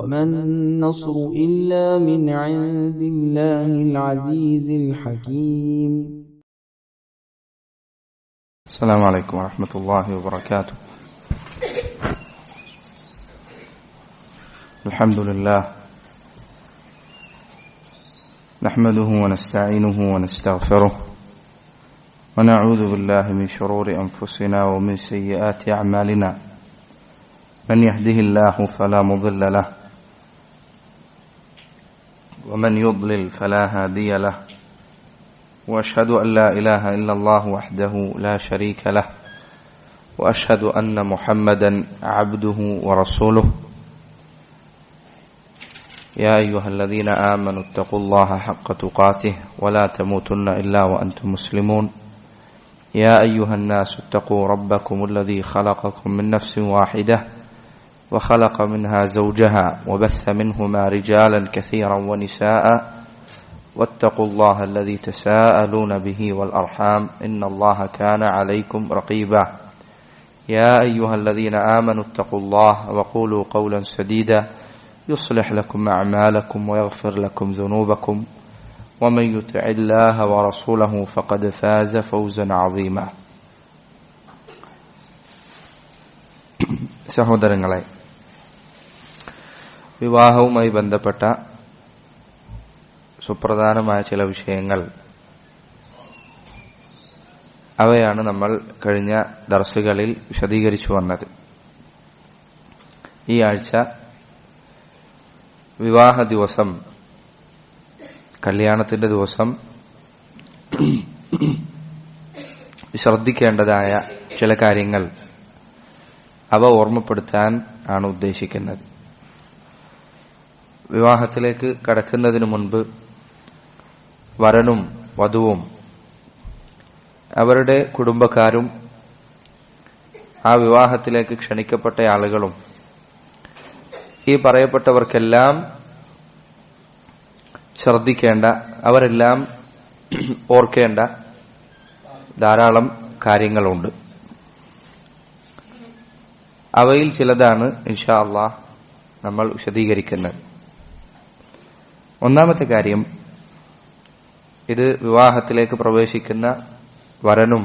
وما النصر إلا من عند الله العزيز الحكيم. السلام عليكم ورحمة الله وبركاته. الحمد لله نحمده ونستعينه ونستغفره ونعوذ بالله من شرور أنفسنا ومن سيئات أعمالنا، من يهده الله فلا مضل له ومن يضلل فلا هادي له، وأشهد أن لا إله إلا الله وحده لا شريك له، وأشهد أن محمدا عبده ورسوله. يا أيها الذين آمنوا اتقوا الله حق تقاته ولا تموتن إلا وأنتم مسلمون. يا أيها الناس اتقوا ربكم الذي خلقكم من نفس واحدة وخلق منها زوجها وبث منهما رجالا كثيرا ونساء، واتقوا الله الذي تساءلون به والأرحام إن الله كان عليكم رقيبا. يا أيها الذين آمنوا اتقوا الله وقولوا قولا سديدا يصلح لكم أعمالكم ويغفر لكم ذنوبكم، ومن يطع الله ورسوله فقد فاز فوزا عظيما. സഹോദരങ്ങളെ, വിവാഹവുമായി ബന്ധപ്പെട്ട സുപ്രധാനമായ ചില വിഷയങ്ങൾ, അവയാണ് നമ്മൾ കഴിഞ്ഞ ദർസുകളിൽ വിശദീകരിച്ചു വന്നത്. ഈ ആഴ്ച വിവാഹ ദിവസം, കല്യാണത്തിന്റെ ദിവസം ശ്രദ്ധിക്കേണ്ടതായ ചില കാര്യങ്ങൾ അവ ഓർമ്മപ്പെടുത്താൻ ആണ് ഉദ്ദേശിക്കുന്നത്. വിവാഹത്തിലേക്ക് കടക്കുന്നതിന് മുൻപ് വരനും വധുവും അവരുടെ കുടുംബക്കാരും ആ വിവാഹത്തിലേക്ക് ക്ഷണിക്കപ്പെട്ട ആളുകളും ഈ പറയപ്പെട്ടവർക്കെല്ലാം ശ്രദ്ധിക്കേണ്ട, അവരെല്ലാം ഓർക്കേണ്ട ധാരാളം കാര്യങ്ങളുണ്ട്. അവയിൽ ചിലതാണ് ഇൻഷാ അല്ലാഹ് നമ്മൾ വിശദീകരിക്കുന്നത്. ഒന്നാമത്തെ കാര്യം, ഇത് വിവാഹത്തിലേക്ക് പ്രവേശിക്കുന്ന വരനും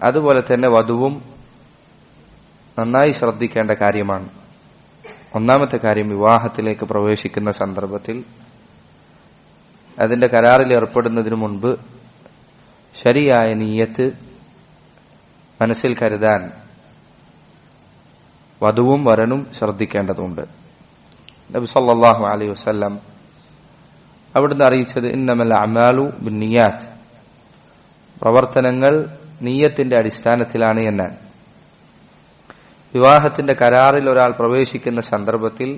അതുപോലെ തന്നെ വധുവും നന്നായി ശ്രദ്ധിക്കേണ്ട കാര്യമാണ്. ഒന്നാമത്തെ കാര്യം, വിവാഹത്തിലേക്ക് പ്രവേശിക്കുന്ന സന്ദർഭത്തിൽ അതിന്റെ കരാറിൽ ഏർപ്പെടുന്നതിനു മുൻപ് ശരിയായ നിയ്യത്ത് മനസ്സിൽ കരുതാൻ വധുവും വരനും ശ്രദ്ധിക്കേണ്ടതുണ്ട്. നബി സല്ലല്ലാഹു അലൈഹി വസല്ലം അവിടുന്ന് അറിയിച്ചത് ഇന്നമൽ അഅ്മാലു ബിന്നിയാത്ത്, പ്രവർത്തനങ്ങൾ നിയ്യത്തിന്റെ അടിസ്ഥാനത്തിലാണ് എന്നാണ്. വിവാഹത്തിന്റെ കരാറിൽ ഒരാൾ പ്രവേശിക്കുന്ന സന്ദർഭത്തിൽ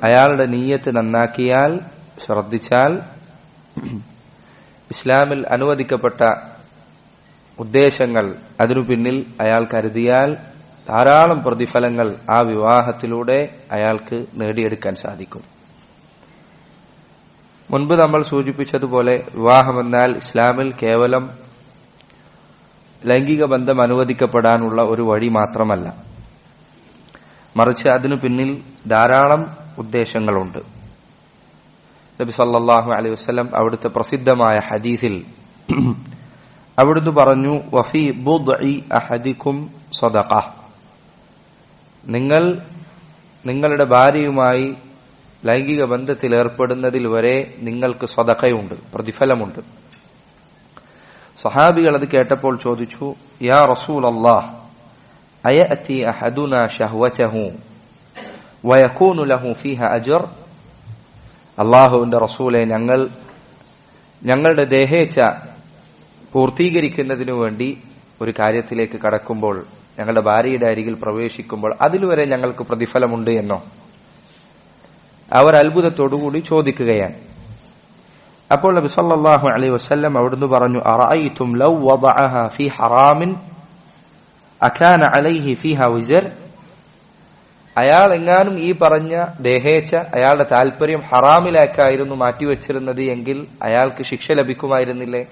അയാളുടെ നിയ്യത്ത് നന്നാക്കിയാൽ, ശ്രദ്ധിച്ചാൽ, ഇസ്ലാമിൽ അനുവദിക്കപ്പെട്ട ഉദ്ദേശങ്ങൾ അതിനു പിന്നിൽ അയാൾ കരുതിയാൽ ധാരാളം പ്രതിഫലങ്ങൾ ആ വിവാഹത്തിലൂടെ അയാൾക്ക് നേടിയെടുക്കാൻ സാധിക്കും. മുൻപ് നമ്മൾ സൂചിപ്പിച്ചതുപോലെ വിവാഹമെന്നാൽ ഇസ്ലാമിൽ കേവലം ലൈംഗിക ബന്ധം അനുവദിക്കപ്പെടാനുള്ള ഒരു വഴി മാത്രമല്ല, മറിച്ച് അതിനു പിന്നിൽ ധാരാളം ഉദ്ദേശങ്ങളുണ്ട്. നബി സല്ലല്ലാഹു അലൈഹി വസല്ലം അവിടുത്തെ പ്രസിദ്ധമായ ഹദീസിൽ അവിടുന്ന് പറഞ്ഞു, വഫീ ബുദ്ഇ അഹദികും സദഖ, നിങ്ങൾ നിങ്ങളുടെ ഭാര്യയുമായി ലൈംഗിക ബന്ധത്തിൽ ഏർപ്പെടുന്നതിൽ വരെ നിങ്ങൾക്ക് സദഖയുണ്ട്, പ്രതിഫലമുണ്ട്. സഹാബികൾ അത് കേട്ടപ്പോൾ ചോദിച്ചു, യാ റസൂലല്ലാഹ്, അയഅതി അഹദുനാ ശഹ്വതഹു വയകൂനു ലഹു ഫീഹാ അജ്ർ? അല്ലാഹുവിന്റെ റസൂലേ, ഞങ്ങളുടെ ദേഹേച്ഛ പൂർത്തീകരിക്കുന്നതിനു വേണ്ടി ഒരു കാര്യത്തിലേക്ക് കടക്കുമ്പോൾ, ഞങ്ങളുടെ ഭാര്യയുടെ അരികിൽ പ്രവേശിക്കുമ്പോൾ അതിലുവരെ ഞങ്ങൾക്ക് പ്രതിഫലമുണ്ട് എന്നോ? അവർ അത്ഭുതത്തോടുകൂടി ചോദിക്കുകയാണ്. അപ്പോൾ നബി സല്ലല്ലാഹു അലൈഹി വസല്ലം അവിടുന്ന് പറഞ്ഞു, അറഅയ്തും ലൗ വദഅഹ ഫീ ഹറാമിൻ അകാന അലൈഹി ഫീഹാ വിസ്ർ? അയാൾ എങ്ങാനും ഈ പറഞ്ഞ ദേഹേച്ഛ, അയാളുടെ താല്പര്യം ഹറാമിലേക്കായിരുന്നു മാറ്റിവെച്ചിരുന്നത് എങ്കിൽ അയാൾക്ക് ശിക്ഷ ലഭിക്കുമായിരുന്നില്ലേ?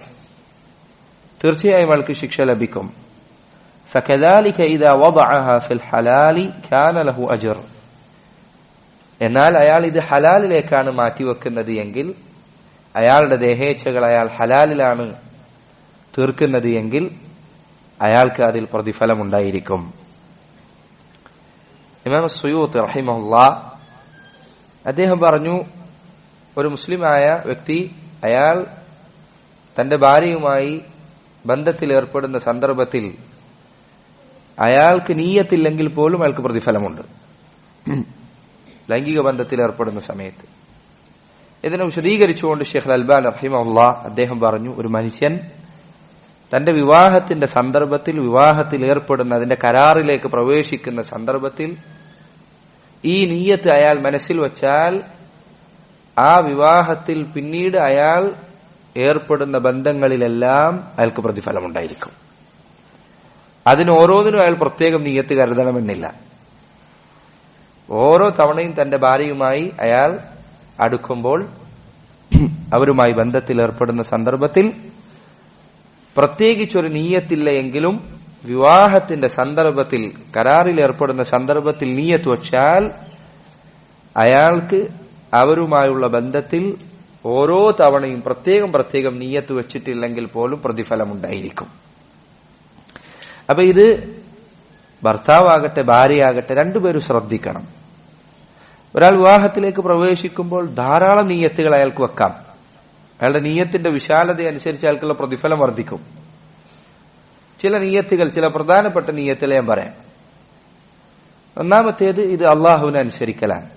തീർച്ചയായും അയാൾക്ക് ശിക്ഷ ലഭിക്കും. فكذلك إذا وضعها في الحلال كان له أجر. എന്നാൽ അയാൾ ഇത് ഹലാലിലേക്കാണ് മാറ്റിവെക്കുന്നത് എങ്കിൽ, അയാളുടെ ദേഹേച്ഛകൾ അയാൾ ഹലാലിലാണ് തീർക്കുന്നത് എങ്കിൽ അയാൾക്ക് അതിൽ പ്രതിഫലമുണ്ടായിരിക്കും. ഇമാം സുയൂത്തി റഹിമഹുല്ലാഹ് അദ്ദേഹം പറഞ്ഞു, ഒരു മുസ്ലിമായ വ്യക്തി അയാൾ തന്റെ ഭാര്യയുമായി ബന്ധത്തിൽ ഏർപ്പെടുന്ന സന്ദർഭത്തിൽ അയാൾക്ക് നീയത്തില്ലെങ്കിൽ പോലും അയാൾക്ക് പ്രതിഫലമുണ്ട്. ലൈംഗിക ബന്ധത്തിൽ ഏർപ്പെടുന്ന സമയത്ത് ഇതിനെ വിശദീകരിച്ചുകൊണ്ട് ഷെയ്ഖ് അൽബാനി റഹിമഹുല്ലാഹ് അദ്ദേഹം പറഞ്ഞു, ഒരു മനുഷ്യൻ തന്റെ വിവാഹത്തിന്റെ സന്ദർഭത്തിൽ, വിവാഹത്തിൽ ഏർപ്പെടുന്ന അതിന്റെ കരാറിലേക്ക് പ്രവേശിക്കുന്ന സന്ദർഭത്തിൽ ഈ നീയത്ത് അയാൾ മനസ്സിൽ വച്ചാൽ ആ വിവാഹത്തിൽ പിന്നീട് അയാൾ ഏർപ്പെടുന്ന ബന്ധങ്ങളിലെല്ലാം അയാൾക്ക് പ്രതിഫലമുണ്ടായിരിക്കും. അതിന് ഓരോന്നിനും അയാൾ പ്രത്യേകം നീയത്ത് കരുതണമെന്നില്ല. ഓരോ തവണയും തന്റെ ഭാര്യയുമായി അയാൾ അടുക്കുമ്പോൾ, അവരുമായി ബന്ധത്തിൽ ഏർപ്പെടുന്ന സന്ദർഭത്തിൽ പ്രത്യേകിച്ചൊരു നീയത്തില്ല എങ്കിലും വിവാഹത്തിന്റെ സന്ദർഭത്തിൽ, കരാറിൽ ഏർപ്പെടുന്ന സന്ദർഭത്തിൽ നീയത്ത് വച്ചാൽ അയാൾക്ക് അവരുമായുള്ള ബന്ധത്തിൽ ഓരോ തവണയും പ്രത്യേകം നീയത്ത് വെച്ചിട്ടില്ലെങ്കിൽ പോലും പ്രതിഫലമുണ്ടായിരിക്കും. അപ്പൊ ഇത് ഭർത്താവാകട്ടെ ഭാര്യയാകട്ടെ രണ്ടുപേരും ശ്രദ്ധിക്കണം. ഒരാൾ വിവാഹത്തിലേക്ക് പ്രവേശിക്കുമ്പോൾ ധാരാളം നീയത്തുകൾ അയാൾക്ക് വെക്കാം. അയാളുടെ നീയത്തിന്റെ വിശാലത അനുസരിച്ച് അയാൾക്കുള്ള പ്രതിഫലം വർദ്ധിക്കും. ചില നീയത്തുകൾ, ചില പ്രധാനപ്പെട്ട നീയത്തുകൾ ഞാൻ പറയാം. ഒന്നാമത്തേത്, ഇത് അള്ളാഹുവിനെ അനുസരിക്കലാണ്.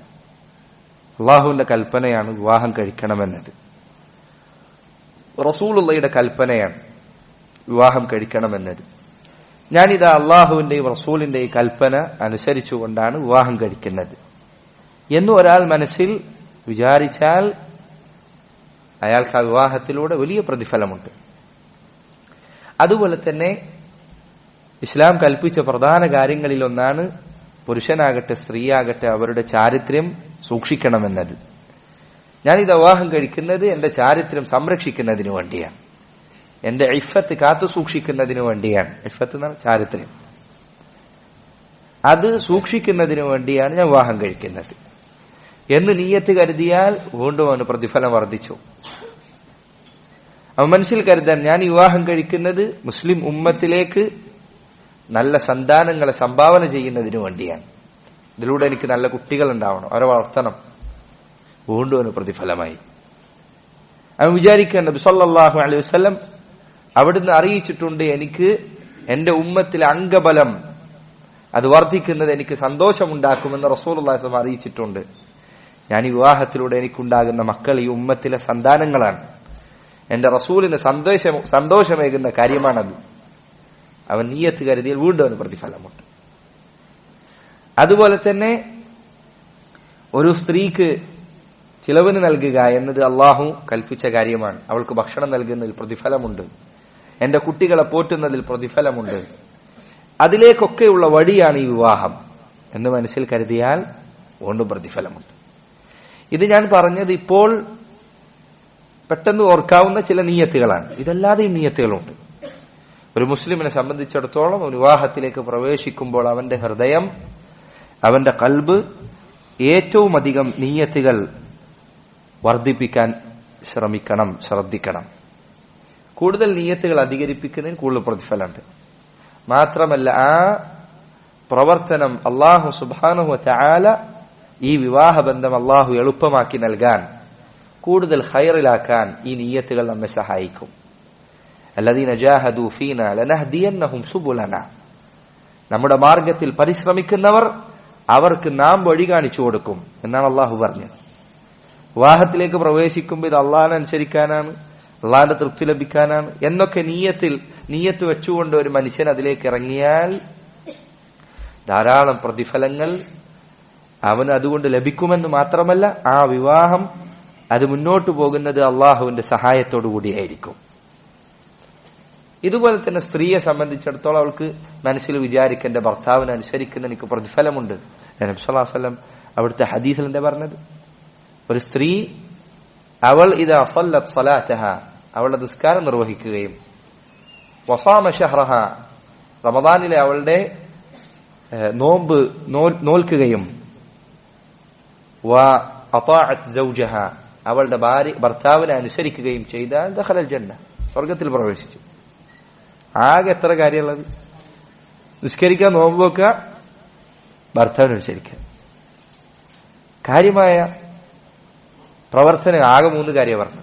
അള്ളാഹുവിന്റെ കൽപ്പനയാണ് വിവാഹം കഴിക്കണമെന്നത്. റസൂലുള്ളാഹിയുടെ കൽപ്പനയാണ് വിവാഹം കഴിക്കണമെന്നത്. ഞാനിതാ അള്ളാഹുവിന്റെയും റസൂലിന്റെയും കൽപ്പന അനുസരിച്ചുകൊണ്ടാണ് വിവാഹം കഴിക്കുന്നത് എന്ന് ഒരാൾ മനസ്സിൽ വിചാരിച്ചാൽ അയാൾക്ക് ആ വിവാഹത്തിലൂടെ വലിയ പ്രതിഫലമുണ്ട്. അതുപോലെ തന്നെ ഇസ്ലാം കൽപ്പിച്ച പ്രധാന കാര്യങ്ങളിലൊന്നാണ് പുരുഷനാകട്ടെ സ്ത്രീയാകട്ടെ അവരുടെ ചാരിത്ര്യം സൂക്ഷിക്കണമെന്നത്. ഞാനിത് വിവാഹം കഴിക്കുന്നത് എന്റെ ചാരിത്ര്യം സംരക്ഷിക്കുന്നതിന് വേണ്ടിയാണ്, എന്റെ ഇഫ്ഫത്ത് കാത്തു സൂക്ഷിക്കുന്നതിന് വേണ്ടിയാണ്. ഇഫ്ഫത്ത് എന്നാണ് ചാരിത്ര്യം. അത് സൂക്ഷിക്കുന്നതിന് വേണ്ടിയാണ് ഞാൻ വിവാഹം കഴിക്കുന്നത് എന്ന് നീയത്ത് കരുതിയാൽ വീണ്ടും അവന് പ്രതിഫലം വർദ്ധിച്ചു. അവൻ മനസ്സിൽ കരുതാൻ, ഞാൻ ഈ വിവാഹം കഴിക്കുന്നത് മുസ്ലിം ഉമ്മത്തിലേക്ക് നല്ല സന്താനങ്ങളെ സംഭാവന ചെയ്യുന്നതിന് വേണ്ടിയാണ്. ഇതിലൂടെ എനിക്ക് നല്ല കുട്ടികൾ ഉണ്ടാവണം, അവരെ വളർത്തണം. വീണ്ടും അവന് പ്രതിഫലമായി. അവൻ വിചാരിക്കേണ്ട, നബി സല്ലല്ലാഹു അലൈഹി വസല്ലം അവിടുന്ന് അറിയിച്ചിട്ടുണ്ട്, എനിക്ക് എന്റെ ഉമ്മത്തിലെ അംഗബലം അത് വർദ്ധിക്കുന്നത് എനിക്ക് സന്തോഷമുണ്ടാക്കുമെന്ന് റസൂലുള്ളാഹി സ്വല്ലല്ലാഹു അലൈഹി വസല്ലം അറിയിച്ചിട്ടുണ്ട്. ഞാൻ ഈ വിവാഹത്തിലൂടെ എനിക്കുണ്ടാകുന്ന മക്കൾ ഈ ഉമ്മത്തിലെ സന്താനങ്ങളാണ്. എന്റെ റസൂലിന് സന്തോഷമേകുന്ന കാര്യമാണത്. അവൻ നീയത്ത് കരുതിയാൽ വീണ്ടും അവന് പ്രതിഫലമുണ്ട്. അതുപോലെ തന്നെ ഒരു സ്ത്രീക്ക് ചിലവിന് നൽകുക എന്നത് അള്ളാഹു കൽപ്പിച്ച കാര്യമാണ്. അവൾക്ക് ഭക്ഷണം നൽകുന്നതിൽ പ്രതിഫലമുണ്ട്, എന്റെ കുട്ടികളെ പോറ്റുന്നതിൽ പ്രതിഫലമുണ്ട്. അതിലേക്കൊക്കെയുള്ള വഴിയാണ് ഈ വിവാഹം എന്ന് മനസ്സിൽ കരുതിയാൽ വീണ്ടും പ്രതിഫലമുണ്ട്. ഇത് ഞാൻ പറഞ്ഞത് ഇപ്പോൾ പെട്ടെന്ന് ഓർക്കാവുന്ന ചില നീയത്തുകളാണ്. ഇതല്ലാതെയും നീയത്തുകളുണ്ട്. ഒരു മുസ്ലിമിനെ സംബന്ധിച്ചിടത്തോളം വിവാഹത്തിലേക്ക് പ്രവേശിക്കുമ്പോൾ അവന്റെ ഹൃദയം, അവന്റെ ഖൽബ് ഏറ്റവും അധികം നീയത്തുകൾ വർദ്ധിപ്പിക്കാൻ ശ്രദ്ധിക്കണം. കൂടുതൽ നീയത്തുകൾ അധികരിപ്പിക്കുന്നതിന് കൂടുതൽ പ്രതിഫലമുണ്ട്. മാത്രമല്ല, ആ പ്രവർത്തനം അല്ലാഹു സുബ്ഹാനഹു വ തആല ഈ വിവാഹബന്ധം അല്ലാഹു എളുപ്പമാക്കി നൽകാൻ, കൂടുതൽ ഖൈറിലാക്കാൻ ഈ നീയത്തുകൾ നമ്മെ സഹായിക്കും. അല്ലദീന ജാഹദൂ ഫീനാ ലനഹ്ദിയന്നഹും സുബുലനാ. നമ്മുടെ മാർഗത്തിൽ പരിശ്രമിക്കുന്നവർ അവർക്ക് നാം വഴി കാണിച്ചു കൊടുക്കും എന്നാണ് അല്ലാഹു പറഞ്ഞത്. വിവാഹത്തിലേക്ക് പ്രവേശിക്കുമ്പോൾ ഇത് അള്ളാഹിനെ അനുസരിക്കാനാണ്, അള്ളാഹിന്റെ തൃപ്തി ലഭിക്കാനാണ് എന്നൊക്കെ നീയത്ത് വെച്ചുകൊണ്ട് ഒരു മനുഷ്യൻ അതിലേക്ക് ഇറങ്ങിയാൽ ധാരാളം പ്രതിഫലങ്ങൾ അവന് അതുകൊണ്ട് ലഭിക്കുമെന്ന് മാത്രമല്ല, ആ വിവാഹം അത് മുന്നോട്ടു പോകുന്നത് അള്ളാഹുവിന്റെ സഹായത്തോടു കൂടിയായിരിക്കും. ഇതുപോലെ തന്നെ സ്ത്രീയെ സംബന്ധിച്ചിടത്തോളം അവൾക്ക് മനസ്സിൽ വിചാരിക്കേണ്ട, ഭർത്താവിനെ അനുസരിക്കുന്ന എനിക്ക് പ്രതിഫലമുണ്ട്. നബി സല്ലല്ലാഹു അലൈഹി വസല്ലം അവിടുത്തെ ഹദീസിൽ എന്താ പറഞ്ഞത്? ഒരു സ്ത്രീ അവൾ ഇദാ സല്ലത്ത് സലാതഹ, അവളുടെ നിസ്കാരം നിർവഹിക്കുകയും വസാമ ഷഹ്റഹ, റമദാനിലെ അവളുടെ നോമ്പ് നോൽക്കുകയും അവളുടെ ഭർത്താവിനെ അനുസരിക്കുകയും ചെയ്താൽ ദഖലൽ ജന്ന, സ്വർഗത്തിൽ പ്രവേശിച്ചു. ആകെ എത്ര കാര്യമുള്ളത്? നിസ്കരിക്കാൻ, നോമ്പ് വെക്കുക, ഭർത്താവിനെ അനുസരിക്കുക. കാര്യമായ പ്രവർത്തനം ആകെ 3 കാര്യം പറഞ്ഞു.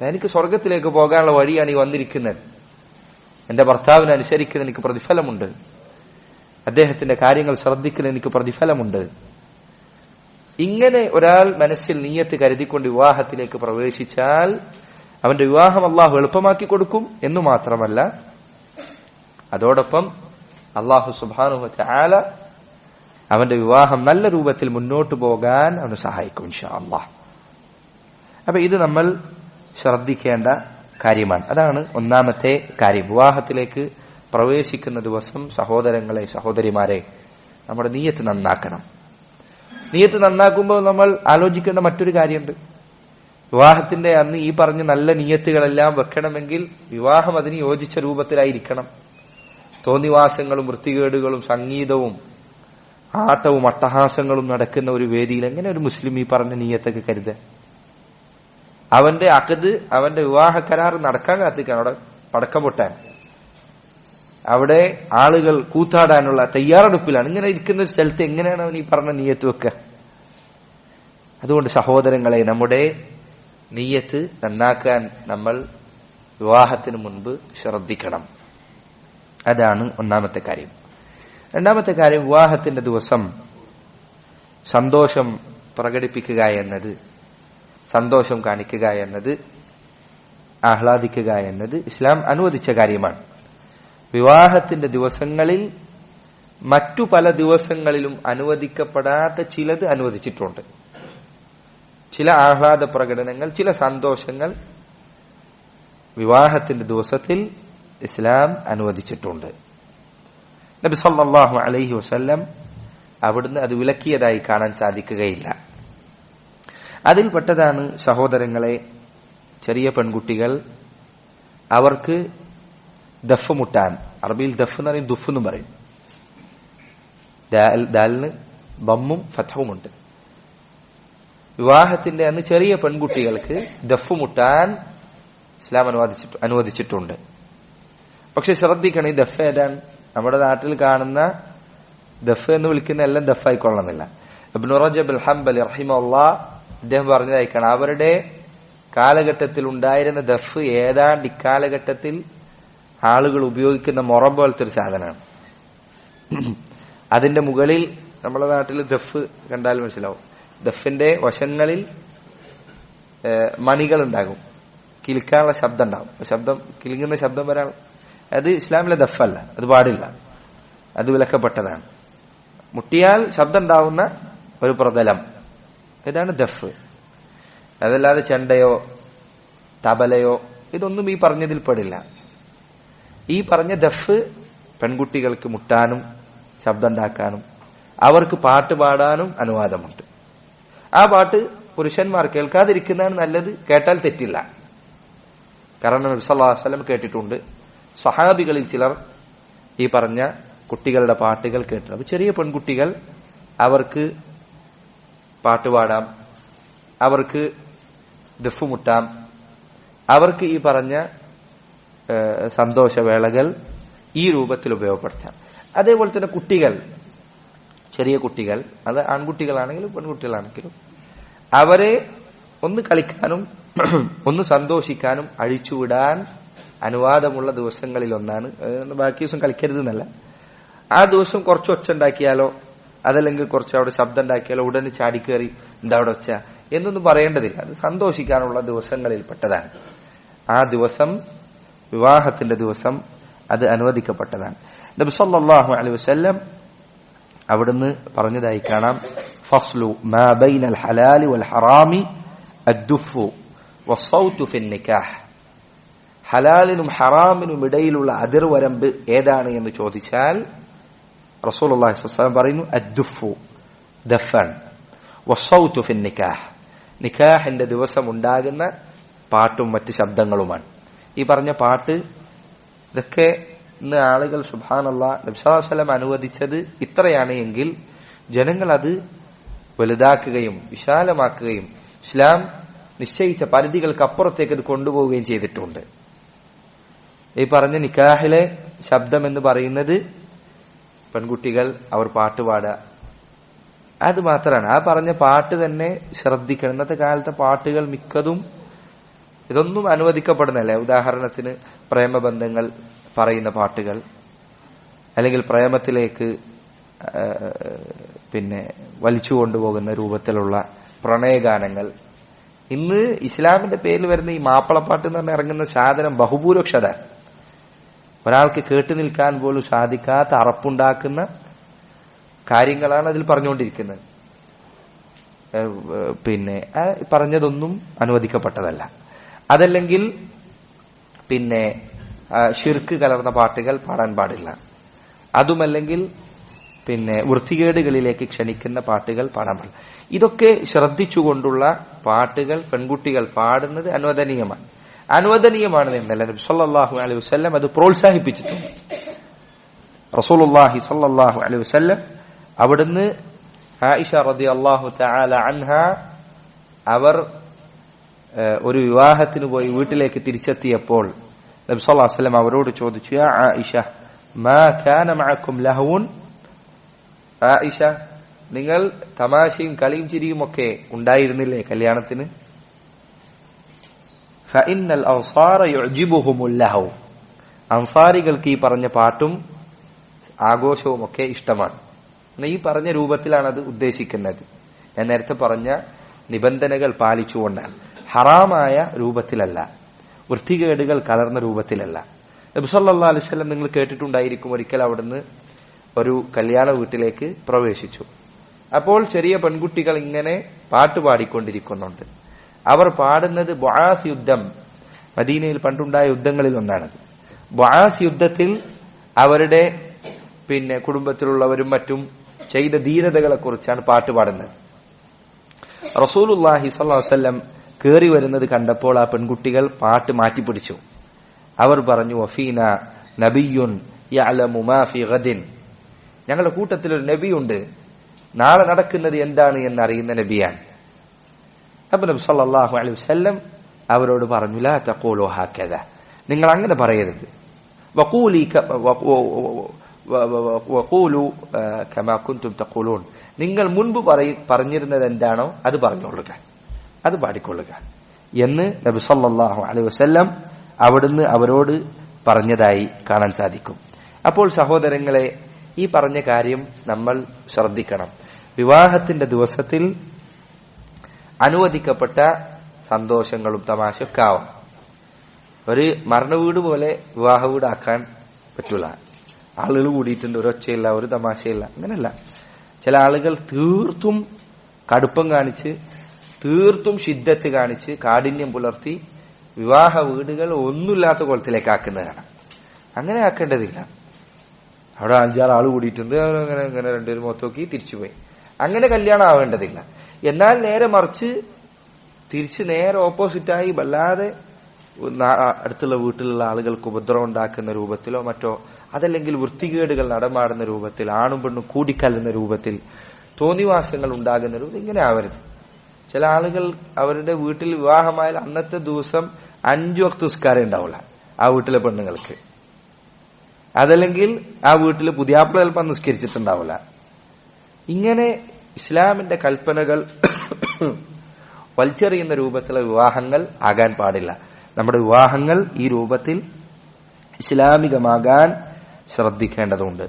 എനിക്ക് സ്വർഗത്തിലേക്ക് പോകാനുള്ള വഴിയാണ് ഈ വന്നിരിക്കുന്നത്. എന്റെ ഭർത്താവിനെ അനുസരിക്കുന്ന എനിക്ക് പ്രതിഫലമുണ്ട്. അദ്ദേഹത്തിന്റെ കാര്യങ്ങൾ ശ്രദ്ധിക്കുന്ന എനിക്ക് പ്രതിഫലമുണ്ട്. ഇങ്ങനെ ഒരാൾ മനസ്സിൽ നിയ്യത്ത് കരുതിക്കൊണ്ട് വിവാഹത്തിലേക്ക് പ്രവേശിച്ചാൽ അവന്റെ വിവാഹം അള്ളാഹു എളുപ്പമാക്കി കൊടുക്കും എന്നു മാത്രമല്ല, അതോടൊപ്പം അള്ളാഹു സുബ്ഹാനഹു വ തആല അവന്റെ വിവാഹം നല്ല രൂപത്തിൽ മുന്നോട്ട് പോകാൻ അവന് സഹായിക്കും ഇൻഷാ അല്ലാഹ്. അപ്പൊ ഇത് നമ്മൾ ശ്രദ്ധിക്കേണ്ട കാര്യമാണ്. അതാണ് ഒന്നാമത്തെ കാര്യം. വിവാഹത്തിലേക്ക് പ്രവേശിക്കുന്ന ദിവസം സഹോദരങ്ങളെ, സഹോദരിമാരെ, നമ്മുടെ നിയ്യത്ത് നന്നാക്കണം. നിയ്യത്ത് നന്നാക്കുമ്പോൾ നമ്മൾ ആലോചിക്കേണ്ട മറ്റൊരു കാര്യമുണ്ട്. വിവാഹത്തിന്റെ അന്ന് ഈ പറഞ്ഞ നല്ല നിയ്യത്തുകളെല്ലാം വെക്കണമെങ്കിൽ വിവാഹം അതിന് യോജിച്ച രൂപത്തിലായിരിക്കണം. തോന്നിവാസങ്ങളും വൃത്തികേടുകളും സംഗീതവും ആട്ടവും അട്ടഹാസങ്ങളും നടക്കുന്ന ഒരു വേദിയിൽ എങ്ങനെ ഒരു മുസ്ലിം ഈ പറഞ്ഞ നിയ്യത്തൊക്കെ കരുതുക? അവന്റെ അഖദ്, അവന്റെ വിവാഹ കരാർ നടക്കാൻ കാത്തിക്കാൻ, അവിടെ പടക്കം പൊട്ടാൻ, അവിടെ ആളുകൾ കൂത്താടാനുള്ള തയ്യാറെടുപ്പിലാണ്. ഇങ്ങനെ ഇരിക്കുന്ന ഒരു സ്ഥലത്ത് എങ്ങനെയാണ് അവൻ ഈ പറഞ്ഞ നിയ്യത്ത് വെക്കുക? അതുകൊണ്ട് സഹോദരങ്ങളെ, നമ്മുടെ നിയ്യത്ത് നന്നാക്കാൻ നമ്മൾ വിവാഹത്തിന് മുൻപ് ശ്രദ്ധിക്കണം. അതാണ് ഒന്നാമത്തെ കാര്യം. രണ്ടാമത്തെ കാര്യം, വിവാഹത്തിന്റെ ദിവസം സന്തോഷം പ്രകടിപ്പിക്കുക എന്നത്, സന്തോഷം കാണിക്കുക എന്നത്, ആഹ്ലാദിക്കുക എന്നത് ഇസ്ലാം അനുവദിച്ച കാര്യമാണ്. വിവാഹത്തിന്റെ ദിവസങ്ങളിൽ മറ്റു പല ദിവസങ്ങളിലും അനുവദിക്കപ്പെടാത്ത ചിലത് അനുവദിച്ചിട്ടുണ്ട്. ചില ആഹ്ലാദ പ്രകടനങ്ങൾ, ചില സന്തോഷങ്ങൾ വിവാഹത്തിന്റെ ദിവസത്തിൽ ഇസ്ലാം അനുവദിച്ചിട്ടുണ്ട്. നബി സല്ലല്ലാഹു അലൈഹി വസല്ലം അവിടുന്ന് അത് വിലക്കിയതായി കാണാൻ സാധിക്കുകയില്ല. അതിൽപ്പെട്ടതാണ് സഹോദരങ്ങളെ, ചെറിയ പെൺകുട്ടികൾ അവർക്ക് ദഫ് മുട്ടാൻ, അറബിയിൽ ദഫ് എന്ന് പറയും, ദുഫ് എന്നും പറയും. ദാലിന് ബമ്മും ഫതഹുമുണ്ട്. വിവാഹത്തിന്റെ അന്ന് ചെറിയ പെൺകുട്ടികൾക്ക് ദഫ് മുട്ടാൻ ഇസ്ലാം അനുവദിച്ചിട്ടുണ്ട്. പക്ഷെ ശ്രദ്ധിക്കണം, ഈ ദഫ് ഏതാണ്? നമ്മുടെ നാട്ടിൽ കാണുന്ന ദഫ് എന്ന് വിളിക്കുന്ന എല്ലാം ദഫായിക്കൊള്ളണമെന്നില്ല. ഇബ്നു റജബ് അൽ ഹംബലി റഹിമഹുല്ലാഹ് അദ്ദേഹം പറഞ്ഞതായിക്കാണ്, അവരുടെ കാലഘട്ടത്തിൽ ഉണ്ടായിരുന്ന ദഫ് ഏതാണ്ട് ഇക്കാലഘട്ടത്തിൽ ആളുകൾ ഉപയോഗിക്കുന്ന മൊറം പോലത്തെ ഒരു സാധനമാണ്. അതിന്റെ മുകളിൽ നമ്മുടെ നാട്ടിൽ ദഫ് കണ്ടാൽ മനസ്സിലാവും, ദഫിന്റെ വശങ്ങളിൽ മണികൾ ഉണ്ടാകും, കിലുക്കാനുള്ള ശബ്ദം ഉണ്ടാകും. ശബ്ദം, കിലുങ്ങുന്ന ശബ്ദം വരാൻ, അത് ഇസ്ലാമിലെ ദഫല്ല, അത് പാടില്ല, അത് വിലക്കപ്പെട്ടതാണ്. മുട്ടിയാൽ ശബ്ദം ഉണ്ടാവുന്ന ഒരു പ്രതലം, ഇതാണ് ദഫ്. അതല്ലാതെ ചെണ്ടയോ തബലയോ ഇതൊന്നും ഈ പറഞ്ഞതിൽ പെടില്ല. ഈ പറഞ്ഞ ദഫ് പെൺകുട്ടികൾക്ക് മുട്ടാനും ശബ്ദം ഉണ്ടാക്കാനും അവർക്ക് പാട്ട് പാടാനും അനുവാദമുണ്ട്. ആ പാട്ട് പുരുഷന്മാർ കേൾക്കാതിരിക്കുന്നതാണ് നല്ലത്, കേട്ടാൽ തെറ്റില്ല. കാരണം നബി സല്ലല്ലാഹു അലൈഹി വസല്ലം കേട്ടിട്ടുണ്ട്, സഹാബികളിൽ ചിലർ ഈ പറഞ്ഞ കുട്ടികളുടെ പാട്ടുകൾ കേട്ടു. അപ്പൊ ചെറിയ പെൺകുട്ടികൾ അവർക്ക് പാട്ടുപാടാം, അവർക്ക് ദഫ് മുട്ടാം, അവർക്ക് ഈ പറഞ്ഞ സന്തോഷവേളകൾ ഈ രൂപത്തിൽ ഉപയോഗപ്പെടുത്താം. അതേപോലെ തന്നെ കുട്ടികൾ, ചെറിയ കുട്ടികൾ, അത് ആൺകുട്ടികളാണെങ്കിലും പെൺകുട്ടികളാണെങ്കിലും അവരെ ഒന്ന് കളിക്കാനും ഒന്ന് സന്തോഷിക്കാനും അഴിച്ചുവിടാൻ അനുവാദമുള്ള ദിവസങ്ങളിൽ ഒന്നാണ്. ബാക്കി ദിവസം കളിക്കരുതെന്നല്ല, ആ ദിവസം കുറച്ച് ഒച്ച ഉണ്ടാക്കിയാലോ അതല്ലെങ്കിൽ കുറച്ച് അവിടെ ശബ്ദം ഉണ്ടാക്കിയാലോ ഉടനെ ചാടിക്കേറി എന്താ അവിടെ ഒച്ച എന്നൊന്നും പറയേണ്ടതില്ല. അത് സന്തോഷിക്കാനുള്ള ദിവസങ്ങളിൽ പെട്ടതാണ്. ആ ദിവസം, വിവാഹത്തിന്റെ ദിവസം, അത് അനുവദിക്കപ്പെട്ടതാണ്. നബി സല്ലല്ലാഹു അലൈഹി വസല്ലം അവിടുന്ന് പറഞ്ഞതായി കാണാം, ഫസ്ലു മാ ബൈനൽ ഹലാലി വൽ ഹറാമി അദ്ദുഫു വസ്സൗതു ഫിൻ നിക്കാഹ്. ഹലാലിനും ഹറാമിനും ഇടയിലുള്ള അതിർവരമ്പ് ഏതാണ് എന്ന് ചോദിച്ചാൽ റസൂലുള്ളാഹി സ്വല്ലല്ലാഹു അലൈഹി വസല്ലം പറയുന്നു, അദ്ദുഫു, ദഫാണ്, വസ്സൗതു ഫിൻ നിക്കാഹ്, നിക്കാഹിന്റെ ദിവസം ഉണ്ടാകുന്ന പാട്ടും മറ്റ് ശബ്ദങ്ങളുമാണ്. ഈ പറഞ്ഞ പാട്ട് ഇതൊക്കെ ഇന്ന് ആളുകൾ സുബ്ഹാനല്ലാഹ് നബി സല്ലല്ലാഹു അലൈഹി വസല്ലം അനുവദിച്ചത് ഇത്രയാണ് എങ്കിൽ ജനങ്ങൾ അത് വലുതാക്കുകയും വിശാലമാക്കുകയും ഇസ്ലാം നിശ്ചയിച്ച പരിധികൾക്കപ്പുറത്തേക്ക് അത് കൊണ്ടുപോവുകയും ചെയ്തിട്ടുണ്ട്. ഈ പറഞ്ഞ നിക്കാഹിലെ ശബ്ദം എന്ന് പറയുന്നത് പെൺകുട്ടികൾ അവർ പാട്ടുപാടുക, അത് മാത്രമാണ്. ആ പറഞ്ഞ പാട്ട് തന്നെ ശ്രദ്ധിക്കണം. ഇന്നത്തെ കാലത്തെ പാട്ടുകൾ മിക്കതും ഇതൊന്നും അനുവദിക്കപ്പെടുന്നല്ലേ. ഉദാഹരണത്തിന് പ്രേമബന്ധങ്ങൾ പറയുന്ന പാട്ടുകൾ, അല്ലെങ്കിൽ പ്രേമത്തിലേക്ക് വലിച്ചു കൊണ്ടുപോകുന്ന രൂപത്തിലുള്ള പ്രണയഗാനങ്ങൾ. ഇന്ന് ഇസ്ലാമിന്റെ പേരിൽ വരുന്ന ഈ മാപ്പിളപ്പാട്ട് എന്ന് പറഞ്ഞ ഇറങ്ങുന്ന സാധനം ബഹുഭൂരിപക്ഷത ഒരാൾക്ക് കേട്ടു നിൽക്കാൻ പോലും സാധിക്കാത്ത അറപ്പുണ്ടാക്കുന്ന കാര്യങ്ങളാണ് അതിൽ പറഞ്ഞുകൊണ്ടിരിക്കുന്നത്. പറഞ്ഞതൊന്നും അനുവദിക്കപ്പെട്ടതല്ല. അതല്ലെങ്കിൽ ശിർക്ക് കലർന്ന പാട്ടുകൾ പാടാൻ പാടില്ല. അതുമല്ലെങ്കിൽ വൃത്തികേടുകളിലേക്ക് ക്ഷണിക്കുന്ന പാട്ടുകൾ പാടാൻ പാടില്ല. ഇതൊക്കെ ശ്രദ്ധിച്ചുകൊണ്ടുള്ള പാട്ടുകൾ പെൺകുട്ടികൾ പാടുന്നത് അനുവദനീയമാണ് എന്നല്ല നബി സല്ലല്ലാഹു അലൈഹി വസല്ലം അത് പ്രോത്സാഹിപ്പിച്ചിട്ടുണ്ട്. റസൂലുള്ളാഹി സല്ലല്ലാഹു അലൈഹി വസല്ലം അവിടുന്ന് ആയിഷ റളിയല്ലാഹു തആല അൻഹ അവർ ഒരു വിവാഹത്തിന് പോയി വീട്ടിലേക്ക് തിരിച്ചെത്തിയപ്പോൾ നബി സല്ലല്ലാഹു അലൈഹി വസല്ലം അവരോട് ചോദിച്ചു, യാ ആയിഷ മാ കാന മഅകും ലഹവുൻ, ആയിഷ നിങ്ങൾ തമാശയും കളിയും ചിരിയും ഒക്കെ ഉണ്ടായിരുന്നില്ലേ കല്യാണത്തിന്? ഫഇന്നൽ അൻസാറ യുഅ്ജിബുഹുമുൽ ലഹവ്, അൻസാരികൾക്ക് ഈ പറഞ്ഞ പാട്ടും ആഘോഷവും ഒക്കെ ഇഷ്ടമാണ്. ഈ പറഞ്ഞ രൂപത്തിലാണ് അത് ഉദ്ദേശിക്കുന്നത്. ഞാൻ നേരത്തെ പറഞ്ഞ നിബന്ധനകൾ പാലിച്ചുകൊണ്ടാണ്, ഹറാമായ രൂപത്തിലല്ല, വൃത്തികേടുകൾ കലർന്ന രൂപത്തിലല്ല. നബി സല്ലല്ലാഹു അലൈഹി വസല്ലം നിങ്ങൾ കേട്ടിട്ടുണ്ടായിരിക്കും, ഒരിക്കൽ അവിടുന്ന് ഒരു കല്യാണ വീട്ടിലേക്ക് പ്രവേശിച്ചു. അപ്പോൾ ചെറിയ പെൺകുട്ടികൾ ഇങ്ങനെ പാട്ട് പാടിക്കൊണ്ടിരിക്കുന്നുണ്ട്. അവർ പാടുന്നത് ബുആസ് യുദ്ധം, മദീനയിൽ പണ്ടുണ്ടായ യുദ്ധങ്ങളിൽ ഒന്നാണത്. ബുആസ് യുദ്ധത്തിൽ അവരുടെ കുടുംബത്തിലുള്ളവരും മറ്റും ചെയ്ത ധീരതകളെ കുറിച്ചാണ് പാട്ട് പാടുന്നത്. റസൂലുള്ളാഹി സ്വല്ലല്ലാഹു അലൈഹി വസല്ലം കേറി വരുന്നത് കണ്ടപ്പോൾ ആ പെൺകുട്ടികൾ പാട്ട് മാറ്റിപ്പിടിച്ചു. അവർ പറഞ്ഞു, വഫീന നബിയുൻ യഅലമു മാ ഫീ ഗദിൻ, ഞങ്ങളുടെ കൂട്ടത്തിൽ ഒരു നബിയുണ്ട്, നാളെ നടക്കുന്നത് എന്താണ് എന്നറിയുന്ന നബിയാണ്. അപ്പോൾ നബി സല്ലല്ലാഹു അലൈഹി വസല്ലം അവരോട് പറഞ്ഞു, ലാ തഖൂലു ഹകദ, നിങ്ങൾ അങ്ങനെ പറയരുത്. വഖൂലു കമാ കുൻതും തഖൂലൂൻ, നിങ്ങൾ മുൻപ് പറഞ്ഞിരുന്നത് എന്താണോ അത് പറഞ്ഞുകൊള്ളുക, അത് പാടിക്കൊള്ളുക എന്ന് നബി സല്ലല്ലാഹു അലൈഹി വസല്ലം അവിടുന്ന് അവരോട് പറഞ്ഞതായി കാണാൻ സാധിക്കും. അപ്പോൾ സഹോദരങ്ങളെ, ഈ പറഞ്ഞ കാര്യം നമ്മൾ ശ്രദ്ധിക്കണം. വിവാഹത്തിന്റെ ദിവസത്തിൽ അനുവദിക്കപ്പെട്ട സന്തോഷങ്ങളും തമാശയൊക്കെ ആവാം. ഒരു മരണവീട് പോലെ വിവാഹ വീടാക്കാൻ പറ്റൂല. ആളുകൾ കൂടിയിട്ടുണ്ട്, ഒരൊച്ചയില്ല, ഒരു തമാശയില്ല, അങ്ങനെയല്ല. ചില ആളുകൾ തീർത്തും കടുപ്പം കാണിച്ച്, തീർത്തും ശിദ്ധത്ത് കാണിച്ച്, കാഠിന്യം പുലർത്തി വിവാഹ വീടുകൾ ഒന്നുമില്ലാത്ത കുളത്തിലേക്ക് ആക്കുന്നതാണ്. അങ്ങനെ ആക്കേണ്ടതില്ല. അവിടെ 5-6 ആൾ കൂടിയിട്ടുണ്ട്, അങ്ങനെ അങ്ങനെ രണ്ടുപേരും മൊത്തം നോക്കി തിരിച്ചുപോയി, അങ്ങനെ കല്യാണം ആവേണ്ടതില്ല. എന്നാൽ നേരെ മറിച്ച് തിരിച്ച് നേരെ ഓപ്പോസിറ്റായി വല്ലാതെ അടുത്തുള്ള വീട്ടിലുള്ള ആളുകൾക്ക് ഉപദ്രവം ഉണ്ടാക്കുന്ന രൂപത്തിലോ മറ്റോ, അതല്ലെങ്കിൽ വൃത്തികേടുകൾ നടമാടുന്ന രൂപത്തിൽ, ആണും പെണ്ണും കൂടിക്കല്ലുന്ന രൂപത്തിൽ, തോന്നിവാസങ്ങൾ ഉണ്ടാകുന്ന രൂപത്തിൽ ഇങ്ങനെ ആവരുത്. ചില ആളുകൾ അവരുടെ വീട്ടിൽ വിവാഹമായാൽ അന്നത്തെ ദിവസം 5 വക്ത് നിസ്കാരം ഉണ്ടാവില്ല ആ വീട്ടിലെ പെണ്ണുങ്ങൾക്ക്. അതല്ലെങ്കിൽ ആ വീട്ടിൽ പുതിയാപ്പിള ചിലപ്പോൾ നിസ്കരിച്ചിട്ടുണ്ടാവില്ല. ഇങ്ങനെ ഇസ്ലാമിന്റെ കൽപ്പനകൾ വലിച്ചെറിയുന്ന രൂപത്തിലുള്ള വിവാഹങ്ങൾ ആകാൻ പാടില്ല. നമ്മുടെ വിവാഹങ്ങൾ ഈ രൂപത്തിൽ ഇസ്ലാമികമാകാൻ ശ്രദ്ധിക്കേണ്ടതുണ്ട്.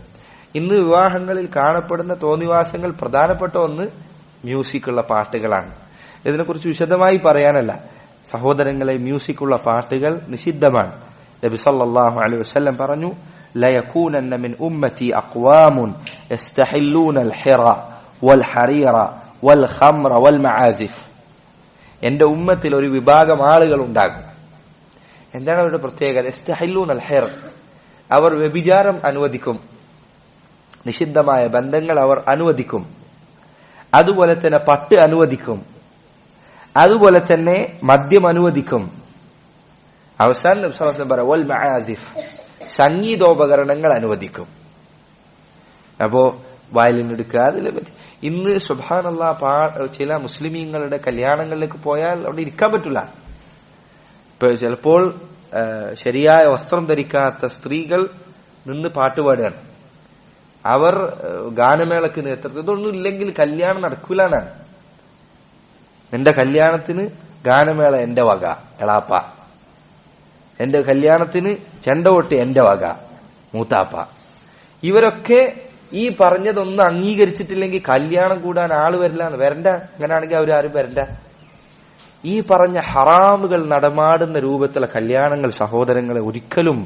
ഇന്ന് വിവാഹങ്ങളിൽ കാണപ്പെടുന്ന തോന്നിവാസങ്ങൾ പ്രധാനപ്പെട്ട ഒന്ന് മ്യൂസിക്കുള്ള പാട്ടുകളാണ്. ഇതിനെക്കുറിച്ച് വിശദമായി പറയാനല്ല, സഹോദരങ്ങളെ, മ്യൂസിക്കുള്ള പാട്ടുകൾ നിഷിദ്ധമാണ്. നബി സല്ലല്ലാഹു അലൈഹി വസല്ലം പറഞ്ഞു, ലയകൂനന്ന മിൻ ഉമ്മതി അഖ്വാമുൻ യസ്തഹില്ലൂന അൽഹിറ വൽഹരീറ വൽഖംറ വൽമആസിഫ്, എന്റെ ഉമ്മത്തിൽ ഒരു വിഭാഗം ആളുകൾ ഉണ്ടാകും. എന്താണ് അവരുടെ പ്രത്യേകത? യസ്തഹില്ലൂന അൽഹിറ, അവർ വ്യഭിചാരം അനുവദിക്കും, നിഷിദ്ധമായ ബന്ധങ്ങൾ അവർ അനുവദിക്കും. അതുപോലെ തന്നെ പട്ട് അനുവദിക്കും, അതുപോലെ തന്നെ മദ്യം അനുവദിക്കും. അവസാനം നബി സല്ലല്ലാഹു അലൈഹി വസല്ലം പറ വൽ മആസിഫ്, സംഗീതോപകരണങ്ങൾ അനുവദിക്കും. അപ്പോ വയലിൻ എടുക്കുക, അതിലെ ഇന്ന് സുബ്ഹാനല്ലാഹ് ചില മുസ്ലിമീങ്ങളുടെ കല്യാണങ്ങളിലേക്ക് പോയാൽ അവിടെ ഇരിക്കാൻ പറ്റില്ല. ഇപ്പൊ ചിലപ്പോൾ ശരിയായ വസ്ത്രം ധരിക്കാത്ത സ്ത്രീകൾ നിന്ന് പാട്ടുപാടുകയാണ്. അവർ ഗാനമേളക്ക് നേതൃത്വം. ഇതൊന്നും ഇല്ലെങ്കിൽ കല്യാണം നടക്കൂലാണ്. എന്റെ കല്യാണത്തിന് ഗാനമേള എന്റെ വക എളാപ്പ, എന്റെ കല്യാണത്തിന് ചെണ്ടകൊട്ടി എന്റെ വക മൂത്താപ്പ. ഇവരൊക്കെ ഈ പറഞ്ഞതൊന്നും അംഗീകരിച്ചിട്ടില്ലെങ്കിൽ കല്യാണം കൂടാൻ ആള് വരണ്ട. അങ്ങനെയാണെങ്കിൽ അവരാരും വരണ്ട. ഈ പറഞ്ഞ ഹറാമുകൾ നടമാടുന്ന രൂപത്തിലുള്ള കല്യാണങ്ങൾ സഹോദരങ്ങളെ ഒരിക്കലും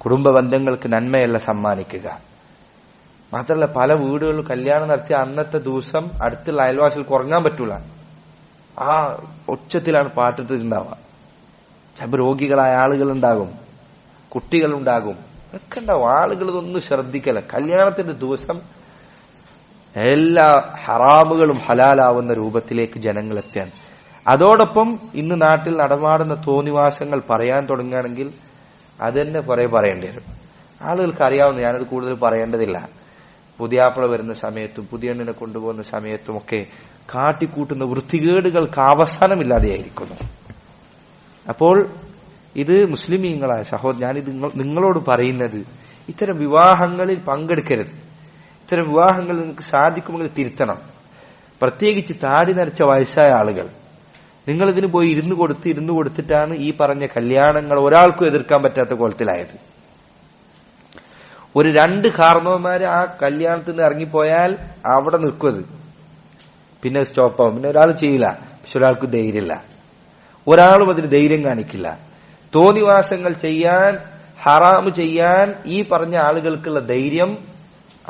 കുടുംബ ബന്ധങ്ങൾക്ക് നന്മയല്ല സമ്മാനിക്കുക. മാത്രമല്ല, പല വീടുകളിലും കല്യാണം നടത്തിയ അന്നത്തെ ദിവസം അടുത്തുള്ള അയൽവാസികൾക്ക് ഉറങ്ങാൻ പറ്റൂല. ആ ഒച്ചത്തിലാണ് പാട്ടിട്ടുണ്ടാവുക. ചിലപ്പോൾ രോഗികളായ ആളുകളുണ്ടാകും, കുട്ടികളുണ്ടാകും, ഒക്കെ ഉണ്ടാവും. ആളുകൾ ഇതൊന്നും ശ്രദ്ധിക്കല. കല്യാണത്തിന്റെ ദിവസം എല്ലാ ഹറാമുകളും ഹലാലാവുന്ന രൂപത്തിലേക്ക് ജനങ്ങൾ എത്തിയാണ്. അതോടൊപ്പം ഇന്ന് നാട്ടിൽ നടമാടുന്ന തോന്നിവാസങ്ങൾ പറയാൻ തുടങ്ങുകയാണെങ്കിൽ അത് തന്നെ കുറെ പറയേണ്ടി വരും. ആളുകൾക്ക് അറിയാവുന്ന, ഞാനത് കൂടുതൽ പറയേണ്ടതില്ല. പുതിയാപ്പിള വരുന്ന സമയത്തും പുതിയണ്ണിനെ കൊണ്ടുപോകുന്ന സമയത്തും ഒക്കെ കാട്ടിക്കൂട്ടുന്ന വൃത്തികേടുകൾക്ക് അവസാനമില്ലാതെയായിരിക്കുന്നു. അപ്പോൾ ഇത് മുസ്ലിമീങ്ങളായ സഹോദരൻ, ഞാനിത് നിങ്ങളോട് പറയുന്നത്, ഇത്തരം വിവാഹങ്ങളിൽ പങ്കെടുക്കരുത്. ഇത്തരം വിവാഹങ്ങൾ നിങ്ങൾക്ക് സാധിക്കുമെങ്കിൽ തിരുത്തണം. പ്രത്യേകിച്ച് താടി നരച്ച വയസ്സായ ആളുകൾ, നിങ്ങൾ ഇതിന് പോയി ഇരുന്ന് കൊടുത്തിട്ടാണ് ഈ പറഞ്ഞ കല്യാണങ്ങൾ ഒരാൾക്കും എതിർക്കാൻ പറ്റാത്ത കോലത്തിലായത്. ഒരു 2 കാരണവന്മാര് ആ കല്യാണത്തിൽ നിന്ന് ഇറങ്ങിപ്പോയാൽ അവിടെ നിൽക്കുന്നത്, പിന്നെ സ്റ്റോപ്പാവും. പിന്നെ ഒരാൾ ചെയ്യില്ല, പക്ഷെ ഒരാൾക്ക് ധൈര്യമില്ല. ഒരാളും അതിന് ധൈര്യം കാണിക്കില്ല. തോന്നിവാസങ്ങൾ ചെയ്യാൻ, ഹറാമ് ചെയ്യാൻ ഈ പറഞ്ഞ ആളുകൾക്കുള്ള ധൈര്യം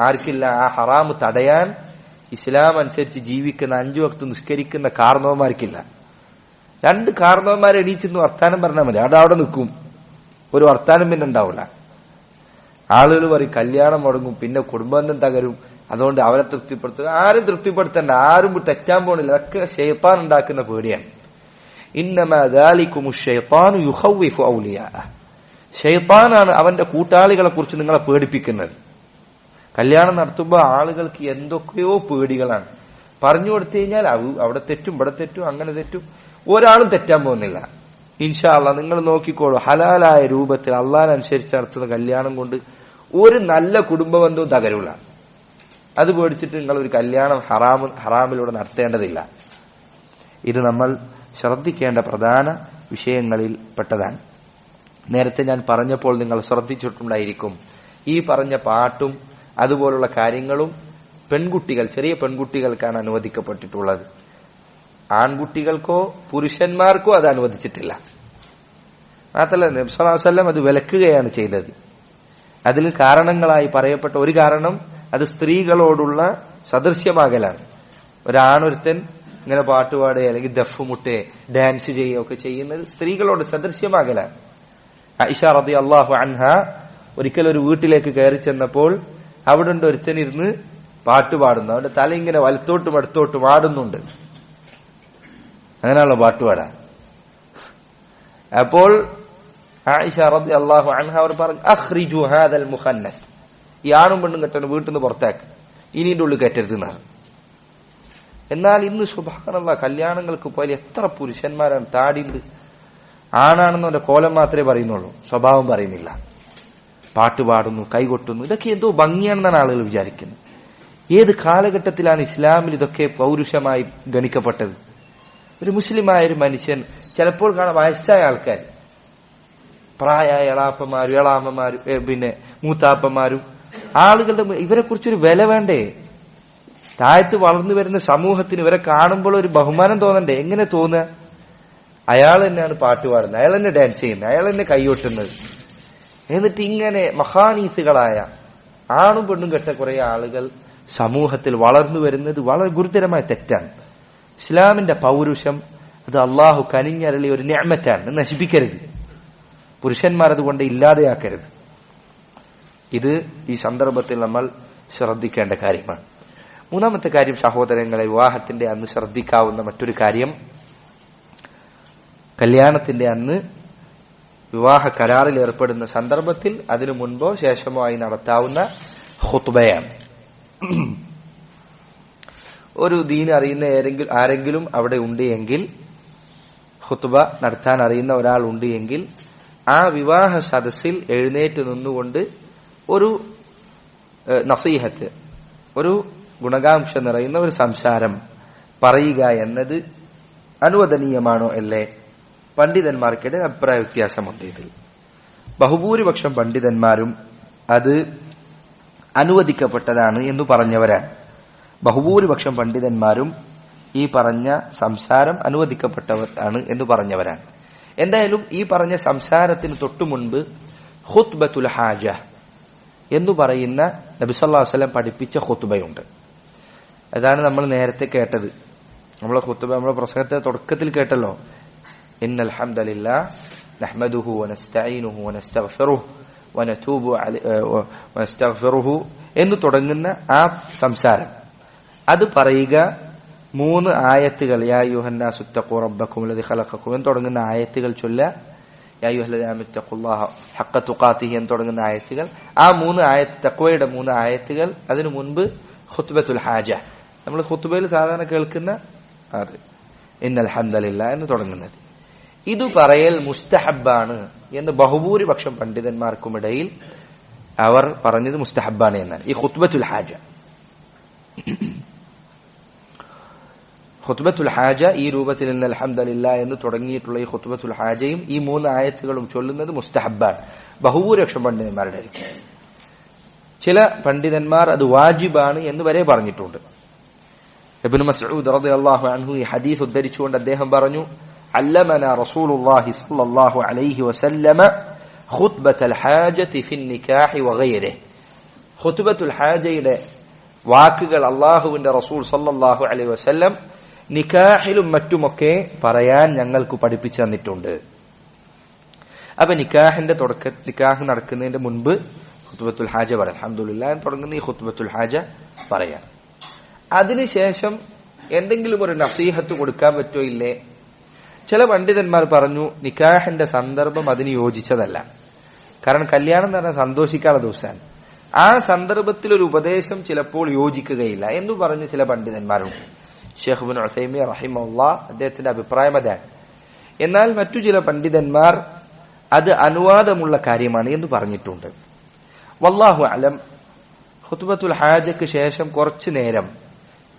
ആർക്കില്ല. ആ ഹറാമ് തടയാൻ ഇസ്ലാം അനുസരിച്ച് ജീവിക്കുന്ന 5 വക്ത് നിസ്കരിക്കുന്ന കാരണവന്മാർക്കില്ല. 2 കാരണവന്മാരെ എണീച്ചെന്ന് വർത്താനം പറഞ്ഞാൽ മതി, അതവിടെ നിൽക്കും. ഒരു വർത്താനം പിന്നെ ഉണ്ടാവില്ല. ആളുകൾ പറയും കല്യാണം മുടങ്ങും, പിന്നെ കുടുംബബന്ധം തകരും, അതുകൊണ്ട് അവരെ തൃപ്തിപ്പെടുത്തുക. ആരും തൃപ്തിപ്പെടുത്തണ്ട, ആരും തെറ്റാൻ പോണില്ല. അതൊക്കെ ശൈത്താൻ ഉണ്ടാക്കുന്ന പേടിയാണ്. ഇന്നമാ ദാലികുമു ശൈത്താനു യുഖവ്വിഫു ഔലിയാഅഹ്. ശൈത്താനാണ് അവന്റെ കൂട്ടാളികളെ കുറിച്ച് നിങ്ങളെ പേടിപ്പിക്കുന്നത്. കല്യാണം നടത്തുമ്പോൾ ആളുകൾക്ക് എന്തൊക്കെയോ പേടികളാണ്. പറഞ്ഞു കൊടുത്തു കഴിഞ്ഞാൽ അവിടെ തെറ്റും ഇവിടെ തെറ്റും അങ്ങനെ തെറ്റും, ഒരാളും തെറ്റാൻ പോകുന്നില്ല. ഇൻഷാ അല്ലാഹ് നിങ്ങൾ നോക്കിക്കോളൂ, ഹലാലായ രൂപത്തിൽ അള്ളാഹ്നനുസരിച്ച് നടത്തുന്ന കല്യാണം കൊണ്ട് ഒരു നല്ല കുടുംബബന്ധവും തകരൂല. അത് പേടിച്ചിട്ട് നിങ്ങൾ ഒരു കല്യാണം ഹറാമിലൂടെ നടത്തേണ്ടതില്ല. ഇത് നമ്മൾ ശ്രദ്ധിക്കേണ്ട പ്രധാന വിഷയങ്ങളിൽ പെട്ടതാണ്. നേരത്തെ ഞാൻ പറഞ്ഞപ്പോൾ നിങ്ങൾ ശ്രദ്ധിച്ചിട്ടുണ്ടായിരിക്കും, ഈ പറഞ്ഞ പാട്ടും അതുപോലുള്ള കാര്യങ്ങളും പെൺകുട്ടികൾ, ചെറിയ പെൺകുട്ടികൾക്കാണ് അനുവദിക്കപ്പെട്ടിട്ടുള്ളത്. ആൺകുട്ടികൾക്കോ പുരുഷന്മാർക്കോ അത് അനുവദിച്ചിട്ടില്ല. മാത്രമല്ല നബി സല്ലല്ലാഹു അലൈഹി വസല്ലം അത് വിലക്കുകയാണ് ചെയ്തത്. അതിൽ കാരണങ്ങളായി പറയപ്പെട്ട ഒരു കാരണം അത് സ്ത്രീകളോടുള്ള സദൃശ്യമാകലാണ്. ഒരാണൊരുത്തൻ ഇങ്ങനെ പാട്ടുപാടുക അല്ലെങ്കിൽ ദഫ് മുട്ടെ ഡാൻസ് ചെയ്യുകയൊക്കെ ചെയ്യുന്നത് സ്ത്രീകളോട് സദൃശ്യമാകലാണ്. ആയിഷ റളിയല്ലാഹു അൻഹ ഒരിക്കൽ ഒരു വീട്ടിലേക്ക് കയറി ചെന്നപ്പോൾ അവിടെ ഉണ്ട് ഒരുത്തനിരുന്ന് പാട്ടുപാടുന്നു. അവന്റെ തല ഇങ്ങനെ വലത്തോട്ടും അടുത്തോട്ടും ആടുന്നുണ്ട്. അങ്ങനെയുള്ള പാട്ടുപാടാൻ. അപ്പോൾ ആയിഷ റളിയല്ലാഹു അൻഹ അവർ പറഞ്ഞു, അഖ്രിജു ഹാദൽ മുഖന്നസ്, ഈ ആണും പെണ്ണും കെട്ടവനെ വീട്ടിൽ നിന്ന് പുറത്താക്ക്, ഇനിന്റെ ഉള്ളിൽ കയറ്റരുത് എന്നാണ്. എന്നാൽ ഇന്ന് സുബ്ഹാനല്ലാഹ് കല്യാണങ്ങൾക്ക് പോയാൽ എത്ര പുരുഷന്മാരാണ് താടിയുണ്ട്. ആണാണെന്നവന്റെ കോലം മാത്രമേ പറയുന്നുള്ളൂ, സ്വഭാവം പറയുന്നില്ല. പാട്ട് പാടുന്നു, കൈകൊട്ടുന്നു, ഇതൊക്കെ എന്തോ ഭംഗിയാണെന്നാണ് ആളുകൾ വിചാരിക്കുന്നത്. ഏത് കാലഘട്ടത്തിലാണ് ഇസ്ലാമിൽ ഇതൊക്കെ പൗരുഷമായി ഗണിക്കപ്പെട്ടത്? ഒരു മുസ്ലിമായ ഒരു മനുഷ്യൻ, ചിലപ്പോൾ കാണാൻ വയസ്സായ ആൾക്കാർ, പ്രായമായ എളാപ്പന്മാരും എളാമ്മമാരും പിന്നെ മൂത്താപ്പന്മാരും, ആളുകളുടെ ഇവരെ കുറിച്ചൊരു വില വേണ്ടേ? താഴത്ത് വളർന്നു വരുന്ന സമൂഹത്തിന് ഇവരെ കാണുമ്പോൾ ഒരു ബഹുമാനം തോന്നണ്ടേ? എങ്ങനെ തോന്നുക? അയാൾ തന്നെയാണ് പാട്ട് പാടുന്നത്, അയാൾ തന്നെ ഡാൻസ് ചെയ്യുന്നത്, അയാൾ തന്നെ കൈകൊട്ടുന്നത്. എന്നിട്ട് ഇങ്ങനെ മഹാനീസുകളായ ആണും പെണ്ണും കെട്ട കുറെ ആളുകൾ സമൂഹത്തിൽ വളർന്നു വരുന്നത് വളരെ ഗുരുതരമായ തെറ്റാണ്. ഇസ്ലാമിന്റെ പൗരുഷം അത് അള്ളാഹു കനിഞ്ഞരളിയ ഒരു നിഅമത്താണ്, നശിപ്പിക്കരുത്. പുരുഷന്മാരതുകൊണ്ട് ഇല്ലാതെയാക്കരുത്. ഇത് ഈ സന്ദർഭത്തിൽ നമ്മൾ ശ്രദ്ധിക്കേണ്ട കാര്യമാണ്. മൂന്നാമത്തെ കാര്യം സഹോദരങ്ങളെ, വിവാഹത്തിന്റെ അന്ന് ശ്രദ്ധിക്കാവുന്ന മറ്റൊരു കാര്യം, കല്യാണത്തിന്റെ അന്ന് വിവാഹ കരാറിൽ ഏർപ്പെടുന്ന സന്ദർഭത്തിൽ അതിനു മുൻപോ ശേഷമോ ആയി നടത്താവുന്ന ഖുത്ബയാണ്. ഒരു ദീൻ അറിയുന്ന ആരെങ്കിലും അവിടെ ഉണ്ട് എങ്കിൽ, ഖുത്ബ നടത്താൻ അറിയുന്ന ഒരാൾ ഉണ്ട് എങ്കിൽ, ആ വിവാഹ സദസ്സിൽ എഴുന്നേറ്റ് നിന്നുകൊണ്ട് ഒരു നസീഹത്ത്, ഒരു ഗുണകാംക്ഷ നിറയുന്ന ഒരു സംസാരം പറയുക എന്നത് അനുവദനീയമാണോ അല്ലേ? പണ്ഡിതന്മാർക്കിടെ അഭിപ്രായ വ്യത്യാസമുണ്ട്. ഇതിൽ ബഹുഭൂരിപക്ഷം പണ്ഡിതന്മാരും അത് അനുവദിക്കപ്പെട്ടതാണ് എന്ന് പറഞ്ഞവരാണ്. ബഹുഭൂരിപക്ഷം പണ്ഡിതന്മാരും ഈ പറഞ്ഞ സംസാരം അനുവദിക്കപ്പെട്ടവരാണ് എന്ന് പറഞ്ഞവരാണ്. എന്തായാലും ഈ പറഞ്ഞ സംസാരത്തിന് തൊട്ടു മുൻപ് ഖുത്ബത്തുൽ ഹാജ എന്ന് പറയുന്ന നബി സല്ലല്ലാഹു അലൈഹി വസല്ലം പഠിപ്പിച്ച ഖുത്ബയുണ്ട്. അതാണ് നമ്മൾ നേരത്തെ കേട്ടത്. നമ്മളെ ഖുത്ബ, നമ്മളെ പ്രസംഗത്തെ തുടക്കത്തിൽ കേട്ടല്ലോ, ഇന്നൽ ഹംദലില്ലാഹ് നഹ്മദുഹു വനസ്തഈനുഹു വനസ്തഗ്ഫിറുഹു വനസ്തഗ്ഫിറുഹു എന്ന് തുടങ്ങുന്ന ആ സംസാരം, അത് പറയുക 3 ആയത്തുകൾ, യാ അയ്യുഹന്നാസു തഖൂ റബ്ബക്കും അല്ലദീ ഖലഖക്കും എന്ന് തുടങ്ങുന്ന ആയത്തുകൾ ചൊല്ല, യാ അയ്യുഹല്ലദീന ആമനൂ തഖുല്ലാഹ ഹഖ്ക തുഖാതിഹി എന്ന് തുടങ്ങുന്ന ആയത്തുകൾ, ആ 3 ആയത്ത്, തഖ്വയുടെ 3 ആയത്തുകൾ, അതിനു മുൻപ് ഖുത്ബത്തുൽ ഹാജ, നമ്മൾ ഖുത്ബയിൽ സാധാരണ കേൾക്കുന്ന അത് ഇന്നൽ ഹംദലില്ലാഹ് എന്ന് തുടങ്ങുന്നത്. ഇത് പറയൽ മുസ്തഹബാണ് എന്ന് ബഹുഭൂരിപക്ഷം പണ്ഡിതന്മാർക്കുമിടയിൽ അവർ പറഞ്ഞത് മുസ്തഹബാണ് എന്നാണ്. ഈ ഖുത്ബത്തുൽ ഹാജ, ഖുത്ബത്തുൽ ഹാജ ഈ രൂപത്തിൽ ഇന്നൽ ഹംദലില്ലാഹ് എന്ന് തുടങ്ങിയിട്ടുള്ള ഈ ഖുത്ബത്തുൽ ഹാജയും ഈ 3 ആയത്തുകളും ചൊല്ലുന്നത് മുസ്തഹബാണ് ബഹുഭൂരിപക്ഷം പണ്ഡിതന്മാരുടെ അടുത്ത്. ചില പണ്ഡിതന്മാർ അത് വാജിബാണ് എന്ന് വരെ പറഞ്ഞിട്ടുണ്ട്. ഇബ്നു മസ്ഊദ് റളിയല്ലാഹു അൻഹു ഈ ഹദീസ് ഉദ്ധരിച്ചുകൊണ്ട് അദ്ദേഹം പറഞ്ഞു, അല്ലമനാ റസൂലുള്ളാഹി സ്വല്ലല്ലാഹു അലൈഹി വസല്ലമ ഖുത്ബത്തുൽ ഹാജതി ഫിൻ നികാഹി വഗൈരിഹി. ഖുത്ബത്തുൽ ഹാജയുടെ വാക്കുകൾ അല്ലാഹുവിന്റെ റസൂൽ സ്വല്ലല്ലാഹു അലൈഹി വസല്ലം നിക്കാഹിലും മറ്റുമൊക്കെ പറയാൻ ഞങ്ങൾക്ക് പഠിപ്പിച്ചു തന്നിട്ടുണ്ട്. അപ്പൊ നിക്കാഹിന്റെ നിക്കാഹ് നടക്കുന്നതിന്റെ മുൻപ് ഖുത്ബത്തുൽ ഹാജ പറയാം. അൽഹംദുലില്ലാഹ് എന്ന് തുടങ്ങുന്ന ഈ ഖുത്ബത്തുൽ ഹാജ പറയാം. അതിനുശേഷം എന്തെങ്കിലും ഒരു നസീഹത്ത് കൊടുക്കാൻ പറ്റോ ഇല്ലേ? ചില പണ്ഡിതന്മാർ പറഞ്ഞു, നിക്കാഹിന്റെ സന്ദർഭം അതിന് യോജിച്ചതല്ല. കാരണം കല്യാണം എന്ന് പറഞ്ഞാൽ സന്തോഷിക്കാനുള്ള ദിവസമാണ്. ആ സന്ദർഭത്തിൽ ഒരു ഉപദേശം ചിലപ്പോൾ യോജിക്കുകയില്ല എന്ന് പറഞ്ഞ് ചില പണ്ഡിതന്മാരുണ്ട്. ഷെയ്ഖ് ഇബ്നു ഉസൈമീൻ റഹിമഹുല്ലാഹ് അദ്ദേഹത്തിന്റെ അഭിപ്രായം അതാണ്. എന്നാൽ മറ്റു ചില പണ്ഡിതന്മാർ അത് അനുവാദമുള്ള കാര്യമാണ് എന്ന് പറഞ്ഞിട്ടുണ്ട്. വല്ലാഹു അലം, ഖുത്ബത്തുൽ ഹാജയ്ക്ക് ശേഷം കുറച്ചു നേരം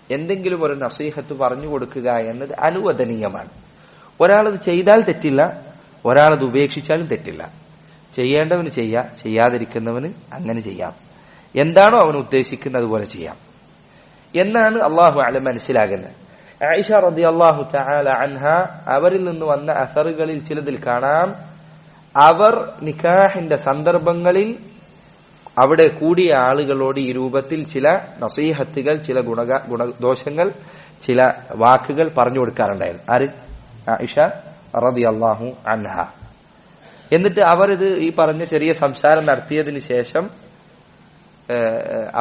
എന്തെങ്കിലും ഒരു നസീഹത്ത് പറഞ്ഞു കൊടുക്കുക എന്നത് അനുവദനീയമാണ്. ഒരാളത് ചെയ്താൽ തെറ്റില്ല, ഒരാളത് ഉപേക്ഷിച്ചാലും തെറ്റില്ല. ചെയ്യേണ്ടവന് ചെയ്യാം, ചെയ്യാതിരിക്കുന്നവന് അങ്ങനെ ചെയ്യാം. എന്താണോ അവൻ ഉദ്ദേശിക്കുന്നത് പോലെ ചെയ്യാം എന്നാണ് അള്ളാഹു അലം മനസ്സിലാകുന്നത്. ആയിഷ റളിയല്ലാഹു തആല അൻഹ അവരിൽ നിന്ന് വന്ന അസറുകളിൽ ചിലതിൽ കാണാം, അവർ നിക്കാഹിന്റെ സന്ദർഭങ്ങളിൽ അവിടെ കൂടിയ ആളുകളോട് ഈ രൂപത്തിൽ ചില നസീഹത്തുകൾ, ചില ഗുണദോഷങ്ങൾ, ചില വാക്കുകൾ പറഞ്ഞു കൊടുക്കാറുണ്ടായിരുന്നു. ആര്? ആയിഷ റളിയല്ലാഹു അൻഹ. എന്നിട്ട് അവർ ഇത് ഈ പറഞ്ഞ ചെറിയ സംസാരം നടത്തിയതിന് ശേഷം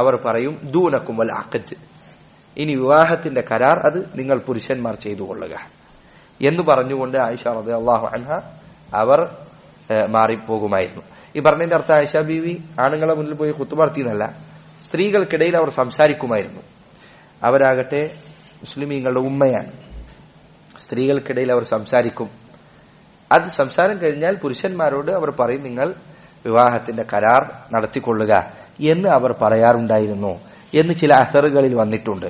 അവർ പറയും, ദൂനക്കും വൽ അഖദ്, ഇനി വിവാഹത്തിന്റെ കരാർ അത് നിങ്ങൾ പുരുഷന്മാർ ചെയ്തു കൊള്ളുക എന്ന് പറഞ്ഞുകൊണ്ട് ആയിഷ റളിയല്ലാഹു അൻഹ അവർ മാറിപ്പോകുമായിരുന്നു. ഈ പറഞ്ഞതിന്റെ അർത്ഥം ആയിഷ ബീവി ആണുങ്ങളെ മുന്നിൽ പോയി ഖുത്ബ നടത്തിയെന്നല്ല, സ്ത്രീകൾക്കിടയിൽ അവർ സംസാരിക്കുമായിരുന്നു. അവരാകട്ടെ മുസ്ലിമീങ്ങളുടെ ഉമ്മയാണ്. സ്ത്രീകൾക്കിടയിൽ അവർ സംസാരിക്കും. അത് സംസാരം കഴിഞ്ഞാൽ പുരുഷന്മാരോട് അവർ പറയും, നിങ്ങൾ വിവാഹത്തിന്റെ കരാർ നടത്തിക്കൊള്ളുക എന്ന് അവർ പറയാറുണ്ടായിരുന്നു എന്ന് ചില അസറുകളിൽ വന്നിട്ടുണ്ട്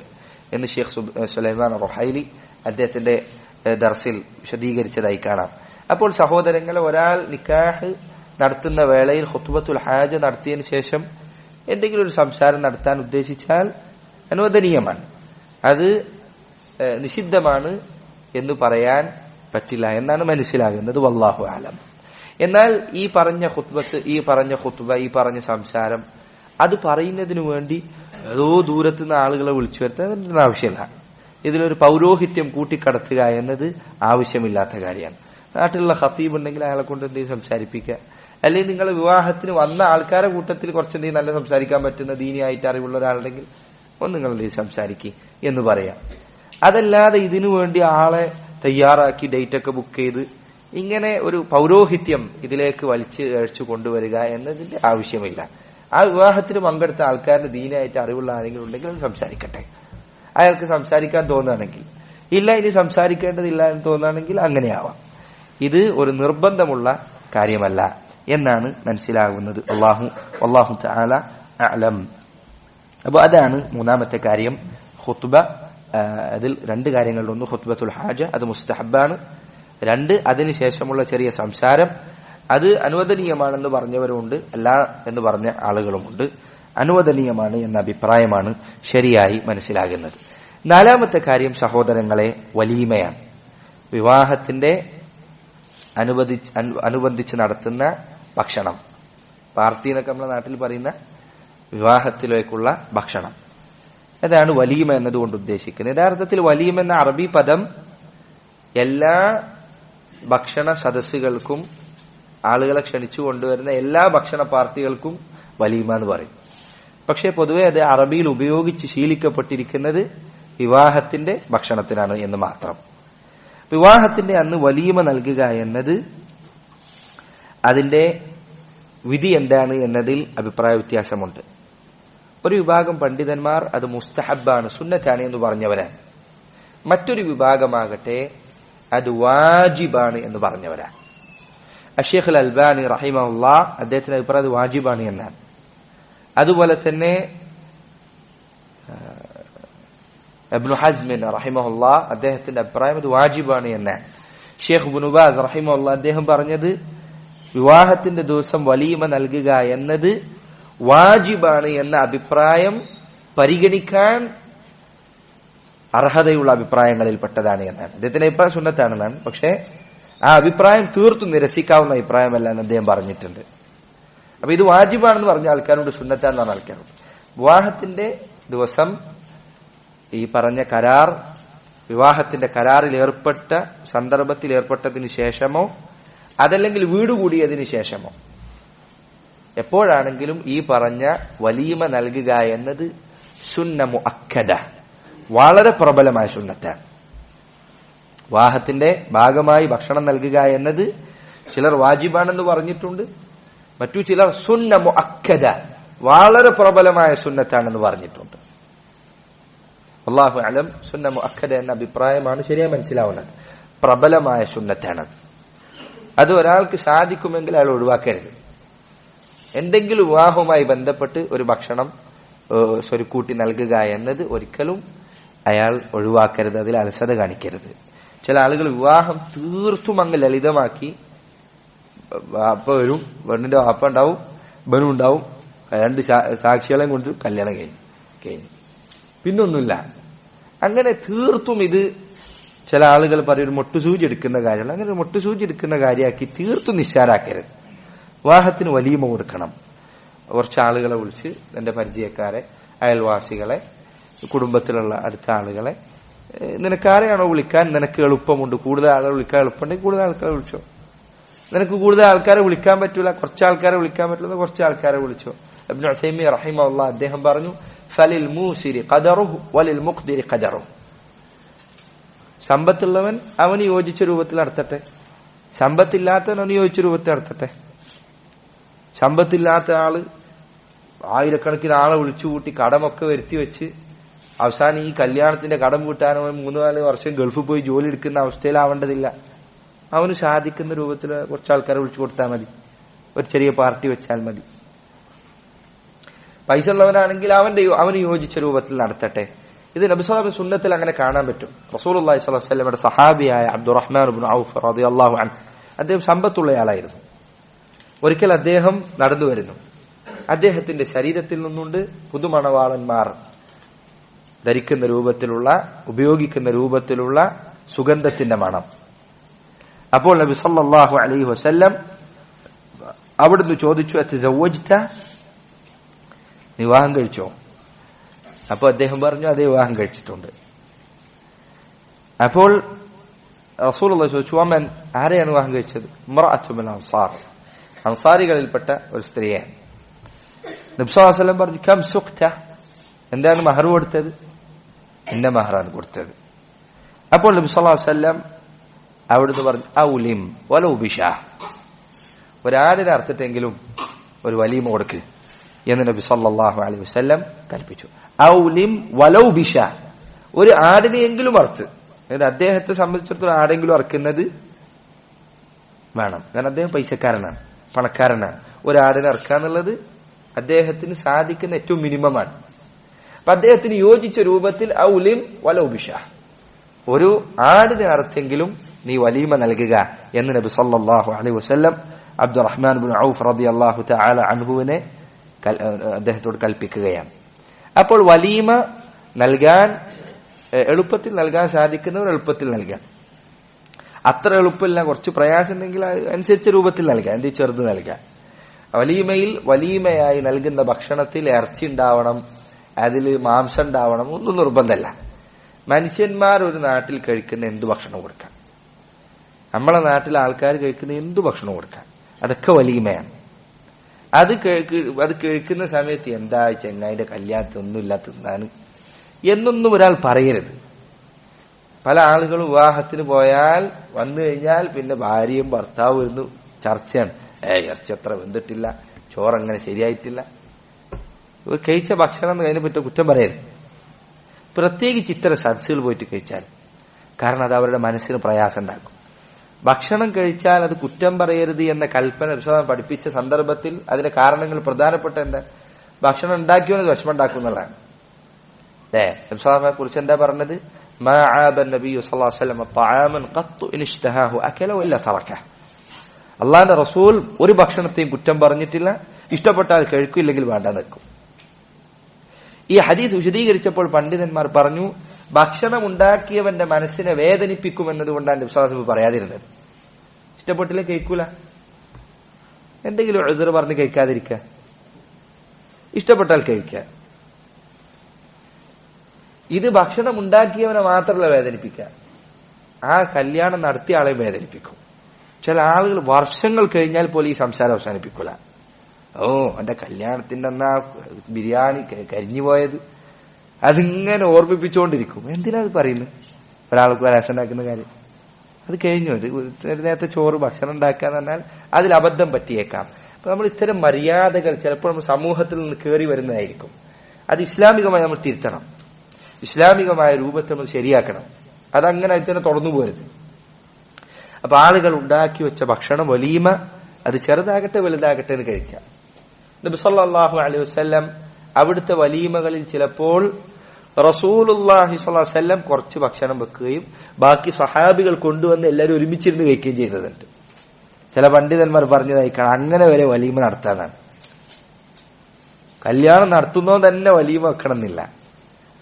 എന്ന് ഷെയ്ഖ് സുലൈമാൻ റുഹൈലി അദ്ദേഹത്തിന്റെ ദർസിൽ വിശദീകരിച്ചതായി കാണാം. അപ്പോൾ സഹോദരങ്ങളെ, ഒരാൾ നിക്കാഹ് നടത്തുന്ന വേളയിൽ ഖുത്ബത്തുൽ ഹാജ നടത്തിയതിനു ശേഷം എന്തെങ്കിലും ഒരു സംസാരം നടത്താൻ ഉദ്ദേശിച്ചാൽ അനുവദനീയമാണ്. അത് നിഷിദ്ധമാണ് എന്ന് പറയാൻ പറ്റില്ല എന്നാണ് മനസ്സിലാകുന്നത്. വല്ലാഹു അലം. എന്നാൽ ഈ പറഞ്ഞ ഖുത്ബത്ത്, ഈ പറഞ്ഞ ഖുത്ബ, ഈ പറഞ്ഞ സംസാരം അത് പറയുന്നതിനു വേണ്ടി ഏതോ ദൂരത്തുനിന്ന് ആളുകളെ വിളിച്ചു വരുത്താൻ ആവശ്യമില്ല. ഇതിലൊരു പൗരോഹിത്യം കൂട്ടിക്കടത്തുക എന്നത് ആവശ്യമില്ലാത്ത കാര്യമാണ്. നാട്ടിലുള്ള ഖത്തീബ് ഉണ്ടെങ്കിൽ അയാളെ കൊണ്ട് എന്തെങ്കിലും സംസാരിപ്പിക്കുക, അല്ലെങ്കിൽ നിങ്ങൾ വിവാഹത്തിന് വന്ന ആൾക്കാരെ കൂട്ടത്തിൽ കുറച്ചെന്തെങ്കിലും നല്ല സംസാരിക്കാൻ പറ്റുന്ന ദീനിയായിട്ട് അറിവുള്ള ഒരാളുണ്ടെങ്കിൽ ഒന്ന് നിങ്ങൾ എന്തെങ്കിലും സംസാരിക്കുക എന്ന് പറയാം. അതല്ലാതെ ഇതിനു വേണ്ടി ആളെ തയ്യാറാക്കി ഡേറ്റ് ഒക്കെ ബുക്ക് ചെയ്ത് ഇങ്ങനെ ഒരു പൗരോഹിത്യം ഇതിലേക്ക് വലിച്ചു കൊണ്ടുവരിക എന്നതിന്റെ ആവശ്യമില്ല. ആ വിവാഹത്തിന് പങ്കെടുത്ത ആൾക്കാരുടെ ദീനായിട്ട് അറിവുള്ള ആരെങ്കിലും ഉണ്ടെങ്കിൽ അത് സംസാരിക്കട്ടെ. അയാൾക്ക് സംസാരിക്കാൻ തോന്നുകയാണെങ്കിൽ, ഇല്ല ഇനി സംസാരിക്കേണ്ടതില്ല എന്ന് തോന്നുകയാണെങ്കിൽ അങ്ങനെയാവാം. ഇത് ഒരു നിർബന്ധമുള്ള കാര്യമല്ല എന്നാണ് മനസ്സിലാകുന്നത്. അല്ലാഹു തആല അഅലം. അപ്പൊ അതാണ് മൂന്നാമത്തെ കാര്യം, ഖുത്ബ. അതിൽ രണ്ട് കാര്യങ്ങളുണ്ട്. ഒന്ന് ഖുത്ബത്തുൽ ഹാജ, അത് മുസ്തഹബാണ്. രണ്ട്, അതിനുശേഷമുള്ള ചെറിയ സംസാരം, അത് അനുവദനീയമാണെന്ന് പറഞ്ഞവരുമുണ്ട്, അല്ല എന്ന് പറഞ്ഞ ആളുകളുമുണ്ട്. അനുവദനീയമാണ് എന്ന അഭിപ്രായമാണ് ശരിയായി മനസ്സിലാകുന്നത്. നാലാമത്തെ കാര്യം സഹോദരങ്ങളെ, വലീമയാണ്. വിവാഹത്തിന്റെ അനുബന്ധിച്ച് നടത്തുന്ന ഭക്ഷണം, പാർട്ടി എന്നൊക്കെ നമ്മുടെ നാട്ടിൽ പറയുന്ന വിവാഹത്തിലേക്കുള്ള ഭക്ഷണം, അതാണ് വലീമ എന്നതുകൊണ്ട് ഉദ്ദേശിക്കുന്നത്. യഥാർത്ഥത്തിൽ വലീമ എന്ന അറബി പദം എല്ലാ ഭക്ഷണ സദസ്സുകൾക്കും, ആളുകളെ ക്ഷണിച്ചു കൊണ്ടുവരുന്ന എല്ലാ ഭക്ഷണ പാർട്ടികൾക്കും വലീമ എന്ന് പറയും. പക്ഷെ പൊതുവെ അത് അറബിയിൽ ഉപയോഗിച്ച് ശീലിക്കപ്പെട്ടിരിക്കുന്നത് വിവാഹത്തിന്റെ ഭക്ഷണത്തിനാണ് എന്ന് മാത്രം. വിവാഹത്തിന്റെ അന്ന് വലീമ നൽകുക എന്നത് അതിന്റെ വിധി എന്താണ് എന്നതിൽ അഭിപ്രായ വ്യത്യാസമുണ്ട്. ഒരു വിഭാഗം പണ്ഡിതന്മാർ അത് മുസ്തഹബാണ്, സുന്നത്താണ് എന്ന് പറഞ്ഞവരാണ്. മറ്റൊരു വിഭാഗമാകട്ടെ അത് വാജിബാണ് എന്ന് പറഞ്ഞവരാണ്. അഷ്ശൈഖ് അൽബാനി റഹിമഹുല്ലാഹ് അദ്ദേഹത്തിന്റെ അഭിപ്രായം അത് വാജിബാണ് എന്നാണ്. അതുപോലെ തന്നെ ഇബ്നു ഹസ്മിൻ റഹിമഹുല്ലാഹ് അദ്ദേഹത്തിന്റെ അഭിപ്രായം അത് വാജിബാണ് എന്നാണ്. ഷെയ്ഖ് ഇബ്നു ബാസ് റഹിമഹുല്ലാഹ് അദ്ദേഹം പറഞ്ഞത് വിവാഹത്തിന്റെ ദിവസം വലീമ നൽകുക എന്നത് വാജിബാണ് എന്ന അഭിപ്രായം പരിഗണിക്കാൻ അർഹതയുള്ള അഭിപ്രായങ്ങളിൽപ്പെട്ടതാണ് എന്നാണ്. അദ്ദേഹത്തിന്റെ അഭിപ്രായം സുന്നത്താണെന്നാണ്. പക്ഷെ ആ അഭിപ്രായം തീർത്തും നിരസിക്കാവുന്ന അഭിപ്രായമല്ല എന്ന് അദ്ദേഹം പറഞ്ഞിട്ടുണ്ട്. അപ്പൊ ഇത് വാജിബാണെന്ന് പറഞ്ഞ ആൾക്കാരുണ്ട്, സുന്നത്താന്ന് പറഞ്ഞ ആൾക്കാരുണ്ട്. വിവാഹത്തിന്റെ ദിവസം ഈ പറഞ്ഞ കരാർ, വിവാഹത്തിന്റെ കരാറിൽ ഏർപ്പെട്ട സന്ദർഭത്തിൽ ഏർപ്പെട്ടതിന് ശേഷമോ അതല്ലെങ്കിൽ വീട് കൂടിയതിനു ശേഷമോ എപ്പോഴാണെങ്കിലും ഈ പറഞ്ഞ വലീമ നൽകുക എന്നത് സുന്ന മുഅക്കദ, വളരെ പ്രബലമായ സുന്നത്താണ്. വിവാഹത്തിന്റെ ഭാഗമായി ഭക്ഷണം നൽകുക എന്നത് ചിലർ വാജിബാണെന്ന് പറഞ്ഞിട്ടുണ്ട്, മറ്റു ചിലർ സുന്ന മുഅക്കദ, വളരെ പ്രബലമായ സുന്നത്താണെന്ന് പറഞ്ഞിട്ടുണ്ട്. അല്ലാഹു അലം. സുന്ന മുഅക്കദ എന്ന അഭിപ്രായമാണ് ശരിയായി മനസ്സിലാവുന്നത്. പ്രബലമായ സുന്നത്താണ്. അത് ഒരാൾക്ക് സാധിക്കുമെങ്കിൽ അയാൾ ഒഴിവാക്കരുത്. എന്തെങ്കിലും വിവാഹവുമായി ബന്ധപ്പെട്ട് ഒരു ഭക്ഷണം സ്വരുക്കൂട്ടി നൽകുക എന്നത് ഒരിക്കലും അയാൾ ഒഴിവാക്കരുത്, അതിൽ അലസത കാണിക്കരുത്. ചില ആളുകൾ വിവാഹം തീർത്തും അങ്ങ് ലളിതമാക്കി, വാപ്പ വരും, പെണ്ണിന്റെ വാപ്പ ഉണ്ടാവും, ബനു ഉണ്ടാവും, രണ്ട് സാക്ഷികളെയും കൊണ്ട് കല്യാണം കഴിഞ്ഞു പിന്നൊന്നുമില്ല. അങ്ങനെ തീർത്തും ഇത് ചില ആളുകൾ പറയും ഒരു മൊട്ടുസൂചി എടുക്കുന്ന കാര്യമാണ്. അങ്ങനെ ഒരു മൊട്ടുസൂചി എടുക്കുന്ന കാര്യമാക്കി തീർത്തും നിസ്സാരാക്കരുത്. വിവാഹത്തിന് വലീമ കൊടുക്കണം. കുറച്ച് ആളുകളെ വിളിച്ച്, എന്റെ പരിചയക്കാരെ, അയൽവാസികളെ, കുടുംബത്തിലുള്ള അടുത്ത ആളുകളെ, നിനക്കാരെയാണോ വിളിക്കാൻ നിനക്ക് എളുപ്പമുണ്ട്, കൂടുതൽ ആളുകളെ വിളിക്കാൻ എളുപ്പമുണ്ടെങ്കിൽ കൂടുതൽ ആൾക്കാരെ വിളിച്ചോ. നിനക്ക് കൂടുതൽ ആൾക്കാരെ വിളിക്കാൻ പറ്റൂല, കുറച്ച് ആൾക്കാരെ വിളിക്കാൻ പറ്റില്ല, കുറച്ച് ആൾക്കാരെ വിളിച്ചോ. ഇബ്നു ഉസൈമീൻ റഹിമഹുല്ലാഹ് അദ്ദേഹം പറഞ്ഞു, ഫലിൽ മൂസിരി ഖദറുഹു വലിൽ മുഖ്ദിരി ഖദറുഹു. സമ്പത്തുള്ളവൻ അവന് യോജിച്ച രൂപത്തിൽ നടത്തട്ടെ, സമ്പത്തില്ലാത്തവൻ അവന് യോജിച്ച രൂപത്തിൽ നടത്തട്ടെ. സമ്പത്തില്ലാത്ത ആള് ആയിരക്കണക്കിന് ആളെ വിളിച്ചുകൂട്ടി കടമൊക്കെ വരുത്തി വെച്ച് അവസാനം ഈ കല്യാണത്തിന്റെ കടം വീട്ടാൻ അവൻ 3-4 വർഷം ഗൾഫിൽ പോയി ജോലി എടുക്കുന്ന അവസ്ഥയിലാവേണ്ടതില്ല. അവന് സാധിക്കുന്ന രൂപത്തിൽ കുറച്ച് ആൾക്കാരെ വിളിച്ചു കൊടുത്താൽ മതി, ഒരു ചെറിയ പാർട്ടി വെച്ചാൽ മതി. പൈസ ഉള്ളവനാണെങ്കിൽ അവന് യോജിച്ച രൂപത്തിൽ നടത്തട്ടെ. ഇത് നബി സല്ലല്ലാഹു അലൈഹി വസല്ലം സുന്നത്തിൽ അങ്ങനെ കാണാൻ പറ്റും. റസൂലുള്ളാഹി സ്വല്ലല്ലാഹു അലൈഹി വസല്ലമയുടെ സഹാബിയായ അബ്ദുറഹ്മാൻ ഇബ്നു ഔഫ് റളിയല്ലാഹു അൻഹു, അദ്ദേഹം സമ്പത്തുള്ളയാളായിരുന്നു. ഒരിക്കൽ അദ്ദേഹം നടന്നു വരുന്നു. അദ്ദേഹത്തിന്റെ ശരീരത്തിൽ നിന്നുകൊണ്ട് പുതുമണവാളന്മാർ ധരിക്കുന്ന രൂപത്തിലുള്ള, ഉപയോഗിക്കുന്ന രൂപത്തിലുള്ള സുഗന്ധത്തിന്റെ മണം. അപ്പോൾ നബി സല്ലല്ലാഹു അലൈഹി വസല്ലം അവിടുന്ന് ചോദിച്ചു, അത്തസവ്വജ്ത, വിവാഹം കഴിച്ചോ? അപ്പോൾ അദ്ദേഹം പറഞ്ഞു, അതേ, വിവാഹം കഴിച്ചിട്ടുണ്ട്. അപ്പോൾ റസൂലുള്ളാഹി ചോദിച്ചു, അമൻ, ആരെയാണ് വിവാഹം കഴിച്ചത്? ഇംറഅത്തു മിൻ അൻസാർ, അൻസാരികളിൽപ്പെട്ട ഒരു സ്ത്രീയാണ്. നബി സല്ലല്ലാഹു അലൈഹി വസല്ലം പറഞ്ഞു, കം സുഖ്ത, എന്താണ് മഹർ കൊടുത്തത്? ഇന്ന മഹറാണ് കൊടുത്തത്. അപ്പോൾ നബി സല്ലല്ലാഹു അലൈഹി വസല്ലം അവിടുന്ന് പറഞ്ഞു ഔലിം വലൗ ബിശാ, ഒരാടിനെ അറുത്തിട്ടെങ്കിലും ഒരു വലീമ കൊടുക്ക് എന്ന് നബി സല്ലല്ലാഹു അലൈഹി വസല്ലം കൽപ്പിച്ചു. ഔലിം വലൗ ബിശാ, ഒരു ആടിനെയെങ്കിലും അറുത്ത്. അതായത് അദ്ദേഹത്തെ സംബന്ധിച്ചിടത്തോളം ആടെങ്കിലും അറുക്കുന്നത് വേണം. കാരണം അദ്ദേഹം പൈസക്കാരനാണ്, പണക്കാരനാണ്. ഒരാടിനെ അറുക്കുക എന്നുള്ളത് അദ്ദേഹത്തിന് സാധിക്കുന്ന ഏറ്റവും മിനിമമാണ്. അപ്പൊ അദ്ദേഹത്തിന് യോജിച്ച രൂപത്തിൽ ഔലിം വലൗ ബിശാ, ഒരു ആടിനെ അറുത്തെങ്കിലും നീ വലീമ നൽകുക എന്ന് നബി സല്ലല്ലാഹു അലൈഹി വസല്ലം അബ്ദുറഹ്മാൻ ഇബ്നു ഔഫ് റളിയല്ലാഹു തആല അൻഹുവിനെ അദ്ദേഹത്തോട് കൽപ്പിക്കുകയാണ്. അപ്പോൾ വലീമ നൽകാൻ എളുപ്പത്തിൽ നൽകാൻ സാധിക്കുന്നവർ എളുപ്പത്തിൽ നൽകാൻ, അത്ര എളുപ്പമില്ല കുറച്ച് പ്രയാസം ഉണ്ടെങ്കിൽ അനുസരിച്ച രൂപത്തിൽ നൽകാം, എന്റെ ചെറുത് നൽകാം. വലീമയിൽ വലീമയായി നൽകുന്ന ഭക്ഷണത്തിൽ ഇറച്ചി ഉണ്ടാവണം, അതിൽ മാംസം ഉണ്ടാവണം, ഒന്നും നിർബന്ധമല്ല. മനുഷ്യന്മാർ ഒരു നാട്ടിൽ കഴിക്കുന്ന എന്തു ഭക്ഷണം കൊടുക്കാം, നമ്മളെ നാട്ടിലെ ആൾക്കാർ കഴിക്കുന്ന എന്തു ഭക്ഷണം കൊടുക്കാം, അതൊക്കെ വലീമയാണ്. അത് കേൾക്കുന്ന സമയത്ത് എന്താ ചെങ്ങായിന്റെ കല്യാണത്തിൽ ഒന്നുമില്ല തിന്നാണ് എന്നൊന്നും ഒരാൾ പറയരുത്. പല ആളുകളും വിവാഹത്തിന് പോയാൽ വന്നു കഴിഞ്ഞാൽ പിന്നെ ഭാര്യയും ഭർത്താവും ഇരുന്ന് ചർച്ചയാണ്. ഇറച്ചി അത്ര വെന്തിട്ടില്ല, ചോറങ്ങനെ ശരിയായിട്ടില്ല. കഴിച്ച ഭക്ഷണം അതിനെ പറ്റി കുറ്റം പറയരുത്, പ്രത്യേകിച്ച് ഇത്തരം സദസ്സുകൾ പോയിട്ട് കഴിച്ചാൽ. കാരണം അത് അവരുടെ മനസ്സിന് പ്രയാസം ഉണ്ടാക്കും. ഭക്ഷണം കഴിച്ചാൽ അത് കുറ്റം പറയരുത് എന്ന കൽപ്പന വിശ്വാസം പഠിപ്പിച്ച സന്ദർഭത്തിൽ അതിന്റെ കാരണങ്ങൾ പ്രധാനപ്പെട്ട എന്താ? ഭക്ഷണം ഉണ്ടാക്കിയോന്ന് വിഷമം ഉണ്ടാക്കുന്നതാണ്. വിശ്വാസത്തെ കുറിച്ച് എന്താ പറഞ്ഞത്? മാ ആബ നബിയ്യു സ്വല്ലല്ലാഹു അലൈഹി വസല്ലം തആമൻ ഖത്തു ഇൻ ഇശ്തഹാഹു അകല വല്ല തറക. അല്ലാഹുവിന്റെ റസൂൽ ഒരു ഭക്ഷണത്തെയും കുറ്റം പറഞ്ഞിട്ടില്ല, ഇഷ്ടപ്പെട്ടാൽ കഴിക്കില്ലെങ്കിൽ വേണ്ട നിൽക്കും. ഈ ഹദീസ് വിശദീകരിച്ചപ്പോൾ പണ്ഡിതന്മാർ പറഞ്ഞു, ഭക്ഷണം ഉണ്ടാക്കിയവന്റെ മനസ്സിനെ വേദനിപ്പിക്കുമെന്നതുകൊണ്ടാണ് വിശ്വാസം പറയാതിരുന്നത്. ഇഷ്ടപ്പെട്ടില്ല കഴിക്കൂല, എന്തെങ്കിലും ഉദ്ർ പറഞ്ഞ് കഴിക്കാതിരിക്കുക, ഇഷ്ടപ്പെട്ടാൽ കഴിക്കുക. ഇത് ഭക്ഷണം ഉണ്ടാക്കിയവനെ മാത്രമല്ല വേദനിപ്പിക്കുക, ആ കല്യാണം നടത്തിയ ആളെ വേദനിപ്പിക്കും. ചില ആളുകൾ വർഷങ്ങൾ കഴിഞ്ഞാൽ പോലും ഈ സംസാരം അവസാനിപ്പിക്കൂല. ഓ എന്റെ കല്യാണത്തിന്റെ അന്നാ ബിരിയാണി കരിഞ്ഞു പോയത്, അതിങ്ങനെ ഓർമ്മിപ്പിച്ചുകൊണ്ടിരിക്കും. എന്തിനാ അത് പറയുന്നത്? ഒരാൾക്ക് രസം ഉണ്ടാക്കുന്ന കാര്യം അത് കഴിഞ്ഞു. ഒരു നേരത്തെ ചോറ് ഭക്ഷണം ഉണ്ടാക്കുക എന്ന് പറഞ്ഞാൽ അതിൽ അബദ്ധം പറ്റിയേക്കാം. അപ്പൊ നമ്മൾ ഇത്തരം മര്യാദകൾ ചിലപ്പോൾ നമ്മൾ സമൂഹത്തിൽ നിന്ന് കയറി വരുന്നതായിരിക്കും. അത് ഇസ്ലാമികമായി നമ്മൾ തിരുത്തണം, ഇസ്ലാമികമായ രൂപത്തിൽ നമ്മൾ ശരിയാക്കണം. അതങ്ങനെ അതിൽ തന്നെ തുറന്നു പോരുത്. അപ്പൊ ആളുകൾ ഉണ്ടാക്കി വെച്ച ഭക്ഷണം വലീമ, അത് ചെറുതാകട്ടെ വലുതാകട്ടെ എന്ന് കഴിക്കാം. നബി സല്ലല്ലാഹു അലൈഹി വസല്ലം അവിടുത്തെ വലീമകളിൽ ചിലപ്പോൾ റസൂലുള്ളാഹി സ്വല്ലല്ലാഹു അലൈഹി വസല്ലം കുറച്ച് ഭക്ഷണം വെക്കുകയും ബാക്കി സഹാബികൾ കൊണ്ടുവന്ന് എല്ലാവരും ഒരുമിച്ചിരുന്ന് കഴിക്കുകയും ചെയ്തതുണ്ട്. ചില പണ്ഡിതന്മാർ പറഞ്ഞതായിക്കാണ് അങ്ങനെ വരെ വലീമ നടത്താനാണ്. കല്യാണം നടത്തുന്നോ തന്നെ വലീമ വെക്കണം എന്നില്ല.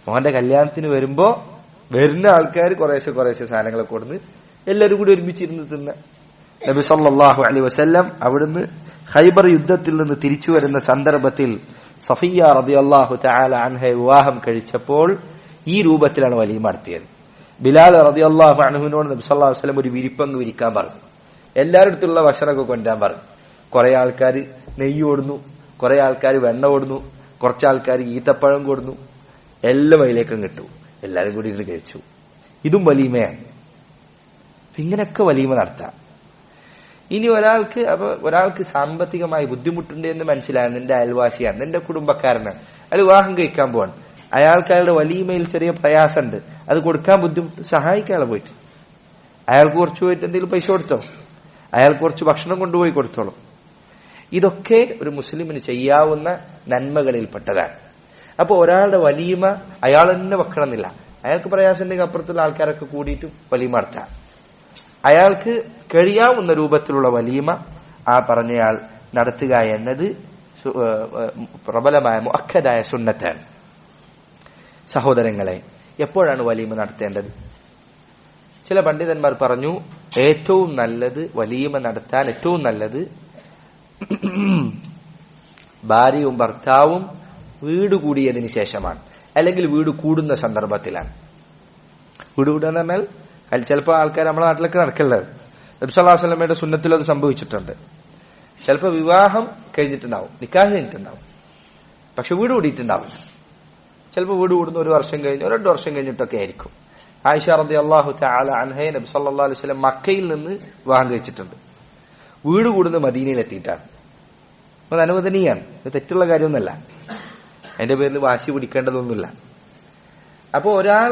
മോന്റെ കല്യാണത്തിന് വരുമ്പോ വരുന്ന ആൾക്കാർ കുറേശ്ശെ കുറേശ്ശെ സാധനങ്ങളെ കൊടുന്ന് എല്ലാവരും കൂടി ഒരുമിച്ചിരുന്ന് തിന്ന. നബി സല്ലല്ലാഹു അലൈഹി വസല്ലം അവിടുന്ന് ഖൈബർ യുദ്ധത്തിൽ നിന്ന് തിരിച്ചു വരുന്ന സന്ദർഭത്തിൽ സഫിയ റളിയല്ലാഹു തആല അൻഹയെ വിവാഹം കഴിച്ചപ്പോൾ ഈ രൂപത്തിലാണ് വലീമ നടത്തിയത്. ബിലാൽ റളിയല്ലാഹു അൻഹുവിനോട് നബി സല്ലല്ലാഹു അലൈഹി വസല്ലം ഒരു വിരിപ്പങ്ങ് വിരിക്കാൻ പറഞ്ഞു. എല്ലാവരുടെ അടുത്തുള്ള ഭക്ഷണമൊക്കെ കൊണ്ടുവരാൻ പറഞ്ഞു. കുറെ ആൾക്കാർ നെയ്യ് കൊടുന്നു, കുറെ ആൾക്കാർ വെണ്ണ കൊടുന്നു, കുറച്ച് ആൾക്കാർ ഈത്തപ്പഴം കൊടുന്നു. എല്ലാം അതിലേക്കും കിട്ടു. എല്ലാവരും കൂടി ഇരുന്ന് കഴിച്ചു. ഇതും വലീമയാണ്. ഇങ്ങനെയൊക്കെ വലീമ നടത്താം. ഇനി ഒരാൾക്ക് സാമ്പത്തികമായി ബുദ്ധിമുട്ടുണ്ട് എന്ന് മനസ്സിലാകും. നിന്റെ അയൽവാസിയാണ്, നിന്റെ കുടുംബക്കാരനാണ്, അയാൾ വിവാഹം കഴിക്കാൻ പോവാണ്, അയാൾക്ക് അയാളുടെ വലീമയിൽ ചെറിയ പ്രയാസമുണ്ട്, അത് കൊടുക്കാൻ ബുദ്ധിമുട്ട്, സഹായിക്കാതെ പോയിട്ട് അയാൾക്ക് കുറച്ച് പോയിട്ട് എന്തെങ്കിലും പൈസ കൊടുത്തോ, അയാൾക്ക് കുറച്ച് ഭക്ഷണം കൊണ്ടുപോയി കൊടുത്തോളൂ. ഇതൊക്കെ ഒരു മുസ്ലിമിന് ചെയ്യാവുന്ന നന്മകളിൽപ്പെട്ടതാണ്. അപ്പൊ ഒരാളുടെ വലീമ അയാൾ തന്നെ വെക്കണമെന്നില്ല. അയാൾക്ക് പ്രയാസം ഉണ്ടെങ്കിൽ അപ്പുറത്തുള്ള ആൾക്കാരൊക്കെ കൂടിയിട്ട് വലീമ നടത്താം. അയാൾക്ക് കഴിയാവുന്ന രൂപത്തിലുള്ള വലീമ ആ പറഞ്ഞയാൾ നടത്തുക എന്നത് പ്രബലമായ മുഅക്കദായ സുന്നത്താണ്. സഹോദരങ്ങളെ, എപ്പോഴാണ് വലീമ നടത്തേണ്ടത്? ചില പണ്ഡിതന്മാർ പറഞ്ഞു, ഏറ്റവും നല്ലത് വലീമ നടത്താൻ ഏറ്റവും നല്ലത് ഭാര്യയും ഭർത്താവും വീട് കൂടിയതിന് ശേഷമാണ്, അല്ലെങ്കിൽ വീട് കൂടുന്ന സന്ദർഭത്തിലാണ്. വീട് കൂടുക എന്ന് പറഞ്ഞാൽ ചിലപ്പോൾ ആൾക്കാർ നമ്മുടെ നാട്ടിലൊക്കെ നടക്കുള്ളത്. നബി സല്ലല്ലാഹു അലൈഹി വസല്ലമയുടെ സുന്നത്തിൽ അത് സംഭവിച്ചിട്ടുണ്ട്. ചിലപ്പോൾ വിവാഹം കഴിഞ്ഞിട്ടുണ്ടാവും, നിക്കാഹ് കഴിഞ്ഞിട്ടുണ്ടാവും, പക്ഷെ വീട് കൂടിയിട്ടുണ്ടാവില്ല. ചിലപ്പോൾ വീട് കൂടുന്ന 1 വർഷം കഴിഞ്ഞോ 2 വർഷം കഴിഞ്ഞിട്ടൊക്കെ ആയിരിക്കും. ആയിഷ റളിയല്ലാഹു തആല അൻഹയെ നബി സല്ലല്ലാഹു അലൈഹി വസല്ലം മക്കയിൽ നിന്ന് വിവാഹം കഴിച്ചിട്ടുണ്ട്. വീട് കൂടുന്ന മദീനയിൽ എത്തിയിട്ടാണ്. അത് അനുവദനീയാണ്, ഇത് തെറ്റുള്ള കാര്യമൊന്നുമല്ല, അതിന്റെ പേരിൽ വാശി പിടിക്കേണ്ടതൊന്നുമില്ല. അപ്പോ ഒരാൾ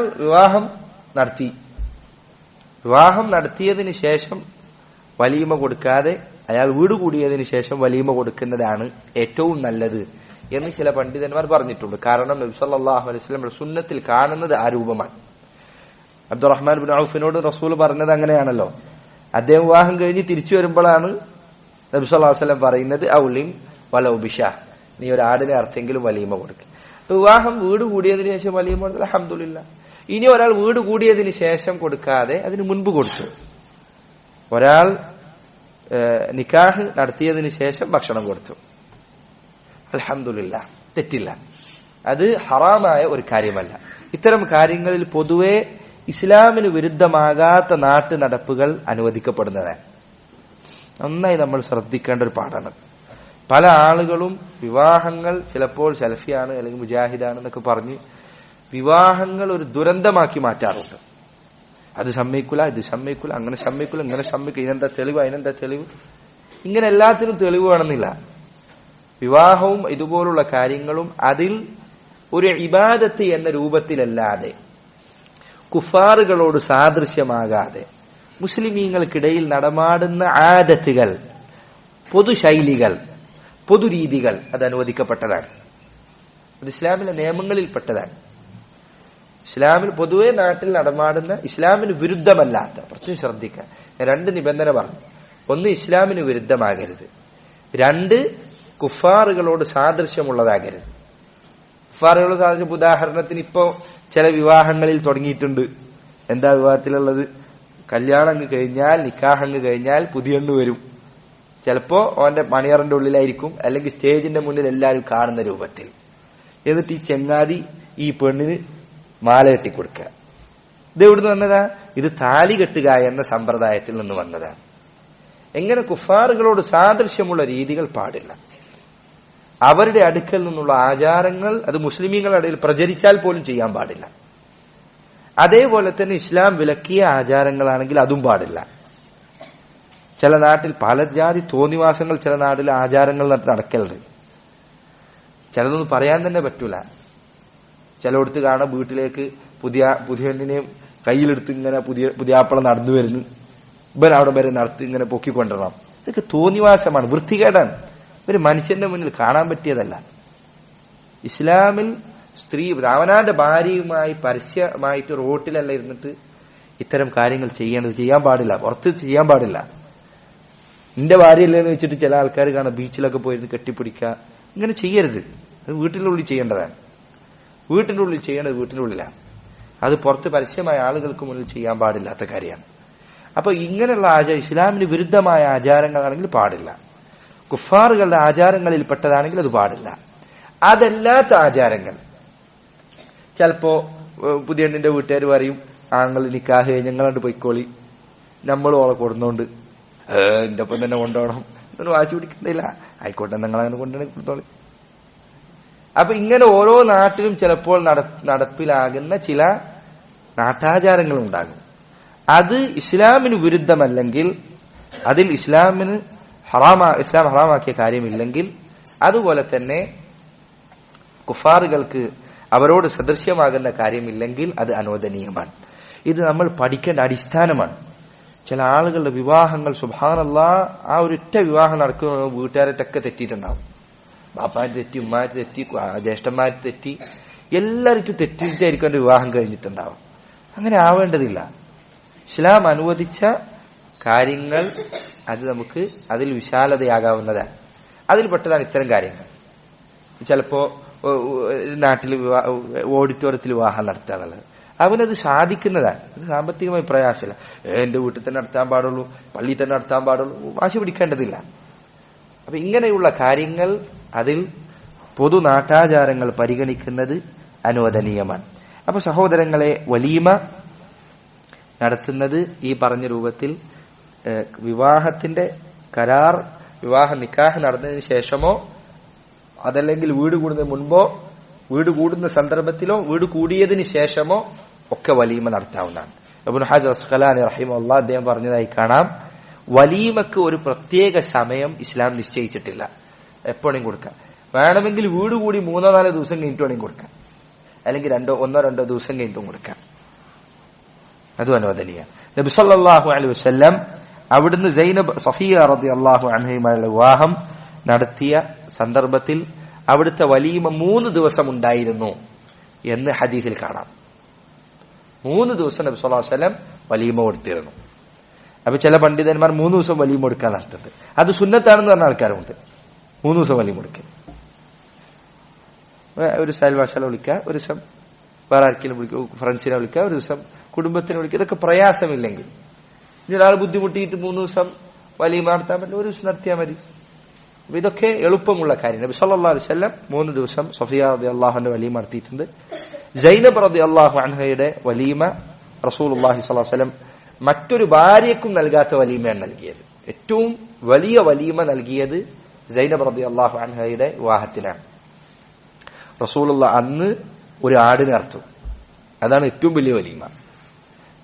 വിവാഹം നടത്തിയതിന് ശേഷം വലീമ കൊടുക്കാതെ അയാൾ വീട് കൂടിയതിനു ശേഷം വലീമ കൊടുക്കുന്നതാണ് ഏറ്റവും നല്ലത് എന്ന് ചില പണ്ഡിതന്മാർ പറഞ്ഞിട്ടുണ്ട്. കാരണം നബി സല്ലല്ലാഹു അലൈഹി വസല്ലം സുന്നത്തിൽ കാണുന്നത് ആ രൂപമാണ്. അബ്ദുറഹ്മാൻ ബിൻ ഔഫിനോട് റസൂൽ പറഞ്ഞത് അങ്ങനെയാണല്ലോ. അദ്ദേഹം വിവാഹം കഴിഞ്ഞ് തിരിച്ചു വരുമ്പോഴാണ് നബി സല്ലല്ലാഹു അലൈഹി വസല്ലം പറയുന്നത് ഔലിം വലൗ ബിശാ, നീ ഒരു ആടിനെ അർത്ഥെങ്കിലും വലീമ കൊടുക്കുക. വിവാഹം വീട് കൂടിയതിനു ശേഷം വലീമ കൊടുത്താൽ അൽഹംദുലില്ലാ. ഇനി ഒരാൾ വീട് കൂടിയതിന് ശേഷം കൊടുക്കാതെ അതിന് മുൻപ് കൊടുത്തു, ഒരാൾ നിക്കാഹ് നടത്തിയതിന് ശേഷം ഭക്ഷണം കൊടുത്തു, അൽഹംദുലില്ലാ, തെറ്റില്ല, അത് ഹറാമായ ഒരു കാര്യമല്ല. ഇത്തരം കാര്യങ്ങളിൽ പൊതുവെ ഇസ്ലാമിന് വിരുദ്ധമാകാത്ത നാട്ടു നടപ്പുകൾ അനുവദിക്കപ്പെടുന്നതാണ്. നന്നായി നമ്മൾ ശ്രദ്ധിക്കേണ്ട ഒരു പാഠമാണ്. പല ആളുകളും വിവാഹങ്ങൾ ചിലപ്പോൾ സലഫിയാണ് അല്ലെങ്കിൽ മുജാഹിദാണ് എന്നൊക്കെ പറഞ്ഞ് വിവാഹങ്ങൾ ഒരു ദുരന്തമാക്കി മാറ്റാറുണ്ട്. അത് സമ്മതിക്കൂല, ഇത് സമ്മതിക്കൂല, അങ്ങനെ സമ്മതിക്കൂല, ഇങ്ങനെ സമ്മതിക്കും, ഇതിനെന്താ തെളിവ്, അതിനെന്താ തെളിവ്, ഇങ്ങനെ എല്ലാത്തിനും തെളിവ് വേണമെന്നില്ല. വിവാഹവും ഇതുപോലുള്ള കാര്യങ്ങളും അതിൽ ഒരു ഇബാദത്ത് എന്ന രൂപത്തിലല്ലാതെ കുഫാറുകളോട് സാദൃശ്യമാകാതെ മുസ്ലിമീങ്ങൾക്കിടയിൽ നടമാടുന്ന ആദത്തുകൾ, പൊതുശൈലികൾ, പൊതുരീതികൾ അത് അനുവദിക്കപ്പെട്ടതാണ്. അത് ഇസ്ലാമിലെ നിയമങ്ങളിൽപ്പെട്ടതാണ്. ഇസ്ലാമിൽ പൊതുവെ നാട്ടിൽ നടമാടുന്ന ഇസ്ലാമിന് വിരുദ്ധമല്ലാത്ത, പ്രത്യേകം ശ്രദ്ധിക്കുക, ഞാൻ രണ്ട് നിബന്ധന പറഞ്ഞു. ഒന്ന്, ഇസ്ലാമിന് വിരുദ്ധമാകരുത്. രണ്ട്, കുഫാറുകളോട് സാദൃശ്യമുള്ളതാകരുത്. കുഫാറുകളോട് സാദൃശ്യം, ഉദാഹരണത്തിന് ഇപ്പോ ചില വിവാഹങ്ങളിൽ തുടങ്ങിയിട്ടുണ്ട്. എന്താ വിവാഹത്തിലുള്ളത്? കല്യാണം അങ്ങ് കഴിഞ്ഞാൽ, നിക്കാഹ് അങ്ങ് കഴിഞ്ഞാൽ പുതിയെണ്ണു വരും. ചിലപ്പോ അവന്റെ മണിയറിന്റെ ഉള്ളിലായിരിക്കും, അല്ലെങ്കിൽ സ്റ്റേജിന്റെ മുന്നിൽ എല്ലാവരും കാണുന്ന രൂപത്തിൽ. എന്നിട്ട് ഈ ചെങ്ങാതി ഈ പെണ്ണിന് മാല കെട്ടിക്കൊടുക്കുക. ഇത് എവിടുന്ന് വന്നതാ? ഇത് താലി കെട്ടുക എന്ന സമ്പ്രദായത്തിൽ നിന്ന് വന്നതാണ്. എങ്ങനെ കുഫാറുകളോട് സാദൃശ്യമുള്ള രീതികൾ പാടില്ല. അവരുടെ അടുക്കൽ നിന്നുള്ള ആചാരങ്ങൾ അത് മുസ്ലിമീങ്ങളുടെ ഇടയിൽ പ്രചരിച്ചാൽ പോലും ചെയ്യാൻ പാടില്ല. അതേപോലെ തന്നെ ഇസ്ലാം വിലക്കിയ ആചാരങ്ങളാണെങ്കിൽ അതും പാടില്ല. ചില നാട്ടിൽ പല ജാതി തോന്നിവാസങ്ങൾ ചില നാട്ടിലെ ആചാരങ്ങൾ നടക്കലുണ്ട്. ചിലതൊന്നും പറയാൻ തന്നെ പറ്റൂല. ചിലയിടത്ത് കാണാം വീട്ടിലേക്ക് പുതിയണ്ണിനെയും കയ്യിലെടുത്ത് ഇങ്ങനെ പുതിയാപ്പള നടന്നു വരുന്നു, ഇവൻ അവിടെ വരെ നടത്തി ഇങ്ങനെ പൊക്കിക്കൊണ്ടിരണം. ഇതൊക്കെ തോന്നിവാസമാണ്, വൃത്തികേടാണ്. ഒരു മനുഷ്യന്റെ മുന്നിൽ കാണാൻ പറ്റിയതല്ല. ഇസ്ലാമിൽ സ്ത്രീ അവനാന്റെ ഭാര്യയുമായി പരസ്യമായിട്ട് റോട്ടിലല്ല ഇരുന്നിട്ട് ഇത്തരം കാര്യങ്ങൾ ചെയ്യാൻ പാടില്ല, പുറത്ത് ചെയ്യാൻ പാടില്ല. എന്റെ ഭാര്യയല്ലേന്ന് വെച്ചിട്ട് ചില ആൾക്കാർ കാണാം ബീച്ചിലൊക്കെ പോയിരുന്ന് കെട്ടിപ്പിടിക്കുക. ഇങ്ങനെ ചെയ്യരുത്. അത് വീട്ടിന്റെ ഉള്ളിൽ ചെയ്യേണ്ടതാണ്. വീട്ടിന്റെ ഉള്ളിൽ ചെയ്യേണ്ടത് വീട്ടിന്റെ ഉള്ളിലാണ്. അത് പുറത്ത് പരസ്യമായ ആളുകൾക്ക് മുന്നിൽ ചെയ്യാൻ പാടില്ലാത്ത കാര്യമാണ്. അപ്പൊ ഇങ്ങനെയുള്ള ഇസ്ലാമിന് വിരുദ്ധമായ ആചാരങ്ങളാണെങ്കിൽ പാടില്ല. കുഫാറുകളുടെ ആചാരങ്ങളിൽ പെട്ടതാണെങ്കിൽ അത് പാടില്ല. അതല്ലാത്ത ആചാരങ്ങൾ, ചിലപ്പോ പുതിയ എണ്ണിന്റെ വീട്ടുകാർ പറയും, ആങ്ങൾ നിക്കാഹ് ഞങ്ങളാണ്ട് പൊയ്ക്കോളി, നമ്മൾ ഓളെ കൊടുന്നോണ്ട് എന്റെ ഒപ്പം തന്നെ കൊണ്ടുപോകണം എന്നൊന്നും വാശി പിടിക്കുന്നില്ല. ആയിക്കോട്ടെ, നിങ്ങളങ്ങനെ കൊണ്ടുപോയി. അപ്പൊ ഇങ്ങനെ ഓരോ നാട്ടിലും ചിലപ്പോൾ നടപ്പിലാകുന്ന ചില നാട്ടാചാരങ്ങൾ ഉണ്ടാകും. അത് ഇസ്ലാമിന് വിരുദ്ധമല്ലെങ്കിൽ, അതിൽ ഇസ്ലാം ഹറാമാക്കിയ കാര്യമില്ലെങ്കിൽ, അതുപോലെ തന്നെ കുഫാറുകൾക്ക് അവരോട് സദൃശ്യമാകുന്ന കാര്യമില്ലെങ്കിൽ അത് അനുവദനീയമാണ്. ഇത് നമ്മൾ പഠിക്കേണ്ട അടിസ്ഥാനമാണ്. ചില ആളുകളുടെ വിവാഹങ്ങൾ സുബ്ഹാനല്ലാഹ്, ആ ഒരൊറ്റ വിവാഹം നടക്കുന്ന വീട്ടുകാരായിട്ടൊക്കെ തെറ്റിയിട്ടുണ്ടാവും. ബാപ്പാര് തെറ്റി, ഉമ്മാര് തെറ്റി, ജ്യേഷ്ഠന്മാര് തെറ്റി, എല്ലാവരും തെറ്റിയിട്ടായിരിക്കും എന്റെ വിവാഹം കഴിഞ്ഞിട്ടുണ്ടാവും. അങ്ങനെ ആവേണ്ടതില്ല. ഇസ്ലാം അനുവദിച്ച കാര്യങ്ങൾ അത് നമുക്ക് അതിൽ വിശാലതയാകാവുന്നതാണ്. അതിൽപ്പെട്ടതാണ് ഇത്തരം കാര്യങ്ങൾ. ചിലപ്പോ നാട്ടിൽ ഓഡിറ്റോറിയത്തിൽ വിവാഹം നടത്തുക എന്നുള്ളത് അവനത് സാധിക്കുന്നതാണ്. അത് സാമ്പത്തികമായി പ്രയാസമില്ല. എന്റെ വീട്ടിൽ തന്നെ നടത്താൻ പാടുള്ളൂ, പള്ളിയിൽ തന്നെ നടത്താൻ പാടുള്ളൂ, വാശി പിടിക്കേണ്ടതില്ല. അപ്പൊ ഇങ്ങനെയുള്ള കാര്യങ്ങൾ അതിൽ പൊതു നാട്ടാചാരങ്ങൾ പരിഗണിക്കുന്നത് അനുവദനീയമാണ്. അപ്പൊ സഹോദരങ്ങളെ, വലീമ നടത്തുന്നത് ഈ പറഞ്ഞ രൂപത്തിൽ വിവാഹത്തിന്റെ കരാർ, നിക്കാഹ് നടന്നതിന് ശേഷമോ അതല്ലെങ്കിൽ വീട് കൂടുന്നതിന് മുൻപോ, വീട് കൂടുന്ന സന്ദർഭത്തിലോ വീട് കൂടിയതിന് ശേഷമോ ഒക്കെ വലീമ നടത്താവുന്നതാണ്. ഇബ്നു ഹജർ അസ്ഖലാനി റഹിമഹുല്ലാഹ് അദ്ദേഹം പറഞ്ഞതായി കാണാം, വലീമക്ക് ഒരു പ്രത്യേക സമയം ഇസ്ലാം നിശ്ചയിച്ചിട്ടില്ല. എപ്പോഴും കൊടുക്കാം. വേണമെങ്കിൽ വീട് കൂടി 3-4 ദിവസം കഴിഞ്ഞിട്ട് വേണമെങ്കിൽ കൊടുക്കാം, അല്ലെങ്കിൽ 1-2 ദിവസം കഴിഞ്ഞിട്ടും കൊടുക്കാം. അതും അനുവദനീയ. നബി സല്ലല്ലാഹു അലൈഹി വസല്ലം അവിടുന്ന് സഫിയ റളിയല്ലാഹു അൻഹയുമായുള്ള വിവാഹം നടത്തിയ സന്ദർഭത്തിൽ അവിടുത്തെ വലീമ 3 ദിവസം ഉണ്ടായിരുന്നു എന്ന് ഹദീസിൽ കാണാം. 3 ദിവസം നബി സല്ലല്ലാഹു അലൈഹി വസല്ലം വലീമ കൊടുത്തിരുന്നു. അപ്പൊ ചില പണ്ഡിതന്മാർ 3 ദിവസം വലീമ കൊടുക്കാൻ നടത്തുന്നത് അത് സുന്നത്താണെന്ന് പറഞ്ഞ ആൾക്കാരുണ്ട്. 3 ദിവസം വലീമ കൊടുക്കുക, ഒരു അയൽവാസികളെ വിളിക്കുക, ഒരു ദിവസം വേറെ ആർക്കെങ്കിലും വിളിക്കുക, ഫ്രണ്ട്സിനെ വിളിക്കുക, ഒരു ദിവസം കുടുംബത്തിനെ വിളിക്കുക. ഇതൊക്കെ പ്രയാസമില്ലെങ്കിൽ, ഇനി ഒരാൾ ബുദ്ധിമുട്ടിയിട്ട് 3 ദിവസം വലീമ നടത്താൻ പറ്റില്ല, ഒരു ദിവസം നടത്തിയാൽ മതി. അപ്പൊ ഇതൊക്കെ എളുപ്പമുള്ള കാര്യം. നബി സല്ലല്ലാഹു അലൈഹി വസല്ലം 3 ദിവസം സഫിയ റളിയല്ലാഹു അൻഹ വലീമ നടത്തിയിട്ടുണ്ട്. സൈനബ് റളിയല്ലാഹു അൻഹയുടെ വലീമ റസൂലുള്ളാഹി സ്വല്ലല്ലാഹു അലൈഹി വസല്ലം മറ്റൊരു ഭാര്യയ്ക്കും നൽകാത്ത വലീമയാണ് നൽകിയത്. ഏറ്റവും വലിയ വലീമ നൽകിയത് സൈനബ് റളിയല്ലാഹു അൻഹയുടെ വിവാഹത്തിലാണ്. റസൂലുള്ളാഹി അന്ന് ഒരു ആടിനെ അറുത്തു. അതാണ് ഏറ്റവും വലിയ വലീമ.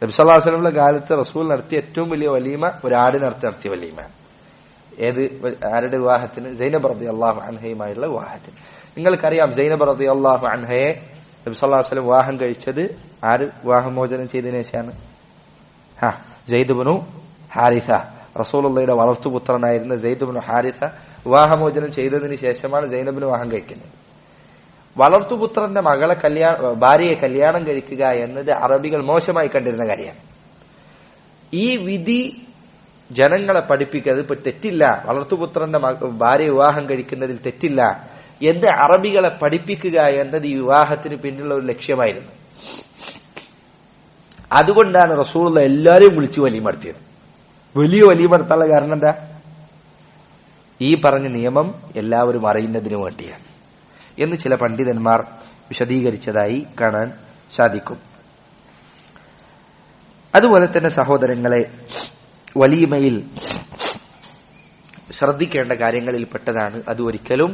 നബി സല്ലല്ലാഹു അലൈഹി വസല്ലമയുടെ കാലത്ത് റസൂൽ നടത്തിയ ഏറ്റവും വലിയ വലീമ ഒരു ആടിനെ അറുത്ത് നടത്തിയ വലീമ. ആരുടെ വിവാഹത്തിന്? സൈനബ് റളിയല്ലാഹു അൻഹയുമായുള്ള വിവാഹത്തിന്. നിങ്ങൾക്കറിയാം, സൈനബ് റളിയല്ലാഹു അൻഹയെ നബി സല്ലല്ലാഹു അലൈഹി വസല്ലം വിവാഹം കഴിച്ചത് ആര് വിവാഹമോചനം ചെയ്തതിനു ശേഷമാണ്? സയ്യിദ് ഇബ്നു ഹാരിസ, റസൂലുള്ളാഹിയുടെ വളർത്തുപുത്രനായിരുന്ന സയ്യിദ് ഇബ്നു ഹാരിസ വിവാഹമോചനം ചെയ്തതിനു ശേഷമാണ് സൈനബിന് വിവാഹം കഴിക്കുന്നത്. വളർത്തുപുത്രന്റെ ഭാര്യയെ കല്യാണം കഴിക്കുക എന്നത് അറബികൾ മോശമായി കണ്ടിരുന്ന കാര്യമാണ്. ഈ വിധി ജനങ്ങളെ പഠിപ്പിക്കുക, ഇപ്പൊ തെറ്റില്ല, വളർത്തുപുത്രന്റെ ഭാര്യ വിവാഹം കഴിക്കുന്നതിൽ തെറ്റില്ല എന്ന് അറബികളെ പഠിപ്പിക്കുക എന്നത് ഈ വിവാഹത്തിന് പിന്നിലുള്ള ഒരു ലക്ഷ്യമായിരുന്നു. അതുകൊണ്ടാണ് റസൂലുള്ള എല്ലാരെയും വിളിച്ച് വലീമ നടത്തിയത്. വലിയ വലീമ നടത്താനുള്ള കാരണം എന്താ? ഈ പറഞ്ഞ നിയമം എല്ലാവരും അറിയുന്നതിന് വേണ്ടിയാണ് എന്ന് ചില പണ്ഡിതന്മാർ വിശദീകരിച്ചതായി കാണാൻ സാധിക്കും. അതുപോലെ തന്നെ സഹോദരങ്ങളെ, വലീമയിൽ ശ്രദ്ധിക്കേണ്ട കാര്യങ്ങളിൽ പെട്ടതാണ് അത് ഒരിക്കലും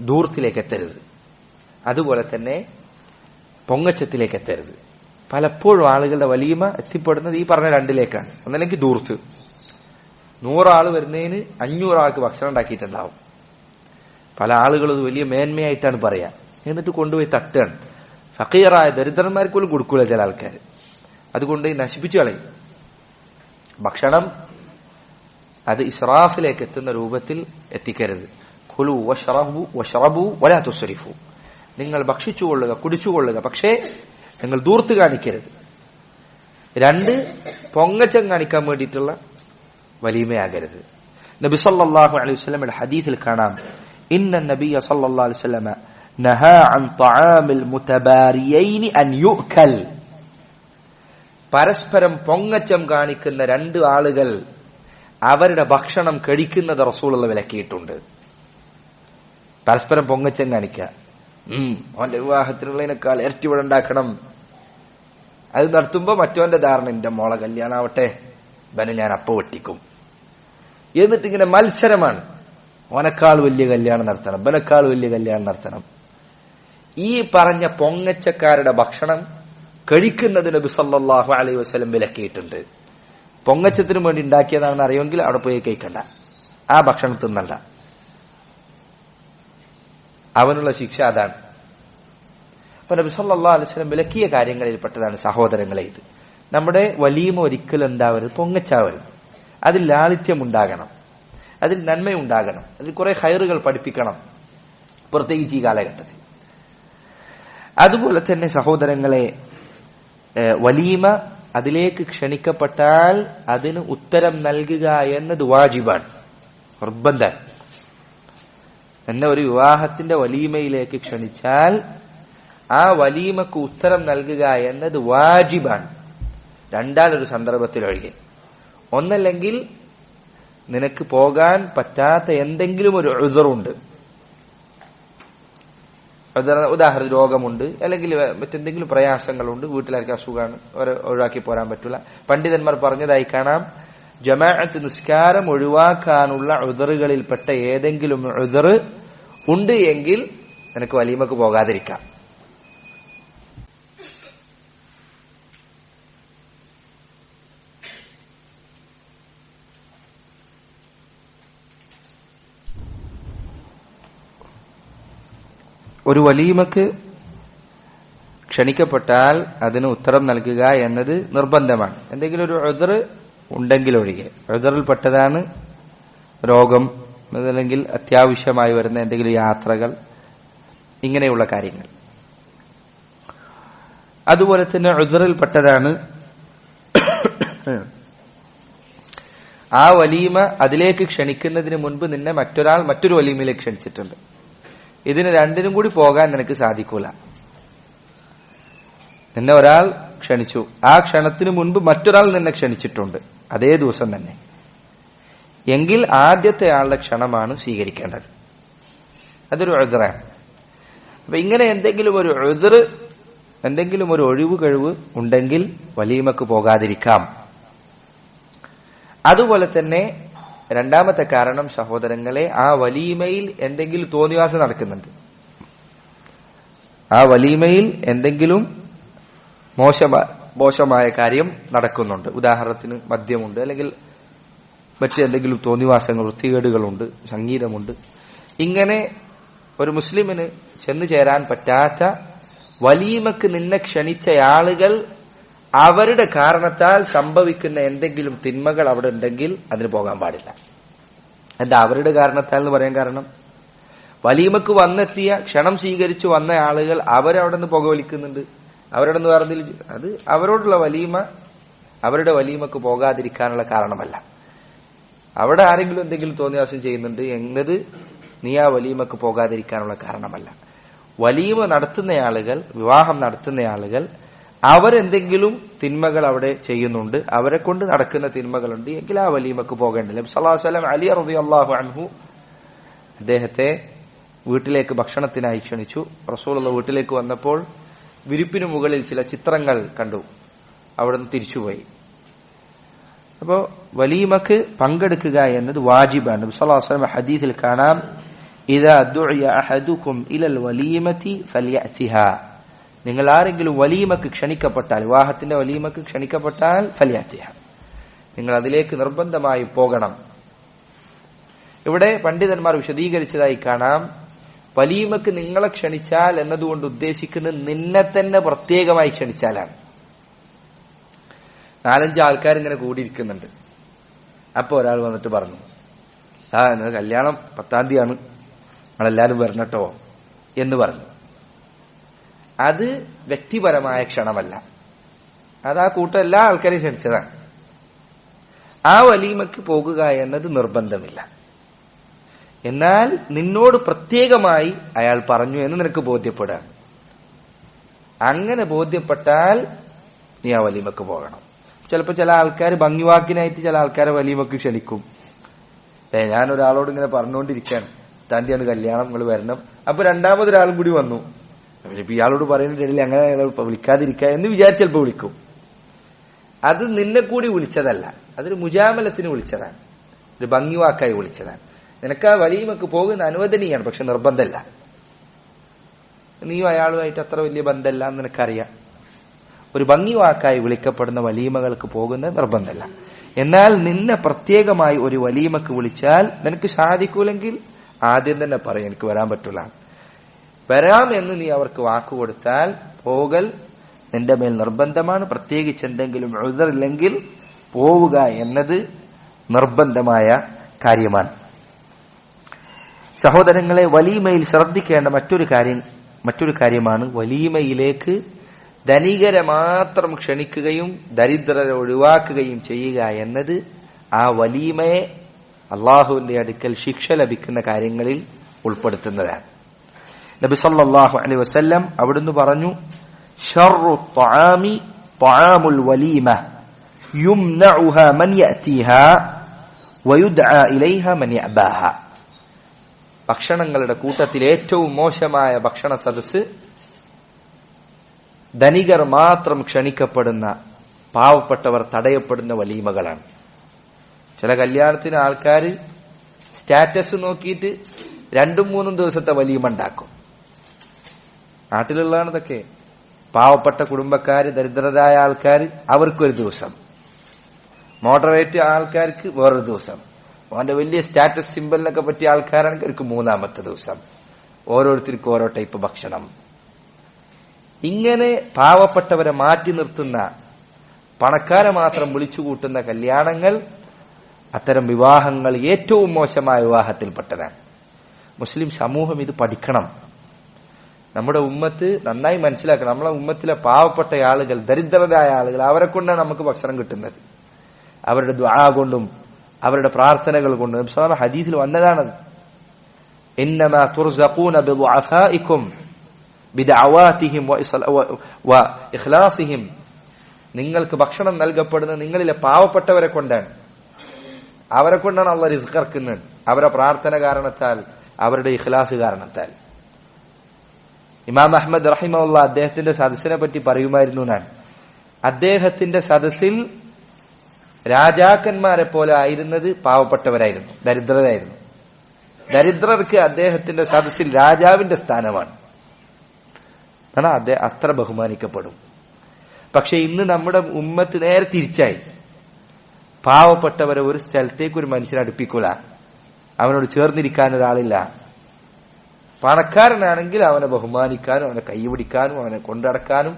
ദൂർത്തിലേക്ക് എത്തരുത്. അതുപോലെ തന്നെ പൊങ്ങച്ചത്തിലേക്ക് എത്തരുത്. പലപ്പോഴും ആളുകളുടെ വലീമ എത്തിപ്പെടുന്നത് ഈ പറഞ്ഞ രണ്ടിലേക്കാണ്. ഒന്നല്ലെങ്കിൽ ദൂർത്ത്, 100 ആള് വരുന്നതിന് 500 ആൾക്ക് ഭക്ഷണം ഉണ്ടാക്കിയിട്ടുണ്ടാവും. പല ആളുകളും ഇത് വലിയ മേന്മയായിട്ടാണ് പറയാ, എന്നിട്ട് കൊണ്ടുപോയി തട്ടാണ്. ഫക്കീറായ ദരിദ്രന്മാർക്ക് പോലും കൊടുക്കൂല ചില ആൾക്കാർ. അതുകൊണ്ട് നശിപ്പിച്ചു കളയും ഭക്ഷണം. അത് ഇസ്റാഫിലേക്ക് എത്തുന്ന രൂപത്തിൽ എത്തിക്കരുത്. ഖുലു വശ്റബു വലാ തുസ്രിഫു, നിങ്ങൾ ഭക്ഷിച്ചുകൊള്ളുക, കുടിച്ചുകൊള്ളുക, പക്ഷേ നിങ്ങൾ ദൂർത്ത് കാണിക്കരുത്. 2, പൊങ്ങച്ചം കാണിക്കാൻ വേണ്ടിയിട്ടുള്ള വലീമയാകരുത്. നബി സല്ലല്ലാഹു അലൈഹി വസല്ലമയുടെ ഹദീസിൽ കാണാം, ഇന്ന നബിയ സല്ലല്ലാഹു അലൈഹി വസല്ലമ നഹാ അൻ തആമിൽ മുതബാരിയൈൻ അൻ യുഅകൽ. പരസ്പരം പൊങ്ങച്ചം കാണിക്കുന്ന 2 ആളുകൾ അവരുടെ ഭക്ഷണം കഴിക്കുന്നത് റസൂലുള്ളാഹി വിലക്കിയിട്ടുണ്ട്. പരസ്പരം പൊങ്ങച്ചം കാണിക്കുക, അവന്റെ വിവാഹത്തിനുള്ളതിനേക്കാൾ ഇരട്ടി ഇവിടെ ഉണ്ടാക്കണം. അത് നടത്തുമ്പോ മറ്റവന്റെ ധാരണ, എന്റെ മോളെ കല്യാണാവട്ടെ, ഇവനെ ഞാൻ അപ്പ വെട്ടിക്കും. എന്നിട്ടിങ്ങനെ മത്സരമാണ്, ഓനേക്കാൾ വലിയ കല്യാണം നടത്തണം, ഇവനേക്കാൾ വലിയ കല്യാണം നടത്തണം. ഈ പറഞ്ഞ പൊങ്ങച്ചക്കാരുടെ ഭക്ഷണം കഴിക്കുന്നത് നബി സല്ലല്ലാഹു അലൈഹി വസല്ലം വിലക്കിയിട്ടുണ്ട്. പൊങ്ങച്ചത്തിനു വേണ്ടി ഉണ്ടാക്കിയതാണെന്ന് അറിയുമെങ്കിൽ അവിടെ പോയി കഴിക്കണ്ട, ആ ഭക്ഷണം തിന്നണ്ട. അവനുള്ള ശിക്ഷ അതാണ്. അപ്പൊ നബി സല്ലല്ലാഹു അലൈഹി വസല്ലം വിലക്കിയ കാര്യങ്ങളിൽ പെട്ടതാണ് സഹോദരങ്ങളെ ഇത്. നമ്മുടെ വലീമ ഒരിക്കലും എന്താവരുത്, പൊങ്ങച്ചാവരുത്. അതിൽ ലാളിത്യം ഉണ്ടാകണം, അതിൽ നന്മയുണ്ടാകണം, അതിൽ കുറെ ഖൈറുകൾ പഠിപ്പിക്കണം, പ്രത്യേകിച്ച് ഈ കാലഘട്ടത്തിൽ. അതുപോലെ തന്നെ സഹോദരങ്ങളെ, വലീമ അതിലേക്ക് ക്ഷണിക്കപ്പെട്ടാൽ അതിന് ഉത്തരം നൽകുക എന്നത് വാജിബാണ്, നിർബന്ധം. എന്നെ ഒരു വിവാഹത്തിന്റെ വലീമയിലേക്ക് ക്ഷണിച്ചാൽ ആ വലീമക്ക് ഉത്തരം നൽകുക എന്നത് വാജിബാണ്. 2 സന്ദർഭത്തിൽ ഒഴികെ. ഒന്നല്ലെങ്കിൽ നിനക്ക് പോകാൻ പറ്റാത്ത എന്തെങ്കിലും ഒരു ഉദറുണ്ട്, ഉദാഹരണം രോഗമുണ്ട്, അല്ലെങ്കിൽ മറ്റെന്തെങ്കിലും പ്രയാസങ്ങളുണ്ട്, വീട്ടിലായിരിക്കും അസുഖമാണ്, ഒഴിവാക്കി പോരാൻ പറ്റില്ല. പണ്ഡിതന്മാർ പറഞ്ഞതായി കാണാം, ജമാഅത്ത് നിസ്കാരം ഒഴിവാക്കാനുള്ള ഉദറുകളിൽപ്പെട്ട ഏതെങ്കിലും ഉദറ് ഉണ്ട് എങ്കിൽ നിനക്ക് വലീമക്ക് പോകാതിരിക്കാം. ഒരു വലീമക്ക് ക്ഷണിക്കപ്പെട്ടാൽ അതിന് ഉത്തരം നൽകുക എന്നത് നിർബന്ധമാണ്. എന്തെങ്കിലും ഒരു ഉദ്ർ ഉണ്ടെങ്കിലൊഴികെ. ഉദ്റിൽപ്പെട്ടതാണ് രോഗം, അതല്ലെങ്കിൽ അത്യാവശ്യമായി വരുന്ന എന്തെങ്കിലും യാത്രകൾ, ഇങ്ങനെയുള്ള കാര്യങ്ങൾ. അതുപോലെ തന്നെ ഉദ്റിൽപ്പെട്ടതാണ് ആ വലീമ അതിലേക്ക് ക്ഷണിക്കുന്നതിന് മുൻപ് നിന്നെ മറ്റൊരു വലീമയിലേക്ക് ക്ഷണിച്ചിട്ടുണ്ട്. ഇതിന് രണ്ടിനും കൂടി പോകാൻ നിനക്ക് സാധിക്കൂല. നിന്നെ ഒരാൾ ക്ഷണിച്ചു, ആ ക്ഷണത്തിന് മുൻപ് മറ്റൊരാൾ നിന്നെ ക്ഷണിച്ചിട്ടുണ്ട് അതേ ദിവസം തന്നെ, എങ്കിൽ ആദ്യത്തെ ആളുടെ ക്ഷണമാണ് സ്വീകരിക്കേണ്ടത്. അതൊരു ഉദ്റാണ്. അപ്പൊ ഇങ്ങനെ എന്തെങ്കിലും ഒരു ഉദ്ർ, എന്തെങ്കിലും ഒരു ഒഴിവ് കഴിവ് ഉണ്ടെങ്കിൽ വലീമക്ക് പോകാതിരിക്കാം. അതുപോലെ തന്നെ രണ്ടാമത്തെ കാരണം സഹോദരങ്ങളെ, ആ വലീമയിൽ എന്തെങ്കിലും തോന്നിവാസം നടക്കുന്നുണ്ട്. ആ വലീമയിൽ എന്തെങ്കിലും മോശമായ കാര്യം നടക്കുന്നുണ്ട്. ഉദാഹരണത്തിന് മദ്യമുണ്ട്, അല്ലെങ്കിൽ മറ്റെന്തെങ്കിലും തോന്നിവാസങ്ങൾ, വൃത്തികേടുകളുണ്ട്, സംഗീതമുണ്ട്. ഇങ്ങനെ ഒരു മുസ്ലിമിന് ചെന്നു ചേരാൻ പറ്റാത്ത വലീമക്ക് നിന്നെ ക്ഷണിച്ച ആളുകൾ അവരുടെ കാരണത്താൽ സംഭവിക്കുന്ന എന്തെങ്കിലും തിന്മകൾ അവിടെ ഉണ്ടെങ്കിൽ അതിന് പോകാൻ പാടില്ല. എന്താ അവരുടെ കാരണത്താൽ എന്ന് പറയാൻ കാരണം? വലീമക്ക് വന്നെത്തിയ, ക്ഷണം സ്വീകരിച്ചു വന്ന ആളുകൾ അവരവിടെ നിന്ന് പുകവലിക്കുന്നുണ്ട്, അവരുടെ നിന്ന് വേറെ, അത് അവരോടുള്ള വലീമ അവരുടെ വലീമക്ക് പോകാതിരിക്കാനുള്ള കാരണമല്ല. അവിടെ ആരെങ്കിലും എന്തെങ്കിലും തോന്നിയാസം ചെയ്യുന്നുണ്ട് എന്നത് നീ ആ വലീമക്ക് പോകാതിരിക്കാനുള്ള കാരണമല്ല. വലീമ നടത്തുന്ന ആളുകൾ, വിവാഹം നടത്തുന്ന ആളുകൾ, അവരെന്തെങ്കിലും തിന്മകൾ അവിടെ ചെയ്യുന്നുണ്ട്, അവരെ കൊണ്ട് നടക്കുന്ന തിന്മകളുണ്ട് എങ്കിൽ ആ വലീമക്ക് പോകേണ്ടില്ല. നബി സല്ലല്ലാഹു അലൈഹി വസല്ലം അലി റളിയല്ലാഹു അൻഹു അദ്ദേഹത്തെ വീട്ടിലേക്ക് ഭക്ഷണത്തിനായി ക്ഷണിച്ചു. റസൂലുള്ള വീട്ടിലേക്ക് വന്നപ്പോൾ വിരിപ്പിന് മുകളിൽ ചില ചിത്രങ്ങൾ കണ്ടു. അവിടുന്ന് തിരിച്ചുപോയി. അപ്പോ വലീമക്ക് പങ്കെടുക്കുക എന്നത് വാജിബാണ്. നബി സല്ലല്ലാഹു അലൈഹി വസല്ലം ഹദീസിൽ കാണാം, ഇദാ ദുഇയ അഹദുകും ഇലൽ വലീമതി ഫലിയഅതിഹാ, നിങ്ങൾ ആരെങ്കിലും വലീമക്ക് ക്ഷണിക്കപ്പെട്ടാൽ, വിവാഹത്തിന്റെ വലീമക്ക് ക്ഷണിക്കപ്പെട്ടാൽ ഫലിയഅതിഹാ, നിങ്ങൾ അതിലേക്ക് നിർബന്ധമായി പോകണം. ഇവിടെ പണ്ഡിതന്മാർ വിശദീകരിച്ചതായി കാണാം, വലീമക്ക് നിങ്ങളെ ക്ഷണിച്ചാൽ എന്നതുകൊണ്ട് ഉദ്ദേശിക്കുന്നത് നിന്നെ തന്നെ പ്രത്യേകമായി ക്ഷണിച്ചാലാണ്. 4-5 ആൾക്കാർ ഇങ്ങനെ കൂടിയിരിക്കുന്നുണ്ട്. അപ്പൊ ഒരാൾ വന്നിട്ട് പറഞ്ഞു, ഇന്ന് കല്യാണം 10-ാം തീയതിയാണ്, നമ്മളെല്ലാരും വരണട്ടോ എന്ന് പറഞ്ഞു. അത് വ്യക്തിപരമായ ക്ഷണമല്ല, അത് ആ കൂട്ടം എല്ലാ ആൾക്കാരെയും ക്ഷണിച്ചതാണ്. ആ വലീമക്ക് പോകുക എന്നത് നിർബന്ധമില്ല. എന്നാൽ നിന്നോട് പ്രത്യേകമായി അയാൾ പറഞ്ഞു എന്ന് നിനക്ക് ബോധ്യപ്പെടാൻ, അങ്ങനെ ബോധ്യപ്പെട്ടാൽ നീ ആ വലീമക്ക് പോകണം. ചിലപ്പോൾ ചില ആൾക്കാർ ഭംഗിവാക്കിനായിട്ട് ചില ആൾക്കാരെ വലീമക്ക് ക്ഷണിക്കും. ഞാൻ ഒരാളോട് ഇങ്ങനെ പറഞ്ഞുകൊണ്ടിരിക്കുകയാണ്, താന്തിയാണ് കല്യാണം, നിങ്ങൾ വരണം. അപ്പൊ രണ്ടാമതൊരാളും കൂടി വന്നു. ഇപ്പൊ ഇയാളോട് പറയുന്നില്ല, അങ്ങനെ വിളിക്കാതിരിക്കുക എന്ന് വിചാരിച്ച് ചിലപ്പോൾ വിളിക്കും. അത് നിന്നെ കൂടി വിളിച്ചതല്ല, അതൊരു മുജാമലത്തിന് വിളിച്ചതാണ്, ഒരു ഭംഗിവാക്കായി വിളിച്ചതാണ്. നിനക്ക് ആ വലീമക്ക് പോകുന്ന അനുവദനീയാണ്, പക്ഷെ നിർബന്ധമല്ല. നീയും അയാളുമായിട്ട് അത്ര വലിയ ബന്ധമല്ല എന്ന് നിനക്കറിയാം. ഒരു ഭംഗിവാക്കായി വിളിക്കപ്പെടുന്ന വലീമകൾക്ക് പോകുന്നത് നിർബന്ധമല്ല. എന്നാൽ നിന്നെ പ്രത്യേകമായി ഒരു വലീമക്ക് വിളിച്ചാൽ നിനക്ക് സാധിക്കൂലെങ്കിൽ ആദ്യം തന്നെ പറയും, എനിക്ക് വരാൻ പറ്റൂല. വരാം എന്ന് നീ അവർക്ക് വാക്കുകൊടുത്താൽ പോകൽ നിന്റെ മേൽ നിർബന്ധമാണ്. പ്രത്യേകിച്ച് എന്തെങ്കിലും ഉദ്റില്ലെങ്കിൽ പോവുക എന്നത് നിർബന്ധമായ കാര്യമാണ്. സഹോദരങ്ങളെ, വലീമയിൽ ശ്രദ്ധിക്കേണ്ട മറ്റൊരു കാര്യമാണ്, വലീമയിലേക്ക് ധനികരെ മാത്രം ക്ഷണിക്കുകയും ദരിദ്രരെ ഒഴിവാക്കുകയും ചെയ്യുക എന്നത് ആ വലീമയെ അള്ളാഹുവിന്റെ അടുക്കൽ ശിക്ഷ ലഭിക്കുന്ന കാര്യങ്ങളിൽ ഉൾപ്പെടുത്തുന്നതാണ്. നബി സല്ലല്ലാഹു അലൈഹി വസല്ലം അവിടുന്ന് പറഞ്ഞു, ശർറു ത്വആമി ത്വആമുൽ വലീമ യുംനഉഹാ മൻ യഅതീഹാ വയുദ്ആ ഇലൈഹാ മൻ യഅബാഹാ. ഭക്ഷണങ്ങളുടെ കൂട്ടത്തിൽ ഏറ്റവും മോശമായ ഭക്ഷണ സദസ്സ് ധനികർ മാത്രം ക്ഷണിക്കപ്പെടുന്ന, പാവപ്പെട്ടവർ തടയപ്പെടുന്ന വലീമകളാണ്. ചില കല്യാണത്തിന് ആൾക്കാർ സ്റ്റാറ്റസ് നോക്കിയിട്ട് 2-3 ദിവസത്തെ വലീമ ഉണ്ടാക്കും. നാട്ടിലുള്ളതാണ് ഇതൊക്കെ. പാവപ്പെട്ട കുടുംബക്കാര്, ദരിദ്രരായ ആൾക്കാർ, അവർക്കൊരു ദിവസം, മോഡറേറ്റ് ആൾക്കാർക്ക് വേറൊരു ദിവസം, അവന്റെ വലിയ സ്റ്റാറ്റസ് സിംബലിനൊക്കെ പറ്റിയ ആൾക്കാരാണെങ്കിൽ അവർക്ക് 3-ാമത്തെ ദിവസം, ഓരോരുത്തർക്കും ഓരോ ടൈപ്പ് ഭക്ഷണം. ഇങ്ങനെ പാവപ്പെട്ടവരെ മാറ്റി നിർത്തുന്ന, പണക്കാരെ മാത്രം വിളിച്ചുകൂട്ടുന്ന കല്യാണങ്ങൾ, അത്തരം വിവാഹങ്ങൾ ഏറ്റവും മോശമായ വിവാഹത്തിൽപ്പെട്ടതാണ്. മുസ്ലിം സമൂഹം ഇത് പഠിക്കണം. നമ്മുടെ ഉമ്മത്ത് നന്നായി മനസ്സിലാക്കണം. നമ്മളെ ഉമ്മത്തിലെ പാവപ്പെട്ട ആളുകൾ, ദരിദ്രരായ ആളുകൾ, അവരെ കൊണ്ടാണ് നമുക്ക് ഭക്ഷണം കിട്ടുന്നത്. അവരുടെ ദുആ കൊണ്ടും അവരുടെ പ്രാർത്ഥനകൾ കൊണ്ടും. നബി സല്ലല്ലാഹു അലൈഹി വസല്ലം ഹദീസിൽ വന്നതാണത്. ഇന്നമാ തുർസഖൂന ബിദുഅഫാഇകും ബിദഅവാതിഹിം വഇഖ്ലാസിഹിം. നിങ്ങൾക്ക് ഭക്ഷണം നൽകപ്പെടുന്നത് നിങ്ങളിലെ പാവപ്പെട്ടവരെ കൊണ്ടാണ്. അവരെ കൊണ്ടാണ് അള്ളാഹ് റിസ്ക് ഇറക്കുന്നത്. അവരുടെ പ്രാർത്ഥന കാരണത്താൽ, അവരുടെ ഇഖ്ലാസ് കാരണത്താൽ. ഇമാം അഹ്മദ് റഹിമഹുല്ലാഹ് അദ്ദേഹത്തിന്റെ സദസ്സിനെ പറ്റി പറയുമായിരുന്നു, അദ്ദേഹത്തിന്റെ സദസ്സിൽ രാജാക്കന്മാരെ പോലെ ആയിരുന്നത് പാവപ്പെട്ടവരായിരുന്നു, ദരിദ്രരായിരുന്നു. ദരിദ്രർക്ക് അദ്ദേഹത്തിന്റെ സദസ്സിൽ രാജാവിന്റെ സ്ഥാനമാണ്. അദ്ദേഹം അത്ര ബഹുമാനിക്കപ്പെടും. പക്ഷെ ഇന്ന് നമ്മുടെ ഉമ്മത്ത് നേരെ തിരിച്ചായി. പാവപ്പെട്ടവരെ ഒരു സ്ഥലത്തേക്ക് ഒരു മനുഷ്യനെ അടുപ്പിക്കൂല, അവനോട് ചേർന്നിരിക്കാൻ ഒരാളില്ല. പണക്കാരനാണെങ്കിൽ അവനെ ബഹുമാനിക്കാനും അവനെ കൈപിടിക്കാനും അവനെ കൊണ്ടടക്കാനും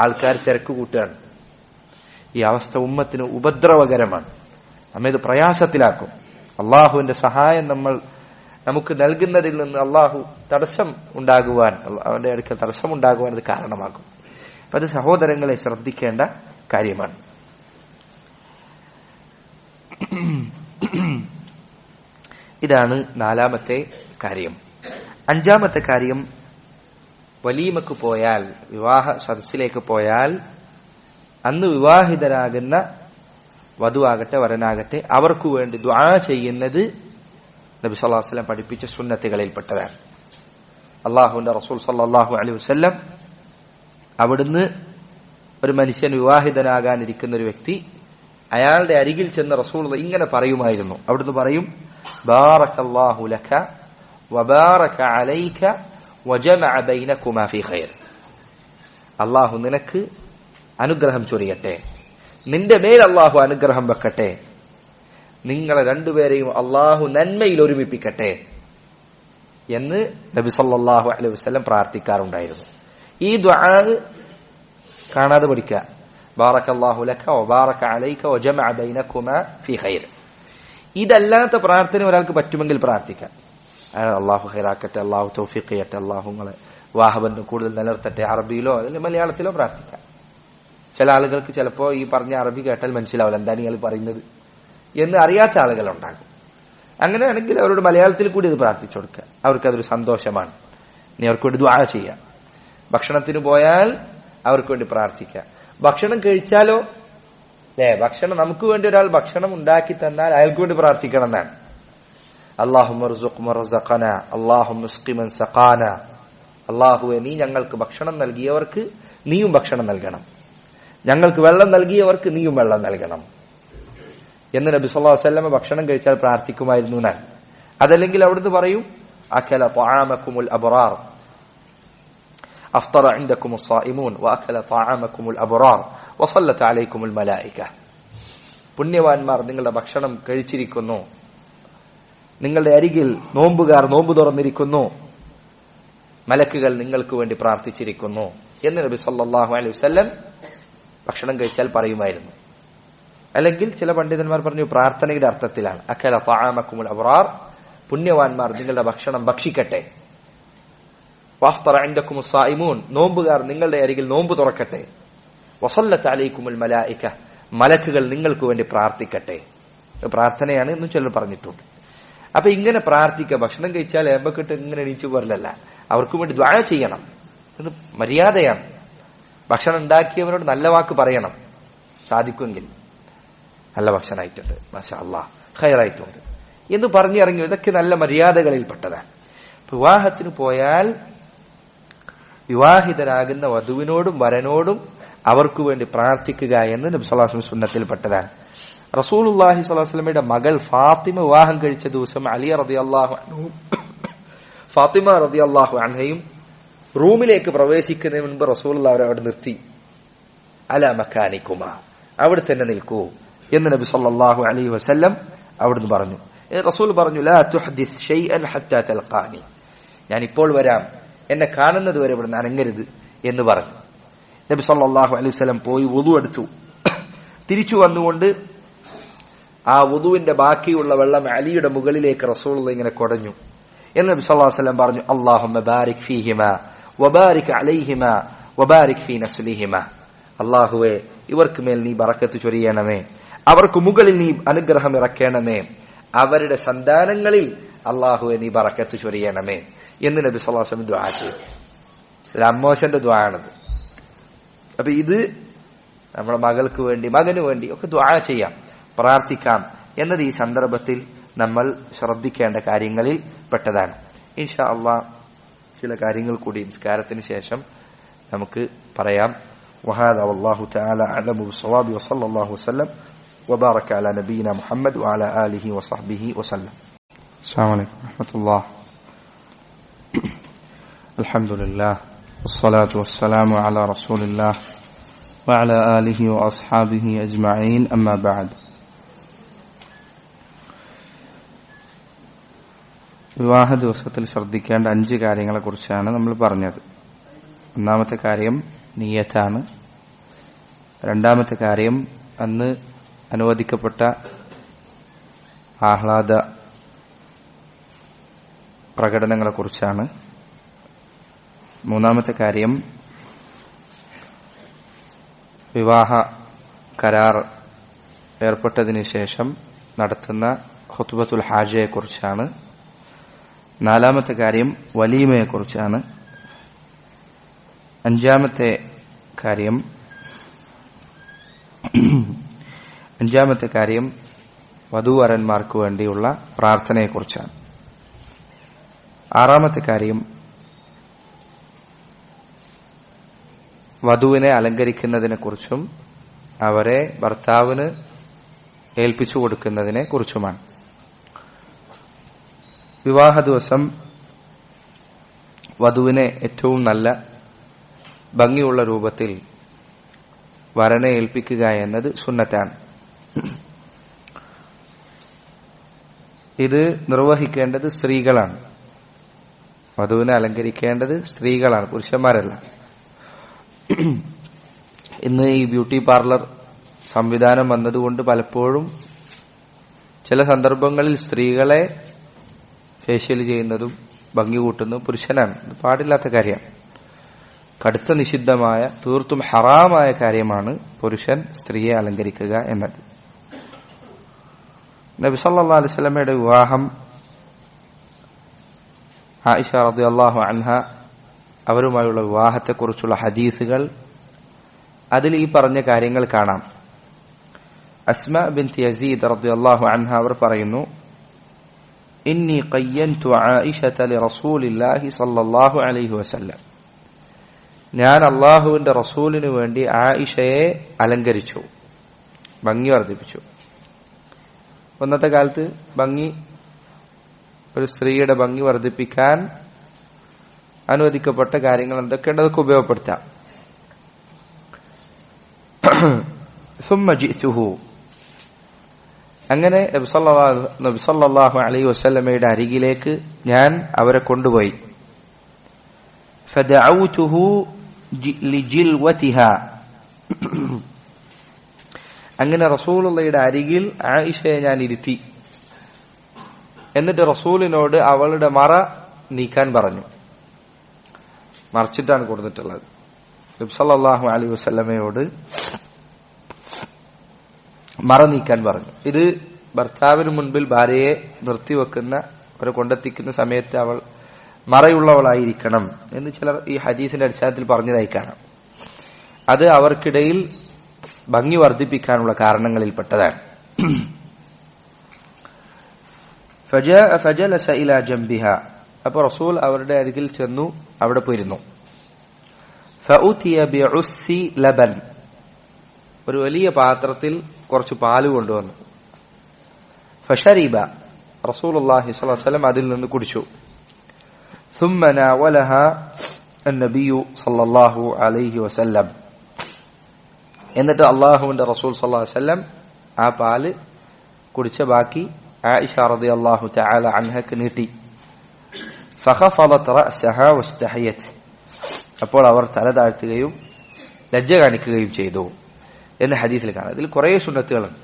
ആൾക്കാർ തിരക്ക് കൂട്ടുകയാണ്. ഈ അവസ്ഥ ഉമ്മത്തിന് ഉപദ്രവകരമാണ്, നമ്മെ ഇത് പ്രയാസത്തിലാക്കും. അള്ളാഹുവിന്റെ സഹായം നമുക്ക് നൽകുന്നതിൽ നിന്ന് അള്ളാഹു തടസ്സം ഉണ്ടാകുവാൻ, അവന്റെ അടുക്കൽ തടസ്സം ഉണ്ടാകുവാൻ അത് കാരണമാകും. അപ്പൊ അത് സഹോദരങ്ങളെ ശ്രദ്ധിക്കേണ്ട കാര്യമാണ്. ഇതാണ് 4ാമത്തെ കാര്യം. 5ാമത്തെ കാര്യം, വലീമക്ക് പോയാൽ, വിവാഹ സദസ്സിലേക്ക് പോയാൽ അന്ന് വിവാഹിതരാകുന്ന വധുവാകട്ടെ വരനാകട്ടെ അവർക്ക് വേണ്ടി ദുആ ചെയ്യുന്നത് നബി സല്ലല്ലാഹു അലൈഹി വസല്ലം പഠിപ്പിച്ച സുന്നത്തുകളിൽപ്പെട്ടതാണ്. അല്ലാഹുവിന്റെ റസൂൽ സല്ലല്ലാഹു അലൈഹി വസല്ലം അവിടുന്ന് ഒരു മനുഷ്യൻ വിവാഹിതനാകാനിരിക്കുന്ന ഒരു വ്യക്തി അയാളുടെ അരികിൽ ചെന്ന റസൂൽ ഇങ്ങനെ പറയുമായിരുന്നു. അവിടുന്ന് പറയും, ബാറകല്ലാഹു ലക വബാറക അലൈക വജമഅ ബൈനകുമാ ഫീ ഖൈർ. അല്ലാഹു നിനക്ക് അനുഗ്രഹം ചൊരിയട്ടെ, നിന്റെ മേൽ അല്ലാഹു അനുഗ്രഹം വെക്കട്ടെ, നിങ്ങളെ രണ്ടുപേരെയും അല്ലാഹു നന്മയിൽ ഒരുമിപ്പിക്കട്ടെ എന്ന് നബി സല്ലല്ലാഹു അലൈഹി വസല്ലം പ്രാർത്ഥിക്കാറുണ്ടായിരുന്നു. ഈ ദുആ കാണാതെ പഠിക്കുക. ബാറകല്ലാഹു ലക വബാറക അലൈക വജമഅ ബൈനകുമാ ഫീ ഖൈർ. ഇതല്ലാത്ത പ്രാർത്ഥന ഒരാൾക്ക് പറ്റുമെങ്കിൽ പ്രാർത്ഥിക്കാം. അള്ളാഹു ഖൈറാക്കട്ടെ, അള്ളാഹു തൗഫീഖ് ചെയ്യട്ടെ, അള്ളാഹു നിങ്ങളെ വിവാഹബന്ധം കൂടുതൽ നിലനിർത്തട്ടെ, അറബിയിലോ അല്ലെങ്കിൽ മലയാളത്തിലോ പ്രാർത്ഥിക്കാം. ചില ആളുകൾക്ക് ചിലപ്പോ ഈ പറഞ്ഞ അറബി കേട്ടാൽ മനസ്സിലാവില്ല എന്താണ് ഇയാൾ പറയുന്നത് എന്ന് അറിയാത്ത ആളുകളുണ്ടാകും. അങ്ങനെയാണെങ്കിൽ അവരോട് മലയാളത്തിൽ കൂടി ഇത് പ്രാർത്ഥിച്ചു കൊടുക്കുക. അവർക്കതൊരു സന്തോഷമാണ്. ഇനി അവർക്ക് വേണ്ടി ദുആ ചെയ്യാം. ഭക്ഷണത്തിന് പോയാൽ അവർക്ക് വേണ്ടി പ്രാർത്ഥിക്കാം. ഭക്ഷണം കഴിച്ചാലോ ഭക്ഷണം നമുക്ക് വേണ്ടി ഒരാൾ ഭക്ഷണം ഉണ്ടാക്കി തന്നാൽ അയാൾക്ക് വേണ്ടി പ്രാർത്ഥിക്കണം എന്നാണ്. അല്ലാഹുവേ നീ ഞങ്ങൾക്ക് ഭക്ഷണം നൽകിയവർക്ക് നീയും ഭക്ഷണം നൽകണം, ഞങ്ങൾക്ക് വെള്ളം നൽകിയവർക്ക് നീയും വെള്ളം നൽകണം എന്ന് നബി സല്ലല്ലാഹു അലൈഹി വസല്ലം ഭക്ഷണം കഴിച്ചാൽ പ്രാർത്ഥിക്കുമായിരുന്നു ഞാൻ. അതല്ലെങ്കിൽ അവിടുന്ന് പറയും, അകല തആമകുമുൽ അബ്റാർ അഫ്തറ ഇൻദകുമുസ് സായിമൂൻ വഅകല തആമകുമുൽ അബ്റാർ വസല്ലത അലൈക്കുമുൽ മലായിക. പുണ്യവാന്മാർ നിങ്ങളുടെ ഭക്ഷണം കഴിച്ചിരിക്കുന്നു, നിങ്ങളുടെ അരികിൽ നോമ്പുകാർ നോമ്പ് തുറന്നിരിക്കുന്നു, മലക്കുകൾ നിങ്ങൾക്ക് വേണ്ടി പ്രാർത്ഥിച്ചിരിക്കുന്നു എന്ന് നബി സല്ലല്ലാഹു അലൈഹി വസല്ലം ഭക്ഷണം കഴിച്ചാൽ പറയുമായിരുന്നു. അല്ലെങ്കിൽ ചില പണ്ഡിതന്മാർ പറഞ്ഞു പ്രാർത്ഥനയുടെ അർത്ഥത്തിലാണ്. അകല തആമകുമുൽ അബ്റാർ, പുണ്യവാന്മാർ നിങ്ങളുടെ ഭക്ഷണം ഭക്ഷിക്കട്ടെ. വഅഫ്തറ ഇൻദകുമുസ് സായിമൂൻ, നോമ്പുകാർ നിങ്ങളുടെ അരികിൽ നോമ്പ് തുറക്കട്ടെ. വസല്ലത അലൈക്കുമുൽ മലായിക, മലക്കുകൾ നിങ്ങൾക്ക് വേണ്ടി പ്രാർത്ഥിക്കട്ടെ. പ്രാർത്ഥനയാണ് എന്നും ചിലർ പറഞ്ഞിട്ടുണ്ട്. അപ്പൊ ഇങ്ങനെ പ്രാർത്ഥിക്കുക. ഭക്ഷണം കഴിച്ചാൽ ഏമ്പക്കിട്ട് ഇങ്ങനെ എണീച്ചു പോരലല്ല, അവർക്ക് വേണ്ടി ദുആ ചെയ്യണം. ഇത് മര്യാദയാണ്. ഭക്ഷണം ഉണ്ടാക്കിയവരോട് നല്ല വാക്ക് പറയണം, സാധിക്കുമെങ്കിൽ. നല്ല ഭക്ഷണമായിട്ടുണ്ട്, മാഷാ അല്ലാഹ്, ഖൈറായിട്ടുണ്ട് എന്ന് പറഞ്ഞിറങ്ങി. ഇതൊക്കെ നല്ല മര്യാദകളിൽപ്പെട്ടതാണ്. വിവാഹത്തിന് പോയാൽ വിവാഹിതരാകുന്ന വധുവിനോടും വരനോടും അവർക്കു വേണ്ടി പ്രാർത്ഥിക്കുക എന്ന് നബി സല്ലല്ലാഹു അലൈഹി വസല്ലം സുന്നത്തിൽപ്പെട്ടതാണ്. റസൂലുള്ളാഹി സ്വല്ലല്ലാഹു അലൈഹി വസല്ലമയുടെ മകൾ ഫാത്തിമ വിവാഹം കഴിച്ച ദിവസം അലി റളിയല്ലാഹു അൻഹു ഫാത്തിമ റളിയല്ലാഹു അൻഹയും റൂമിലേക്ക് പ്രവേശിക്കുന്നതിന് മുൻപ് റസൂലുള്ളാഹി അവരെ അവിടെ നിർത്തി. അലാ മക്കാനിക്കുമാ, അവിടെ തന്നെ നിൽക്കൂ എന്ന് നബി സല്ലല്ലാഹു അലൈഹി വസല്ലം അവിടുന്ന് പറഞ്ഞു. റസൂൽ പറഞ്ഞു, ലാ തുഹ്ദിസ് ഷൈഅൻ ഹത്താ തൽഖാനി, ഞാൻ ഇപ്പോൾ വരാം, എന്നെ കാണുന്നത് വരെ ഇവിടുന്ന് അനങ്ങരുത് എന്ന് പറഞ്ഞു. നബി സല്ലല്ലാഹു അലൈഹി വസല്ലം പോയി വുളു എടുത്തു. തിരിച്ചു വന്നുകൊണ്ട് ആ വുളുവിന്റെ ബാക്കിയുള്ള വെള്ളം അലിയുടെ മുകളിലേക്ക് റസൂലുള്ളാഹി ഇങ്ങനെ കൊടഞ്ഞു. എന്ന് നബി സല്ലല്ലാഹു അലൈഹി വസല്ലം പറഞ്ഞു, അല്ലാഹുമ്മ ബാരിക് ഫീഹിമാ വബാരിക് അലൈഹിമാ വബാരിക് ഫീ നസ്ലിഹിമാ. അല്ലാഹുവേ, ഇവർക്ക് മേൽ നീ ബറക്കത്ത് ചൊരിയണമേ, അവർക്ക് മുകളിൽ നീ അനുഗ്രഹം ഇറക്കണമേ, അവരുടെ സന്താനങ്ങളിൽ അല്ലാഹുവേ നീ ബറക്കത്ത് ചൊരിയണമേ എന്ന് നബി സല്ലല്ലാഹു അലൈഹി വസല്ലം ദുആ ചെയ്തു. അമ്മോശന്റെ ദുആ ആണത്. അപ്പൊ ഇത് നമ്മുടെ മകൾക്ക് വേണ്ടി, മകന് വേണ്ടി ഒക്കെ ദുആ ചെയ്യാം, പ്രാർത്ഥിക്കാം എന്നത് ഈ സന്ദർഭത്തിൽ നമ്മൾ ശ്രദ്ധിക്കേണ്ട കാര്യങ്ങളിൽ പെട്ടതാണ്. ഇൻഷാ അല്ലാഹ് ചില കാര്യങ്ങൾ കൂടി നിസ്കാരത്തിന് ശേഷം നമുക്ക് പറയാം. وهذا والله تعالى أعلم بالصواب وصلى الله وسلم وبارك على نبينا محمد وعلى آله وصحبه وسلم. السلام عليكم ورحمة الله. الحمد لله والصلاة والسلام على رسول الله وعلى آله وأصحابه أجمعين. أما بعد. വിവാഹ ദിവസത്തിൽ ശ്രദ്ധിക്കേണ്ട 5 കാര്യങ്ങളെ കുറിച്ചാണ് നമ്മൾ പറഞ്ഞത്. ഒന്നാമത്തെ കാര്യം നിയ്യത്താണ്. രണ്ടാമത്തെ കാര്യം അന്ന് അനുവദിക്കപ്പെട്ട ആഹ്ലാദ പ്രകടനങ്ങളെ കുറിച്ചാണ്. മൂന്നാമത്തെ കാര്യം വിവാഹ കരാർ ഏർപ്പെട്ടതിനു ശേഷം നടത്തുന്ന ഖുത്ബത്തുൽ ഹാജയെ കുറിച്ചാണ്. നാലാമത്തെ കാര്യം വലീമയെ കുറിച്ചാണ്. അഞ്ചാമത്തെ കാര്യം വധൂവരന്മാർക്ക് വേണ്ടിയുള്ള പ്രാർത്ഥനയെക്കുറിച്ചാണ്. ആറാമത്തെ കാര്യം വധുവിനെ അലങ്കരിക്കുന്നതിനെക്കുറിച്ചും അവരെ ഭർത്താവിന് ഏൽപ്പിച്ചു കൊടുക്കുന്നതിനെ കുറിച്ചുമാണ്. വിവാഹ ദിവസം വധുവിനെ ഏറ്റവും നല്ല ഭംഗിയുള്ള രൂപത്തിൽ വരനെ ഏൽപ്പിക്കുക എന്നത് സുന്നത്താണ്. ഇത് നിർവഹിക്കേണ്ടത് സ്ത്രീകളാണ്. വധുവിനെ അലങ്കരിക്കേണ്ടത് സ്ത്രീകളാണ്, പുരുഷന്മാരല്ല. ഇന്ന് ഈ ബ്യൂട്ടി പാർലർ സംവിധാനം വന്നതുകൊണ്ട് പലപ്പോഴും ചില സന്ദർഭങ്ങളിൽ സ്ത്രീകളെ ഫേഷ്യൽ ചെയ്യുന്നതും ഭംഗി കൂട്ടുന്നതും പുരുഷനാണ്. ഇത് പാടില്ലാത്ത കാര്യമാണ്. കടുത്ത നിഷിദ്ധമായ, തീർത്തും ഹറാമായ കാര്യമാണ് പുരുഷൻ സ്ത്രീയെ അലങ്കരിക്കുക എന്നത്. നബി സല്ലല്ലാഹു അലൈഹി വസല്ലമയുടെ വിവാഹം ആയിഷ റളിയല്ലാഹു അൻഹ അവരുമായുള്ള വിവാഹത്തെക്കുറിച്ചുള്ള ഹദീസുകൾ, അതിൽ ഈ പറഞ്ഞ കാര്യങ്ങൾ കാണാം. അസ്മാ ബിൻത് യസീദ് റളിയല്ലാഹു അൻഹ അവർ പറയുന്നു, ഇന്നി ഖയ്യൻതു ആയിഷത ലിറസൂലില്ലാഹി സ്വല്ലല്ലാഹു അലൈഹി വസല്ലം. ഞാൻ അല്ലാഹുവിന്റെ റസൂലിനു വേണ്ടി ആയിഷയെ അലങ്കരിച്ചു, ഭംഗി വർദ്ധിപ്പിച്ചു. ഇന്നത്തെ കാലത്ത് ഒരു സ്ത്രീയുടെ ഭംഗി വർദ്ധിപ്പിക്കാൻ അനുവദിക്കപ്പെട്ട കാര്യങ്ങൾ എന്തൊക്കെയുണ്ട്, അതൊക്കെ ഉപയോഗപ്പെടുത്താം. സുമ്മ ജിഅ്തുഹു, അങ്ങനെ നബി സല്ലല്ലാഹു അലൈഹി വസല്ലമയുടെ അരികിലേക്ക് ഞാൻ അവരെ കൊണ്ടുപോയി. ഫദഅഉതുഹു ലിജിൽവതിഹാ, അങ്ങനെ റസൂലുള്ളാഹിയുടെ അരികിൽ ആയിഷയെ ഞാൻ ഇരുത്തി. എന്നിട്ട് റസൂലിനോട് അവളുടെ മറ നീക്കാൻ പറഞ്ഞു. മറച്ചിട്ടാണ് കൊടുത്തിട്ടുള്ളത്. നബി സല്ലല്ലാഹു അലൈഹി വസല്ലമയോട് മറ നീക്കാൻ പറഞ്ഞു. ഇത് ഭർത്താവിന് മുൻപിൽ ഭാര്യയെ നിർത്തിവെക്കുന്ന, അവരെ കൊണ്ടെത്തിക്കുന്ന സമയത്ത് അവൾ മറയുള്ളവളായിരിക്കണം എന്ന് ചിലർ ഈ ഹദീസിന്റെ അടിസ്ഥാനത്തിൽ പറഞ്ഞതായി കാണാം. അത് അവർക്കിടയിൽ ഭംഗി വർദ്ധിപ്പിക്കാനുള്ള കാരണങ്ങളിൽപ്പെട്ടതാണ്. ഫജലസ ഇലാ ജംബിഹാ, അപ്പോൾ റസൂൽ അവരുടെ അരികിൽ ചെന്നു, അവിടെ പോയിരുന്നു. ഫഉതിയ ബിഉസ്സി ലബൻ, ഒരു വലിയ പാത്രത്തിൽ കുറച്ച് പാല് കൊണ്ടുവന്നു. ഫശരിബ, റസൂലുള്ളാഹി സ്വല്ലല്ലാഹു അലൈഹി വസല്ലം അതിൽ നിന്ന് കുടിച്ചു. ثم ناولها النبي صلى الله عليه وسلم, എന്നിട്ട് അല്ലാഹുവിന്റെ റസൂൽ സല്ലല്ലാഹു അലൈഹി വസല്ലം ആ പാല് കുടിച്ച ബാക്കി ആയിഷ റളിയല്ലാഹു തആല അൻഹക്ക് നീട്ടി. ഫഖഫദത് റഅസഹ വസ്തഹയത്, അപ്പോൾ അവർ തല താഴ്ത്തുകയും ലജ്ജ കാണിക്കുകയും ചെയ്തു എന്ന് ഹദീസിൽ കാണാം. ഇതിൽ കുറെ സുന്നത്തുകളുണ്ട്.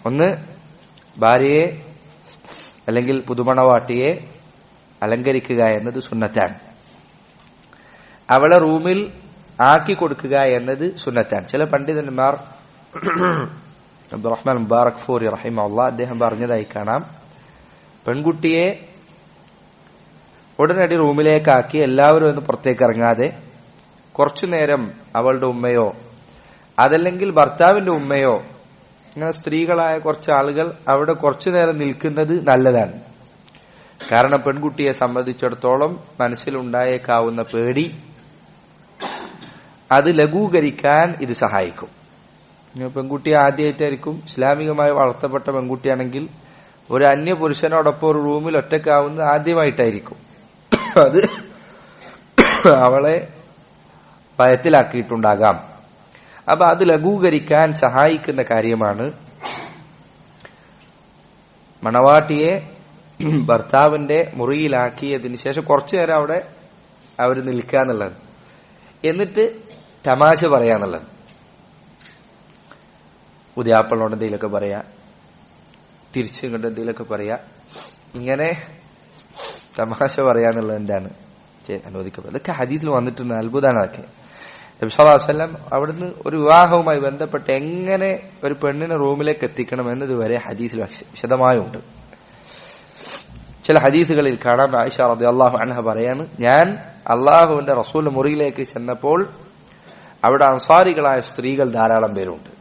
ഒന്ന്, ഭാര്യയെ അല്ലെങ്കിൽ പുതുമണവാട്ടിയെ അലങ്കരിക്കുക എന്നത് സുന്നത്താണ്. അവളെ റൂമിൽ ആക്കി കൊടുക്കുക എന്നത് സുന്നത്താണ്. ചില പണ്ഡിതന്മാർ, അബ്ദുറഹ്മാൻ മുബാറക് ഫൂരി റഹിമഹുല്ലാഹ്, അദ്ദേഹം പറഞ്ഞതായി കാണാം, പെൺകുട്ടിയെ ഉടനടി റൂമിലേക്കാക്കി എല്ലാവരും ഒന്ന് പുറത്തേക്ക് ഇറങ്ങാതെ കുറച്ചുനേരം അവളുടെ ഉമ്മയോ അതല്ലെങ്കിൽ ഭർത്താവിന്റെ ഉമ്മയോ അങ്ങനെ സ്ത്രീകളായ കുറച്ച് ആളുകൾ അവിടെ കുറച്ചുനേരം നിൽക്കുന്നത് നല്ലതാണ്. കാരണം പെൺകുട്ടിയെ സംബന്ധിച്ചിടത്തോളം മനസ്സിലുണ്ടായേക്കാവുന്ന പേടി അത് ലഘൂകരിക്കാൻ ഇത് സഹായിക്കും. പെൺകുട്ടി ആദ്യമായിട്ടായിരിക്കും, ഇസ്ലാമികമായി വളർത്തപ്പെട്ട പെൺകുട്ടിയാണെങ്കിൽ ഒരു അന്യ പുരുഷനോടൊപ്പം ഒരു റൂമിൽ ഒറ്റക്കാവുന്നത് ആദ്യമായിട്ടായിരിക്കും. അത് അവളെ ഭയത്തിലാക്കിയിട്ടുണ്ടാകാം. അപ്പൊ അത് ലഘൂകരിക്കാൻ സഹായിക്കുന്ന കാര്യമാണ് മണവാട്ടിയെ ഭർത്താവിന്റെ മുറിയിലാക്കിയതിന് ശേഷം കുറച്ചു നേരം അവിടെ അവർ നിൽക്കുക എന്നുള്ളത്, എന്നിട്ട് തമാശ പറയാന്നുള്ളത്. പുതിയാപ്പിളോട് എന്തെങ്കിലുമൊക്കെ പറയാ, തിരിച്ചു ഇങ്ങോട്ട് എന്തെങ്കിലുമൊക്കെ പറയാ, ഇങ്ങനെ തമാശ പറയാന്നുള്ളത് എന്താണ് അനുവദിക്കപ്പെടുന്നത്. ഇതൊക്കെ ഹദീസിൽ വന്നിട്ടുണ്ട്. അത്ഭുതമാണ് അതൊക്കെ. നബി സല്ലല്ലാഹു അലൈഹി വസല്ലം അവിടുന്ന് ഒരു വിവാഹവുമായി ബന്ധപ്പെട്ട് എങ്ങനെ ഒരു പെണ്ണിനെ റൂമിലേക്ക് എത്തിക്കണം എന്നതുവരെ ഹദീസിൽ വിശദമായുണ്ട്. ചില ഹദീസുകളിൽ കാണാം, ആയിഷ റളിയല്ലാഹു അൻഹ പറയാണ്, ഞാൻ അള്ളാഹുവിന്റെ റസൂൽ മുറിയിലേക്ക് ചെന്നപ്പോൾ അവിടെ അൻസാരികളായ സ്ത്രീകൾ ധാരാളം പേരുണ്ട്.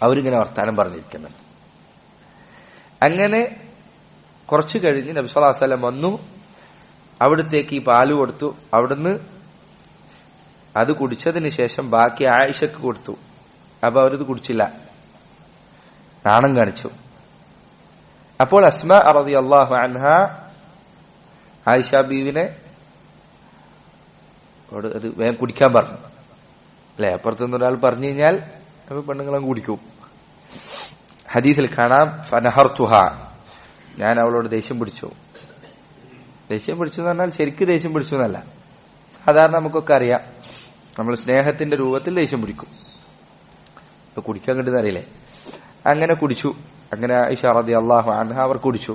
അവരിങ്ങനെ വർത്താനം പറഞ്ഞിരിക്കുന്നുണ്ട്. അങ്ങനെ കുറച്ചു കഴിഞ്ഞ് നബി സല്ലല്ലാഹു അലൈഹി വസല്ലം വന്നു, അവിടത്തേക്ക് ഈ പാല് കൊടുത്തു. അവിടുന്ന് അത് കുടിച്ചതിന് ശേഷം ബാക്കി ആയിഷക്ക് കൊടുത്തു. അപ്പൊ അവരത് കുടിച്ചില്ല, നാണം കാണിച്ചു. അപ്പോൾ അസ്മാ റളിയല്ലാഹു അൻഹ ആയിഷ ബീവിനെ അത് വേഗം കുടിക്കാൻ പറഞ്ഞു. അല്ലെ, അപ്പുറത്തുനിന്ന് ഒരാൾ പറഞ്ഞു കഴിഞ്ഞാൽ അപ്പൊ പെണ്ണുങ്ങളും കുടിക്കും. ഹദീസിൽ കാണാം, ഫനഹർതുഹ, ഞാൻ അവളോട് ദേഷ്യം പിടിച്ചു. ദേഷ്യം പിടിച്ചു എന്ന് പറഞ്ഞാൽ ശരിക്ക് ദേഷ്യം പിടിച്ചു എന്നല്ല. സാധാരണ നമുക്കൊക്കെ അറിയാം, നമ്മൾ സ്നേഹത്തിന്റെ രൂപത്തിൽ ദേഷ്യം പിടിക്കും. ഇപ്പൊ കുടിക്കാൻ കിട്ടുന്ന അറിയില്ലേ, അങ്ങനെ കുടിച്ചു. അങ്ങനെ ആയിഷ റളിയല്ലാഹു അൻഹ അവർ കുടിച്ചു.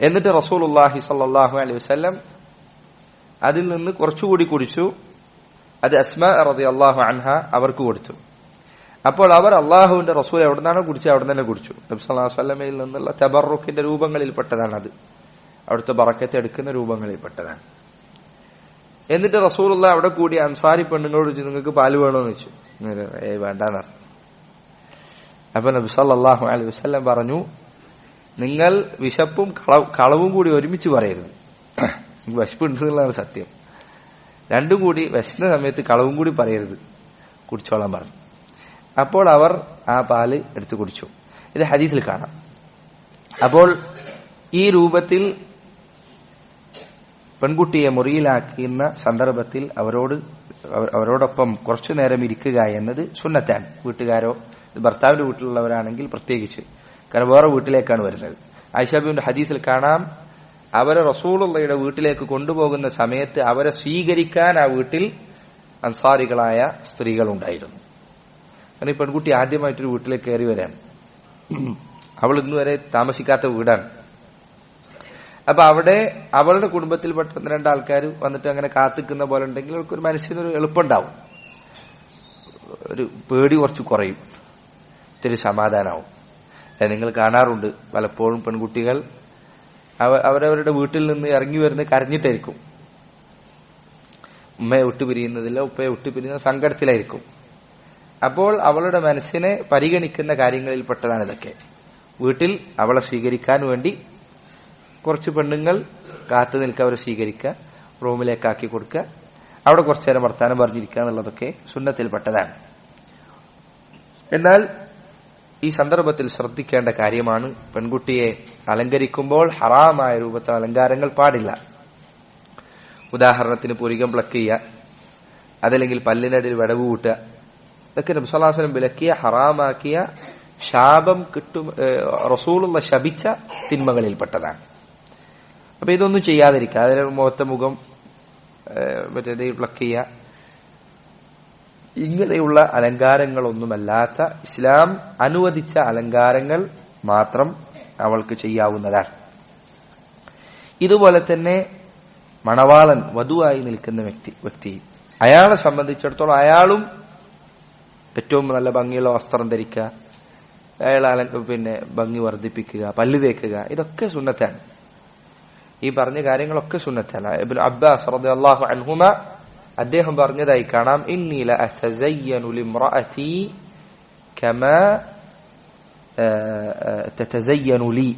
എന്നിട്ട് റസൂലുള്ളാഹി സ്വല്ലല്ലാഹു അലൈഹി വസല്ലം അതിൽ നിന്ന് കുറച്ചുകൂടി കുടിച്ചു. അത് അസ്മാ റളിയല്ലാഹു അൻഹ അവർക്ക് കൊടുത്തു. അപ്പോൾ അവർ അള്ളാഹുവിന്റെ റസൂൽ എവിടെ നിന്നാണോ കുടിച്ചത് അവിടെ തന്നെ കുടിച്ചു. നബി സല്ലല്ലാഹു അലൈഹി വസല്ലമയിൽ നിന്നുള്ള തബറുക്കിന്റെ രൂപങ്ങളിൽപ്പെട്ടതാണ് അത്, അവിടുത്തെ ബറക്കത്ത് എടുക്കുന്ന രൂപങ്ങളിൽപ്പെട്ടതാണ്. എന്നിട്ട് റസൂലുള്ളാഹി അവിടെ കൂടി അൻസാരി പെണ്ണുങ്ങളോട് ചോദിച്ചു, നിങ്ങൾക്ക് പാല് വേണമെന്ന് വെച്ചു. വേണ്ടെന്ന് പറഞ്ഞു. അപ്പൊ നബി സല്ലല്ലാഹു അലൈഹി വസല്ലം പറഞ്ഞു, നിങ്ങൾ വിശപ്പും കളവും കൂടി ഒരുമിച്ച് പറയരുത്. വിശപ്പുണ്ട് എന്നുള്ളതാണ് സത്യം. രണ്ടും കൂടി, വിശന്ന സമയത്ത് കളവും കൂടി പറയരുത്, കുടിച്ചോളാൻ പറഞ്ഞു. അപ്പോൾ അവർ ആ പാല് എടുത്തു കുടിച്ചു. ഇത് ഹദീസിൽ കാണാം. അപ്പോൾ ഈ രൂപത്തിൽ പെൺകുട്ടിയെ മുറിയിലാക്കുന്ന സന്ദർഭത്തിൽ അവരോടൊപ്പം കുറച്ചു നേരം ഇരിക്കുക എന്നത് സുന്നത്താണ്. വീട്ടുകാരോ ഭർത്താവിന്റെ വീട്ടിലുള്ളവരാണെങ്കിൽ പ്രത്യേകിച്ച്, കാരണം വേറെ വീട്ടിലേക്കാണ് വരുന്നത്. ആയിഷ ബീവിന്റെ ഹദീസിൽ കാണാം, അവരെ റസൂലുള്ളാഹിയുടെ വീട്ടിലേക്ക് കൊണ്ടുപോകുന്ന സമയത്ത് അവരെ സ്വീകരിക്കാൻ ആ വീട്ടിൽ അൻസാരികളായ സ്ത്രീകൾ ഉണ്ടായിരുന്നു. കാരണം ഈ പെൺകുട്ടി ആദ്യമായിട്ടൊരു വീട്ടിലേക്ക് കയറി വരാൻ, അവൾ ഇന്നുവരെ താമസിക്കാത്ത വീടാണ്. അപ്പൊ അവിടെ അവളുടെ കുടുംബത്തിൽപ്പെട്ട രണ്ടാൾക്കാർ വന്നിട്ട് അങ്ങനെ കാത്തിക്കുന്ന പോലെ ഉണ്ടെങ്കിൽ അവൾക്കൊരു മനസ്സിനൊരു എളുപ്പമുണ്ടാവും, ഒരു പേടി കുറച്ച് കുറയും, ഇത്തിരി സമാധാനമാവും. നിങ്ങൾ കാണാറുണ്ട് പലപ്പോഴും പെൺകുട്ടികൾ അവരവരുടെ വീട്ടിൽ നിന്ന് ഇറങ്ങി വരുന്നത് കരഞ്ഞിട്ടായിരിക്കും. ഉമ്മയെ വിട്ടുപിരിയുന്നതില്ല, ഉപ്പയെ വിട്ടുപിരിയുന്ന സങ്കടത്തിലായിരിക്കും. അപ്പോൾ അവളുടെ മനസ്സിനെ പരിഗണിക്കുന്ന കാര്യങ്ങളിൽപ്പെട്ടതാണ് ഇതൊക്കെ. വീട്ടിൽ അവളെ സ്വീകരിക്കാൻ വേണ്ടി കുറച്ച് പെണ്ണുങ്ങൾ കാത്തു നിൽക്കുക, അവരെ സ്വീകരിക്കുക, റൂമിലേക്കാക്കി കൊടുക്കുക, അവിടെ കുറച്ചു നേരം വർത്താനം പറഞ്ഞിരിക്കുക എന്നുള്ളതൊക്കെ സുന്നത്തിൽപ്പെട്ടതാണ്. എന്നാൽ ഈ സന്ദർഭത്തിൽ ശ്രദ്ധിക്കേണ്ട കാര്യമാണ്, പെൺകുട്ടിയെ അലങ്കരിക്കുമ്പോൾ ഹറാമായ രൂപത്തിൽ അലങ്കാരങ്ങൾ പാടില്ല. ഉദാഹരണത്തിന് പുരികം പ്ലക്ക് ചെയ്യുക, അതല്ലെങ്കിൽ പല്ലിനടിയിൽ വിടവ് കൂട്ടുക, ഇതൊക്കെ നബി സല്ലല്ലാഹു അലൈഹി വസല്ലം വിലക്കിയ ഹറാമാക്കിയ ശാപം കിട്ടും, റസൂലുള്ള ശപിച്ച തിന്മകളിൽപ്പെട്ടതാണ്. അപ്പൊ ഇതൊന്നും ചെയ്യാതിരിക്കുക. അതിന് മുഖത്തെ മുഖം മറ്റേത് പ്ലക്ക് ചെയ്യുക, ഇങ്ങനെയുള്ള അലങ്കാരങ്ങളൊന്നുമല്ലാത്ത ഇസ്ലാം അനുവദിച്ച അലങ്കാരങ്ങൾ മാത്രം അവൾക്ക് ചെയ്യാവുന്നതാണ്. ഇതുപോലെ തന്നെ മണവാളൻ വധുവായി നിൽക്കുന്ന വ്യക്തി അയാളെ സംബന്ധിച്ചിടത്തോളം അയാളും ഏറ്റവും നല്ല ഭംഗിയുള്ള വസ്ത്രം ധരിക്കുക, അയാളെ ഭംഗി വർദ്ധിപ്പിക്കുക, പല്ല് തേക്കുക, ഇതൊക്കെ സുന്നത്താണ്. ഈ പറഞ്ഞ കാര്യങ്ങളൊക്കെ സുന്നത്താണ്. ഇബ്നു അബ്ബാസ് റളിയല്ലാഹു അൻഹുമ അദ്ദേഹം പറഞ്ഞതായി കാണാം, ഇന്നി ലഅതസയ്യനു ലിംറഅതി കമാ തതസയ്യനു ലി.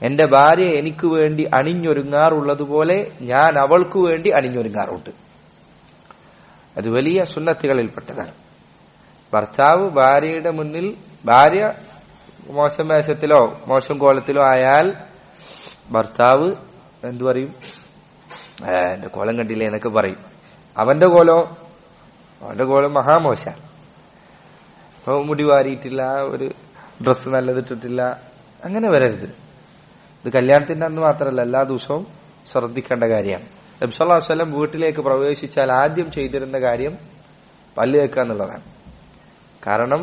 എന്റെ ഭാര്യ എനിക്ക് വേണ്ടി അണിഞ്ഞൊരുങ്ങാറുള്ളതുപോലെ ഞാൻ അവൾക്ക് വേണ്ടി അണിഞ്ഞൊരുങ്ങാറുണ്ട്. അത് വലിയ സുന്നത്തുകളിൽപ്പെട്ടതാണ്. ഭർത്താവ് ഭാര്യയുടെ മുന്നിൽ, ഭാര്യ മോശം വേഷത്തിലോ മോശം കോലത്തിലോ ആയാൽ ഭർത്താവ് എന്തു പറയും? എന്റെ കോലം കണ്ടില്ലേ എന്നൊക്കെ പറയും. അവന്റെ കോലം മഹാമോശ. അപ്പൊ മുടി വാരിയിട്ടില്ല, ഒരു ഡ്രസ്സ് നല്ലതിട്ടിട്ടില്ല, അങ്ങനെ വരരുത്. ഇത് കല്യാണത്തിന്റെ അന്ന് മാത്രമല്ല, എല്ലാ ദിവസവും ശ്രദ്ധിക്കേണ്ട കാര്യമാണ്. നബി സല്ലല്ലാഹു അലൈഹി വസല്ലം വീട്ടിലേക്ക് പ്രവേശിച്ചാൽ ആദ്യം ചെയ്തിരുന്ന കാര്യം പല്ല് തേക്കുക എന്നുള്ളതാണ്. കാരണം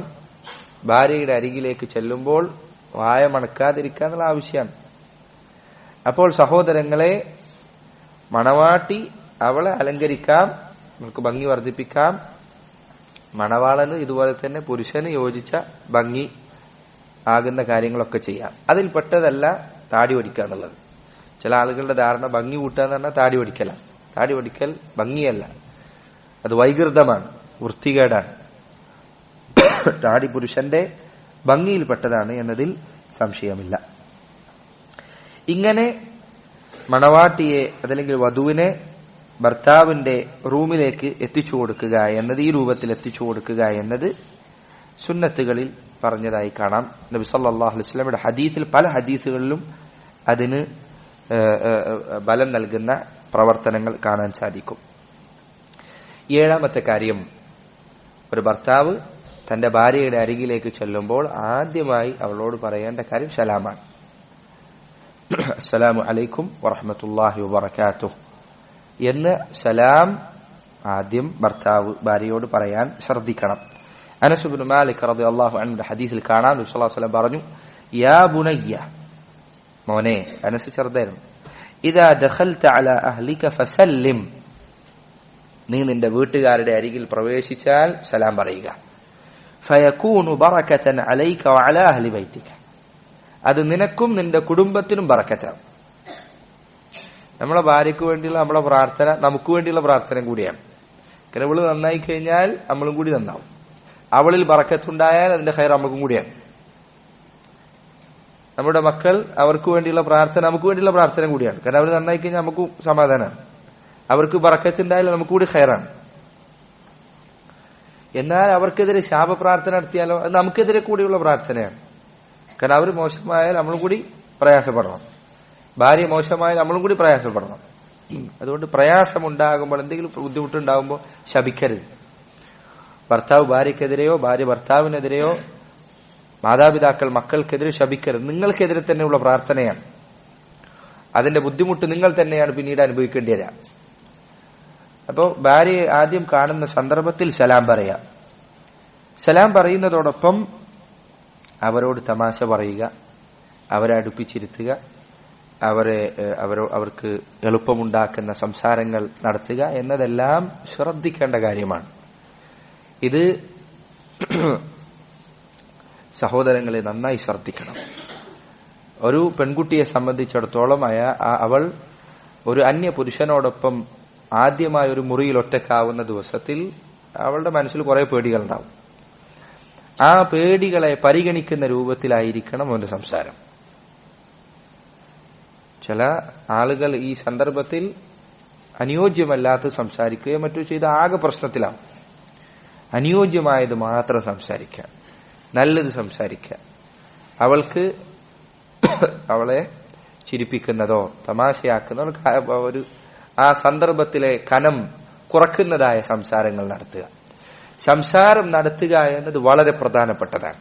ഭാര്യയുടെ അരികിലേക്ക് ചെല്ലുമ്പോൾ വായ മണക്കാതിരിക്കുക എന്നുള്ള ആവശ്യമാണ്. അപ്പോൾ സഹോദരങ്ങളെ, മണവാട്ടി അവളെ അലങ്കരിക്കാം, നമുക്ക് ഭംഗി വർദ്ധിപ്പിക്കാം. മണവാളന് ഇതുപോലെ തന്നെ പുരുഷന് യോജിച്ച ഭംഗി ആകുന്ന കാര്യങ്ങളൊക്കെ ചെയ്യാം. അതിൽ പെട്ടതല്ല താടി വടിക്കുക എന്നുള്ളത്. ചില ആളുകളുടെ ധാരണ ഭംഗി കൂട്ടുക എന്ന് പറഞ്ഞാൽ താടി വടിക്കലാണ്. താടി വടിക്കൽ ഭംഗിയല്ല, അത് വൈകൃതമാണ്, വൃത്തികേടാണ്. താടി പുരുഷന്റെ ഭംഗിയിൽപ്പെട്ടതാണ് എന്നതിൽ സംശയമില്ല. ഇങ്ങനെ മണവാട്ടിയെ അതല്ലെങ്കിൽ വധുവിനെ ഭർത്താവിന്റെ റൂമിലേക്ക് എത്തിച്ചു കൊടുക്കുക എന്നത്, ഈ രൂപത്തിൽ എത്തിച്ചു കൊടുക്കുക എന്നത് സുന്നത്തുകളിൽ പറഞ്ഞതായി കാണാം. നബി സല്ലല്ലാഹു അലൈഹി വസല്ലമയുടെ ഹദീസിൽ, പല ഹദീസുകളിലും അതിന് ബലം നൽകുന്ന പ്രവർത്തനങ്ങൾ കാണാൻ സാധിക്കും. ഏഴാമത്തെ കാര്യം, ഒരു ഭർത്താവ് തന്റെ ഭാര്യയുടെ അരികിലേക്ക് ചെല്ലുമ്പോൾ ആദ്യമായി അവളോട് പറയേണ്ട കാര്യം സലാമാണ്. അസ്സലാമു അലൈക്കും വറഹ്മത്തുള്ളാഹി വബറകാതുഹു എന്ന് സലാം ആദ്യം ഭർത്താവ് ഭാര്യയോട് പറയാൻ ശ്രദ്ധിക്കണം. അനസ് ഇബ്നു മാലിക് റളിയല്ലാഹു അൻഹുവിന്റെ ഹദീസിൽ കാണാം, നബി സല്ലല്ലാഹു അലൈഹി വസല്ലം പറഞ്ഞു, യാ ബുനയ്യ, മോനെ, അനസ് ചെറുതായിരുന്നു, ഇദാ ദഖൽത അലാ അഹ്ലിക ഫസല്ലിം, നീ നിന്റെ വീട്ടുകാരുടെ അരികിൽ പ്രവേശിച്ചാൽ സലാം പറയുക. ഫയകൂനു ബറകതൻ അലൈക വഅലാ അഹ്ലി ബൈതിക, അത് നിനക്കും നിന്റെ കുടുംബത്തിനും ബറക്കത്താണ്. നമ്മളെ ഭാര്യയ്ക്ക് വേണ്ടിയുള്ള നമ്മളെ പ്രാർത്ഥന നമുക്ക് വേണ്ടിയുള്ള പ്രാർത്ഥന കൂടിയാണ്. കാരണം അവള് നന്നായി കഴിഞ്ഞാൽ നമ്മളും കൂടി നന്നാവും. അവളിൽ ബറക്കത്തുണ്ടായാൽ അതിന്റെ ഖൈർ നമുക്കും കൂടിയാണ്. നമ്മുടെ മക്കൾ, അവർക്ക് വേണ്ടിയുള്ള പ്രാർത്ഥന നമുക്ക് വേണ്ടിയുള്ള പ്രാർത്ഥന കൂടിയാണ്. കാരണം അവർ നന്നായി കഴിഞ്ഞാൽ നമുക്കും സമാധാനമാണ്, അവർക്ക് ബറക്കത്തുണ്ടായാൽ നമുക്ക് കൂടി ഖൈറാണ്. എന്നാൽ അവർക്കെതിരെ ശാപപ്രാർത്ഥന നടത്തിയാലോ അത് നമുക്കെതിരെ കൂടിയുള്ള പ്രാർത്ഥനയാണ്. കാരണം അവർ മോശമായാൽ നമ്മളും കൂടി പ്രയാസപ്പെടണം, ഭാര്യ മോശമായാൽ നമ്മളും കൂടി പ്രയാസപ്പെടണം. അതുകൊണ്ട് പ്രയാസമുണ്ടാകുമ്പോൾ, എന്തെങ്കിലും ബുദ്ധിമുട്ടുണ്ടാകുമ്പോൾ ശപിക്കരുത്. ഭർത്താവ് ഭാര്യക്കെതിരെയോ ഭാര്യ ഭർത്താവിനെതിരെയോ മാതാപിതാക്കൾ മക്കൾക്കെതിരെ ശപിക്കരുത്. നിങ്ങൾക്കെതിരെ തന്നെയുള്ള പ്രാർത്ഥനയാണ്. അതിന്റെ ബുദ്ധിമുട്ട് നിങ്ങൾ തന്നെയാണ് പിന്നീട് അനുഭവിക്കേണ്ടി വരിക. അപ്പോൾ ഭാര്യയെ ആദ്യം കാണുന്ന സന്ദർഭത്തിൽ സലാം പറയാം. സലാം പറയുന്നതോടൊപ്പം അവരോട് തമാശ പറയുക, അവരെ അടുപ്പിച്ചിരുത്തുക, അവർക്ക് എളുപ്പമുണ്ടാക്കുന്ന സംസാരങ്ങൾ നടത്തുക എന്നതെല്ലാം ശ്രദ്ധിക്കേണ്ട കാര്യമാണ്. ഇത് സഹോദരങ്ങളെ നന്നായി ശ്രദ്ധിക്കണം. ഒരു പെൺകുട്ടിയെ സംബന്ധിച്ചിടത്തോളം അവൾ ഒരു അന്യ പുരുഷനോടൊപ്പം ആദ്യമായി ഒരു മുറിയിൽ ഒറ്റക്കാവുന്ന ദിവസത്തിൽ അവളുടെ മനസ്സിൽ കുറെ പേടികളുണ്ടാവും. ആ പേടികളെ പരിഗണിക്കുന്ന രൂപത്തിലായിരിക്കണം അവന്റെ സംസാരം. ചില ആളുകൾ ഈ സന്ദർഭത്തിൽ അനുയോജ്യമല്ലാത്ത സംസാരിക്കുകയോ മറ്റോ ചെയ്ത് ആകെ പ്രശ്നത്തിലാവും. അനുയോജ്യമായത് മാത്രം സംസാരിക്കുക, നല്ലത് സംസാരിക്കുക, അവളെ ചിരിപ്പിക്കുന്നതോ തമാശയാക്കുന്നതോ ഒരു ആ സന്ദർഭത്തിലെ കനം കുറക്കുന്നതായ സംസാരങ്ങൾ നടത്തുക. സംസാരം നടത്തുക എന്നത് വളരെ പ്രധാനപ്പെട്ടതാണ്.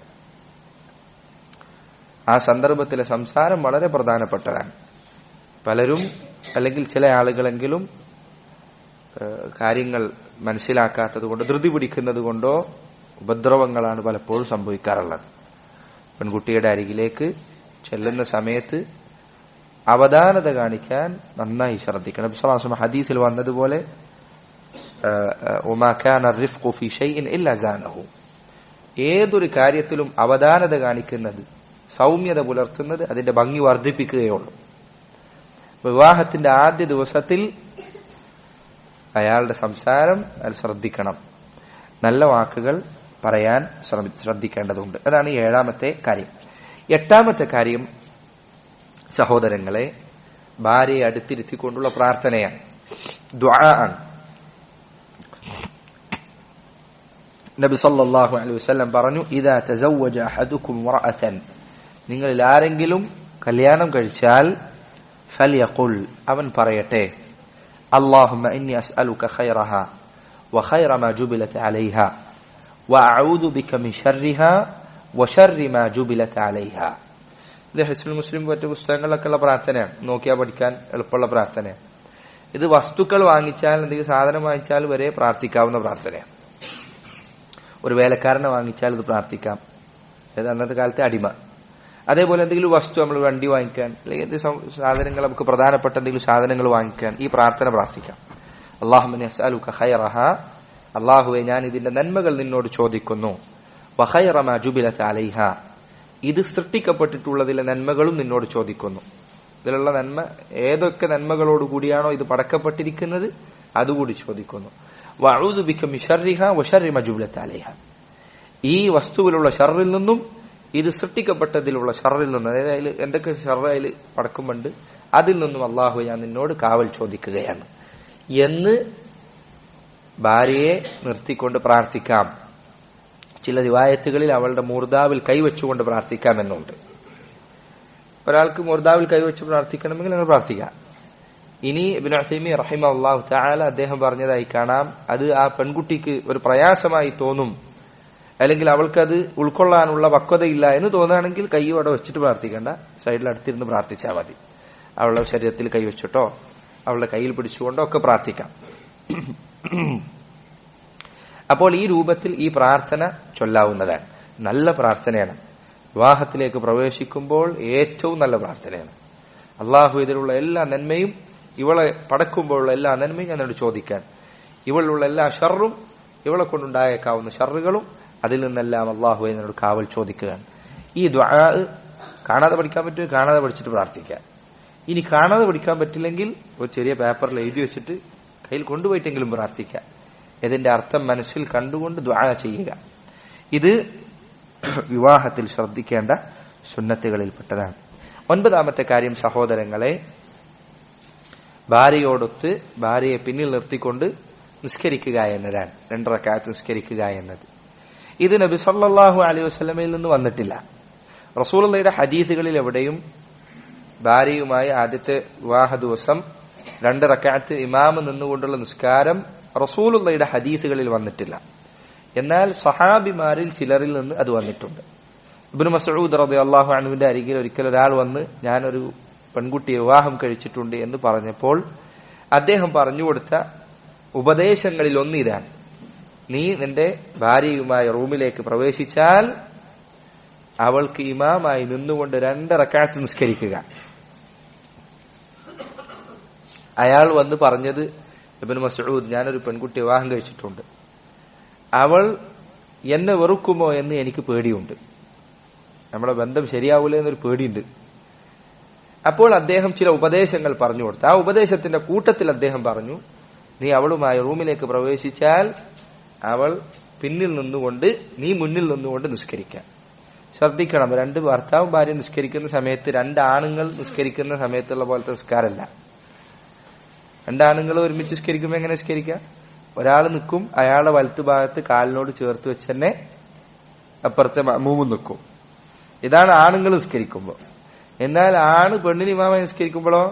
ആ സന്ദർഭത്തിലെ സംസാരം വളരെ പ്രധാനപ്പെട്ടതാണ്. പലരും അല്ലെങ്കിൽ ചില ആളുകളെങ്കിലും കാര്യങ്ങൾ മനസ്സിലാക്കാത്തത് കൊണ്ട്, ധൃതി പിടിക്കുന്നത് കൊണ്ടോ ഉപദ്രവങ്ങളാണ് പലപ്പോഴും സംഭവിക്കാറുള്ളത്. പെൺകുട്ടിയുടെ അരികിലേക്ക് ചെല്ലുന്ന സമയത്ത് അവധാനത കാണിക്കാൻ നന്നായി ശ്രദ്ധിക്കണം. നബി സ്വല്ലല്ലാഹു അലൈഹി വസല്ലം ഹദീസിൽ വന്നതുപോലെ വമാ കാന റിഫ്ഖു ഫീ ഷൈഇൻ ഇല്ലാ സാനഹു, ഏതൊരു കാര്യത്തിലും അവധാനത കാണിക്കുന്നത്, സൗമ്യത പുലർത്തുന്നത് അതിന്റെ ഭംഗി വർദ്ധിപ്പിക്കുകയുള്ളൂ. വിവാഹത്തിന്റെ ആദ്യ ദിവസത്തിൽ അയാളുടെ സംസാരം അയാൾ ശ്രദ്ധിക്കണം, നല്ല വാക്കുകൾ പറയാൻ ശ്രദ്ധിക്കേണ്ടതുണ്ട്. അതാണ് 7ാമത്തെ കാര്യം. 8ാമത്തെ കാര്യം സഹോദരങ്ങളെ, ഭാര്യയെ അടുത്തിരുത്തിക്കൊണ്ടുള്ള പ്രാർത്ഥനയാണ്, ദുആ ആണ്. നബി സല്ലല്ലാഹു അലൈഹി വസല്ലം പറഞ്ഞു, ഇദാ തസവ്വജ അഹദുകും വറഅതൻ, നിങ്ങളിൽ ആരെങ്കിലും കല്യാണം കഴിച്ചാൽ ഫൽയഖുൽ, അവൻ പറയട്ടെ, അല്ലാഹുമ്മ ഇന്നി അസ്അലുക ഖൈറഹാ വഖൈറ മാ ജുബിലത് അലൈഹാ വഅഊദു ബിക മിൻ ശർരിഹാ വശർരി മാ ജുബിലത് അലൈഹാ. ഇത് ഹിസ്നുൽ മുസ്ലിം മറ്റു പുസ്തകങ്ങളിലൊക്കെയുള്ള പ്രാർത്ഥനയാണ്, നോക്കിയാൽ പഠിക്കാൻ എളുപ്പമുള്ള പ്രാർത്ഥനയാണ്. ഇത് വസ്തുക്കൾ വാങ്ങിച്ചാൽ, എന്തെങ്കിലും സാധനം വാങ്ങിച്ചാൽ വരെ പ്രാർത്ഥിക്കാവുന്ന പ്രാർത്ഥനയാണ്. ഒരു വേലക്കാരനെ വാങ്ങിച്ചാൽ ഇത് പ്രാർത്ഥിക്കാം, അതായത് അന്നത്തെ കാലത്തെ അടിമ. അതേപോലെ എന്തെങ്കിലും വസ്തു, നമ്മൾ വണ്ടി വാങ്ങിക്കാൻ അല്ലെങ്കിൽ എന്തെങ്കിലും സാധനങ്ങൾ, നമുക്ക് പ്രധാനപ്പെട്ട എന്തെങ്കിലും സാധനങ്ങൾ വാങ്ങിക്കാൻ ഈ പ്രാർത്ഥന പ്രാർത്ഥിക്കാം. അല്ലാഹുമ്മ ഇന്നി അസ്അലുക ഖൈറഹാ, അല്ലാഹുവേ ഞാൻ ഇതിന്റെ നന്മകൾ നിന്നോട് ചോദിക്കുന്നു, വഖൈറ മാ ജുബിലത് അലൈഹാ, ഇത് സൃഷ്ടിക്കപ്പെട്ടിട്ടുള്ളതിലെ നന്മകളും നിന്നോട് ചോദിക്കുന്നു. ഇതിലുള്ള നന്മ, ഏതൊക്കെ നന്മകളോട് കൂടിയാണോ ഇത് പടക്കപ്പെട്ടിരിക്കുന്നത് അതുകൂടി ചോദിക്കുന്നു. വഅഊദു ബിക മിൻ ശർരിഹാ വശർരി മാ ജുബിലത് അലൈഹാ, ഈ വസ്തുവിലുള്ള ഷർറിൽ നിന്നും ഇത് സൃഷ്ടിക്കപ്പെട്ടതിലുള്ള ഷർറിൽ നിന്നും, അതായത് അതിൽ എന്തൊക്കെ ഷർറ് അതിൽ പടക്കുമുണ്ട് അതിൽ നിന്നും അല്ലാഹു ഞാൻ നിന്നോട് കാവൽ ചോദിക്കുകയാണ് എന്ന് ഭാര്യയെ നിർത്തിക്കൊണ്ട് പ്രാർത്ഥിക്കാം. ചില റിവായത്തുകളിൽ അവളുടെ മൂർദാവിൽ കൈവച്ചുകൊണ്ട് പ്രാർത്ഥിക്കാമെന്നുണ്ട്. ഒരാൾക്ക് മൂർദാവിൽ കൈവച്ച് പ്രാർത്ഥിക്കണമെങ്കിൽ അങ്ങനെ പ്രാർത്ഥിക്കാം. ഇനി ഇബ്നു ഉസൈമീൻ റഹിമഹുല്ലാഹു തആല അദ്ദേഹം പറഞ്ഞതായി കാണാം, അത് ആ പെൺകുട്ടിക്ക് ഒരു പ്രയാസമായി തോന്നും, അല്ലെങ്കിൽ അവൾക്കത് ഉൾക്കൊള്ളാനുള്ള പക്വതയില്ല എന്ന് തോന്നുകയാണെങ്കിൽ കൈ അവിടെ വെച്ചിട്ട് പ്രാർത്ഥിക്കേണ്ട, സൈഡിൽ അടുത്തിരുന്ന് പ്രാർത്ഥിച്ചാൽ മതി. അവളുടെ ശരീരത്തിൽ കൈവച്ചിട്ടോ അവളുടെ കയ്യിൽ പിടിച്ചുകൊണ്ടോ ഒക്കെ പ്രാർത്ഥിക്കാം. അപ്പോൾ ഈ രൂപത്തിൽ ഈ പ്രാർത്ഥന ചൊല്ലാവുന്നതാണ്. നല്ല പ്രാർത്ഥനയാണ്. വിവാഹത്തിലേക്ക് പ്രവേശിക്കുമ്പോൾ ഏറ്റവും നല്ല പ്രാർത്ഥനയാണ്. അള്ളാഹു ഇതിലുള്ള എല്ലാ നന്മയും, ഇവളെ പടക്കുമ്പോഴുള്ള എല്ലാ നന്മയും ഞാൻ എന്നോട് ചോദിക്കാൻ, ഇവളിലുള്ള എല്ലാ ഷർറും, ഇവളെ കൊണ്ടുണ്ടായേക്കാവുന്ന ഷർറുകളും, അതിൽ നിന്നെല്ലാം അള്ളാഹു എന്നോട് കാവൽ ചോദിക്കുകയാണ്. ഈ ദുആ കാണാതെ പഠിക്കാൻ പറ്റുമോ? കാണാതെ പഠിച്ചിട്ട് പ്രാർത്ഥിക്കാം. ഇനി കാണാതെ പഠിക്കാൻ പറ്റില്ലെങ്കിൽ ഒരു ചെറിയ പേപ്പറിൽ എഴുതി വെച്ചിട്ട് കയ്യിൽ കൊണ്ടുപോയിട്ടെങ്കിലും പ്രാർത്ഥിക്കാം. ഇതിന്റെ അർത്ഥം മനസ്സിൽ കണ്ടുകൊണ്ട് ദുആ ചെയ്യുക. ഇത് വിവാഹത്തിൽ ശ്രദ്ധിക്കേണ്ട സുന്നത്തുകളിൽപ്പെട്ടതാണ്. 9ാമത്തെ കാര്യം സഹോദരങ്ങളെ, ഭാര്യയോടൊത്ത് ഭാര്യയെ പിന്നിൽ നിർത്തിക്കൊണ്ട് നിസ്കരിക്കുക എന്നതാണ്. 2 റക്അത്ത് നിസ്കരിക്കുക എന്നത്. ഇത് നബി സല്ലല്ലാഹു അലൈഹി വസല്ലമയിൽ നിന്ന് വന്നിട്ടില്ല. റസൂലുള്ളാഹിയുടെ ഹദീസുകളിൽ എവിടെയും ഭാര്യയുമായി ആദ്യത്തെ വിവാഹ ദിവസം 2 റക്അത്ത് ഇമാം നിന്നുകൊണ്ടുള്ള നിസ്കാരം റസൂലുള്ളാഹിയുടെ ഹദീസുകളിൽ വന്നിട്ടില്ല. എന്നാൽ സ്വഹാബിമാരിൽ ചിലരിൽ നിന്ന് അത് വന്നിട്ടുണ്ട്. ഇബ്നു മസ്ഊദ് റളിയല്ലാഹു അൻഹുവിന്റെ അരികിൽ ഒരിക്കൽ ഒരാൾ വന്ന് ഞാനൊരു പെൺകുട്ടിയെ വിവാഹം കഴിച്ചിട്ടുണ്ട് എന്ന് പറഞ്ഞപ്പോൾ അദ്ദേഹം പറഞ്ഞുകൊടുത്ത ഉപദേശങ്ങളിൽ ഒന്ന് ഇതാണ്: നീ നിന്റെ ഭാര്യയുമായി റൂമിലേക്ക് പ്രവേശിച്ചാൽ അവൾക്ക് ഇമാമായി നിന്നുകൊണ്ട് 2 റക്അത്ത് നിസ്കരിക്കുക. അയാൾ വന്ന് പറഞ്ഞത്, ഇബ്നു മസ്ഊദ്, ഞാനൊരു പെൺകുട്ടി വിവാഹം കഴിച്ചിട്ടുണ്ട്, അവൾ എന്നെ വെറുക്കുമോ എന്ന് എനിക്ക് പേടിയുണ്ട്, നമ്മുടെ ബന്ധം ശരിയാവൂല എന്നൊരു പേടിയുണ്ട്. അപ്പോൾ അദ്ദേഹം ചില ഉപദേശങ്ങൾ പറഞ്ഞു കൊടുത്തു. ആ ഉപദേശത്തിന്റെ കൂട്ടത്തിൽ അദ്ദേഹം പറഞ്ഞു, നീ അവളുമായി റൂമിലേക്ക് പ്രവേശിച്ചാൽ അവൾ പിന്നിൽ നിന്നുകൊണ്ട് നീ മുന്നിൽ നിന്നുകൊണ്ട് നിസ്കരിക്കാം. ശ്രദ്ധിക്കണം, 2 ഭർത്താവും ഭാര്യ നിസ്കരിക്കുന്ന സമയത്ത് 2 ആണുങ്ങൾ നിസ്കരിക്കുന്ന സമയത്തുള്ള പോലത്തെ നിസ്കാരമല്ല. 2 ആണുങ്ങൾ ഒരുമിച്ച് നിസ്കരിക്കുമ്പോൾ എങ്ങനെ നിസ്കരിക്കാം? ഒരാൾ നിൽക്കും, അയാളുടെ വലത്ത് ഭാഗത്ത് കാലിനോട് ചേർത്ത് വെച്ച് തന്നെ അപ്പുറത്തെ മഅ്മൂമും നിൽക്കും. ഇതാണ് ആണുങ്ങൾ നിസ്കരിക്കുമ്പോൾ. എന്നാൽ ആണ് പെണ്ണിന് ഇമാമായി നിസ്കരിക്കുമ്പോഴോ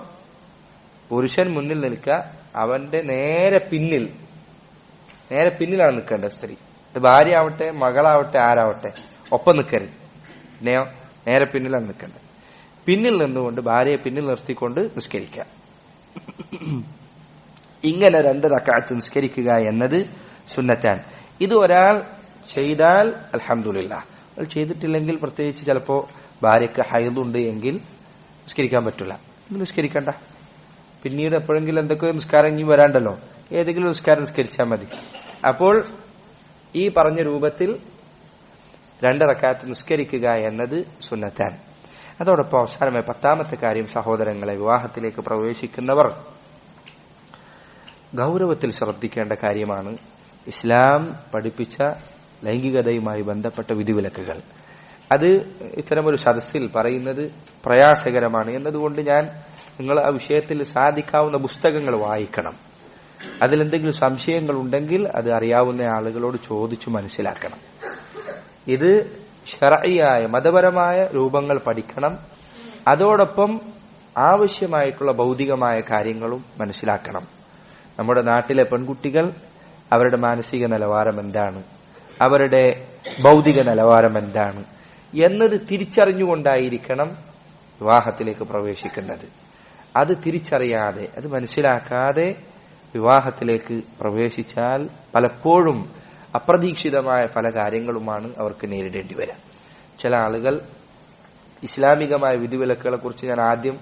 പുരുഷൻ മുന്നിൽ നിൽക്കുക, അവന്റെ നേരെ പിന്നിലാണ് നിൽക്കേണ്ട സ്ത്രീ. ഭാര്യ ആവട്ടെ, മകളാവട്ടെ, ആരാവട്ടെ, ഒപ്പം നിൽക്കരുത്. പിന്നെയോ നേരെ പിന്നിലാണ് നിൽക്കേണ്ടത്. പിന്നിൽ നിന്നുകൊണ്ട് ഭാര്യയെ പിന്നിൽ നിർത്തിക്കൊണ്ട് നിസ്കരിക്കുക. ഇങ്ങനെ 2 റക്അത്ത് നിസ്കരിക്കുക എന്നത് സുന്നത്താണ്. ഇത് ഒരാൾ ചെയ്താൽ അൽഹംദുലില്ലാഹ്. അത് ചെയ്തിട്ടില്ലെങ്കിൽ, പ്രത്യേകിച്ച് ചിലപ്പോ ഭാര്യക്ക് ഹൈദുണ്ട് എങ്കിൽ നിസ്കരിക്കാൻ പറ്റില്ല, നിസ്കരിക്കണ്ട. പിന്നീട് എപ്പോഴെങ്കിലും എന്തൊക്കെ നിസ്കാരം ഇനി വരാണ്ടല്ലോ, ഏതെങ്കിലും നിസ്കാരം നിസ്കരിച്ചാൽ മതി. അപ്പോൾ ഈ പറഞ്ഞ രൂപത്തിൽ 2 റക്അത്ത് നിസ്കരിക്കുക എന്നത് സുന്നത്താണ്. അതോടൊപ്പം അവസാനമായി 10ാമത്തെ കാര്യം, സഹോദരങ്ങളെ, വിവാഹത്തിലേക്ക് പ്രവേശിക്കുന്നവർ ഗൗരവത്തിൽ ശ്രദ്ധിക്കേണ്ട കാര്യമാണ് ഇസ്ലാം പഠിപ്പിച്ച ലൈംഗികതയുമായി ബന്ധപ്പെട്ട വിധിവിലക്കുകൾ. അത് ഇത്തരമൊരു സദസ്സിൽ പറയുന്നത് പ്രയാസകരമാണ് എന്നതുകൊണ്ട് നിങ്ങൾ ആ വിഷയത്തിൽ സാധിക്കാവുന്ന പുസ്തകങ്ങൾ വായിക്കണം. അതിലെന്തെങ്കിലും സംശയങ്ങൾ ഉണ്ടെങ്കിൽ അത് അറിയാവുന്ന ആളുകളോട് ചോദിച്ചു മനസ്സിലാക്കണം. ഇത് ശർഈയായ മതപരമായ രൂപങ്ങൾ പഠിക്കണം. അതോടൊപ്പം ആവശ്യമായിട്ടുള്ള ഭൗതികമായ കാര്യങ്ങളും മനസ്സിലാക്കണം. നമ്മുടെ നാട്ടിലെ പെൺകുട്ടികൾ അവരുടെ മാനസിക നിലവാരം എന്താണ്, അവരുടെ ഭൗതിക നിലവാരം എന്താണ് എന്നത് തിരിച്ചറിഞ്ഞുകൊണ്ടായിരിക്കണം വിവാഹത്തിലേക്ക് പ്രവേശിക്കുന്നത്. അത് തിരിച്ചറിയാതെ, അത് മനസ്സിലാക്കാതെ വിവാഹത്തിലേക്ക് പ്രവേശിച്ചാൽ പലപ്പോഴും അപ്രതീക്ഷിതമായ പല കാര്യങ്ങളുമാണ് അവർക്ക് നേരിടേണ്ടി വരിക. ചില ആളുകൾ ഇസ്ലാമികമായ വിധിവിലക്കുകളെ കുറിച്ച് ഞാൻ ആദ്യം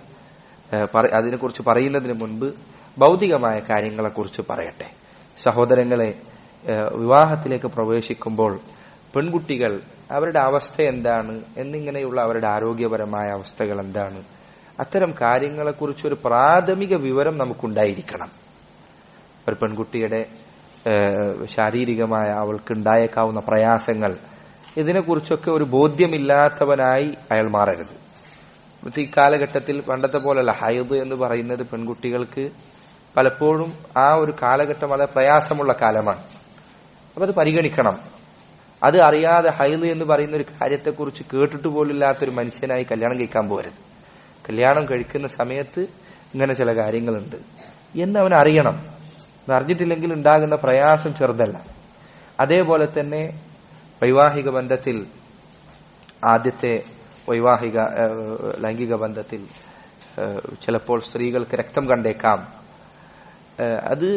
അതിനെക്കുറിച്ച് പറയുന്നതിന് മുൻപ് ഭൗതികമായ കാര്യങ്ങളെക്കുറിച്ച് പറയട്ടെ. സഹോദരങ്ങളെ, വിവാഹത്തിലേക്ക് പ്രവേശിക്കുമ്പോൾ പെൺകുട്ടികൾ അവരുടെ അവസ്ഥ എന്താണ് എന്നിങ്ങനെയുള്ള അവരുടെ ആരോഗ്യപരമായ അവസ്ഥകൾ എന്താണ്, അത്തരം കാര്യങ്ങളെക്കുറിച്ച് ഒരു പ്രാഥമിക വിവരം നമുക്കുണ്ടായിരിക്കണം. ഒരു പെൺകുട്ടിയുടെ ശാരീരികമായ അവൾക്കുണ്ടായേക്കാവുന്ന പ്രയാസങ്ങൾ, ഇതിനെക്കുറിച്ചൊക്കെ ഒരു ബോധ്യമില്ലാത്തവനായി അയാൾ മാറരുത്. ഈ കാലഘട്ടത്തിൽ പണ്ടത്തെ പോലല്ല. ഹൈദ് എന്ന് പറയുന്നത് പെൺകുട്ടികൾക്ക് പലപ്പോഴും ആ ഒരു കാലഘട്ടം വളരെ പ്രയാസമുള്ള കാലമാണ്. അപ്പൊ അത് പരിഗണിക്കണം. അത് അറിയാതെ ഹൈദ് എന്ന് പറയുന്ന ഒരു കാര്യത്തെക്കുറിച്ച് കേട്ടിട്ട് പോലില്ലാത്തൊരു മനുഷ്യനായി കല്യാണം കഴിക്കാൻ പോകരുത്. കല്യാണം കഴിക്കുന്ന സമയത്ത് ഇങ്ങനെ ചില കാര്യങ്ങളുണ്ട് എന്ന് അവൻ അറിയണം. അറിഞ്ഞിട്ടില്ലെങ്കിൽ ഉണ്ടാകുന്ന പ്രയാസം ചെറുതല്ല. അതേപോലെ തന്നെ വൈവാഹിക ബന്ധത്തിൽ, ആദ്യത്തെ ലൈംഗിക ബന്ധത്തിൽ ചിലപ്പോൾ സ്ത്രീകൾക്ക് രക്തം കണ്ടേക്കാം. അത്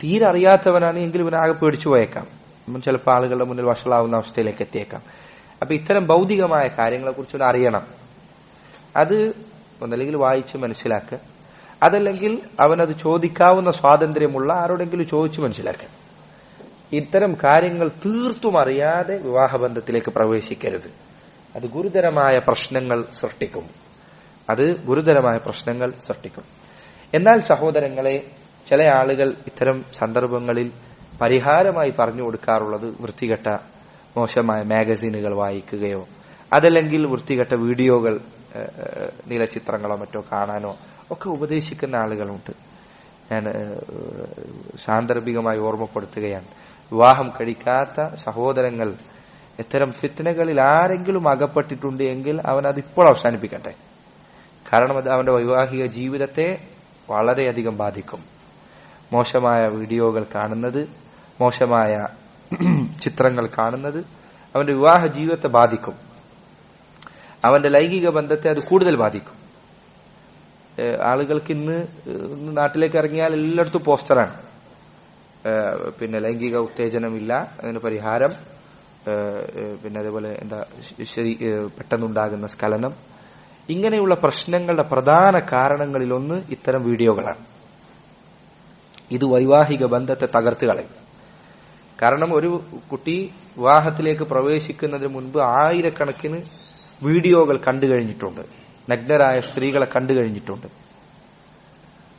തീരെ അറിയാത്തവനാണ് എങ്കിൽ ഇവനാകെ പേടിച്ചു പോയേക്കാം. ചിലപ്പോൾ ആളുകളുടെ മുന്നിൽ വഷളാവുന്ന അവസ്ഥയിലേക്ക് എത്തിയേക്കാം. അപ്പൊ ഇത്തരം ഭൗതികമായ കാര്യങ്ങളെ കുറിച്ച് അറിയണം. അത് ഒന്നല്ലെങ്കിൽ വായിച്ച് മനസ്സിലാക്കുക, അതല്ലെങ്കിൽ അവനത് ചോദിക്കാവുന്ന സ്വാതന്ത്ര്യമുള്ള ആരോടെങ്കിലും ചോദിച്ചു മനസ്സിലാക്കുക. ഇത്തരം കാര്യങ്ങൾ തീർത്തും അറിയാതെ വിവാഹബന്ധത്തിലേക്ക് പ്രവേശിക്കരുത്. അത് ഗുരുതരമായ പ്രശ്നങ്ങൾ സൃഷ്ടിക്കും. എന്നാൽ സഹോദരങ്ങളെ, ചില ആളുകൾ ഇത്തരം സന്ദർഭങ്ങളിൽ പരിഹാരമായി പറഞ്ഞു കൊടുക്കാറുള്ളത് വൃത്തികെട്ട മോശമായ മാഗസീനുകൾ വായിക്കുകയോ അതല്ലെങ്കിൽ വൃത്തികെട്ട വീഡിയോകൾ, നീലച്ചിത്രങ്ങളോ മറ്റോ കാണാനോ ഒക്കെ ഉപദേശിക്കുന്ന ആളുകളുണ്ട്. ഞാൻ സാന്ദർഭികമായി ഓർമ്മപ്പെടുത്തുകയാണ്, വിവാഹം കഴിക്കാത്ത സഹോദരങ്ങൾ ഇത്തരം ഫിത്നകളിൽ ആരെങ്കിലും അകപ്പെട്ടിട്ടുണ്ട് എങ്കിൽ അവൻ അതിപ്പോൾ അവസാനിപ്പിക്കട്ടെ. കാരണം അത് അവന്റെ വൈവാഹിക ജീവിതത്തെ വളരെയധികം ബാധിക്കും. മോശമായ വീഡിയോകൾ കാണുന്നത്, മോശമായ ചിത്രങ്ങൾ കാണുന്നത് അവന്റെ വിവാഹ ജീവിതത്തെ ബാധിക്കും. അവന്റെ ലൈംഗിക ബന്ധത്തെ അത് കൂടുതൽ ബാധിക്കും. ആളുകൾക്ക് ഇന്ന് നാട്ടിലേക്ക് ഇറങ്ങിയാൽ എല്ലായിടത്തും പോസ്റ്ററാണ്. പിന്നെ ലൈംഗിക ഉത്തേജനമില്ല, അതിന് പരിഹാരം, പിന്നെ അതേപോലെ പെട്ടെന്നുണ്ടാകുന്ന സ്ഖലനം, ഇങ്ങനെയുള്ള പ്രശ്നങ്ങളുടെ പ്രധാന കാരണങ്ങളിലൊന്ന് ഇത്തരം വീഡിയോകളാണ്. ഇത് വൈവാഹിക ബന്ധത്തെ തകർത്ത് കളയും. കാരണം ഒരു കുട്ടി വിവാഹത്തിലേക്ക് പ്രവേശിക്കുന്നതിന് മുൻപ് ആയിരക്കണക്കിന് വീഡിയോകൾ കണ്ടു കഴിഞ്ഞിട്ടുണ്ട്, നഗ്നരായ സ്ത്രീകളെ കണ്ടു കഴിഞ്ഞിട്ടുണ്ട്.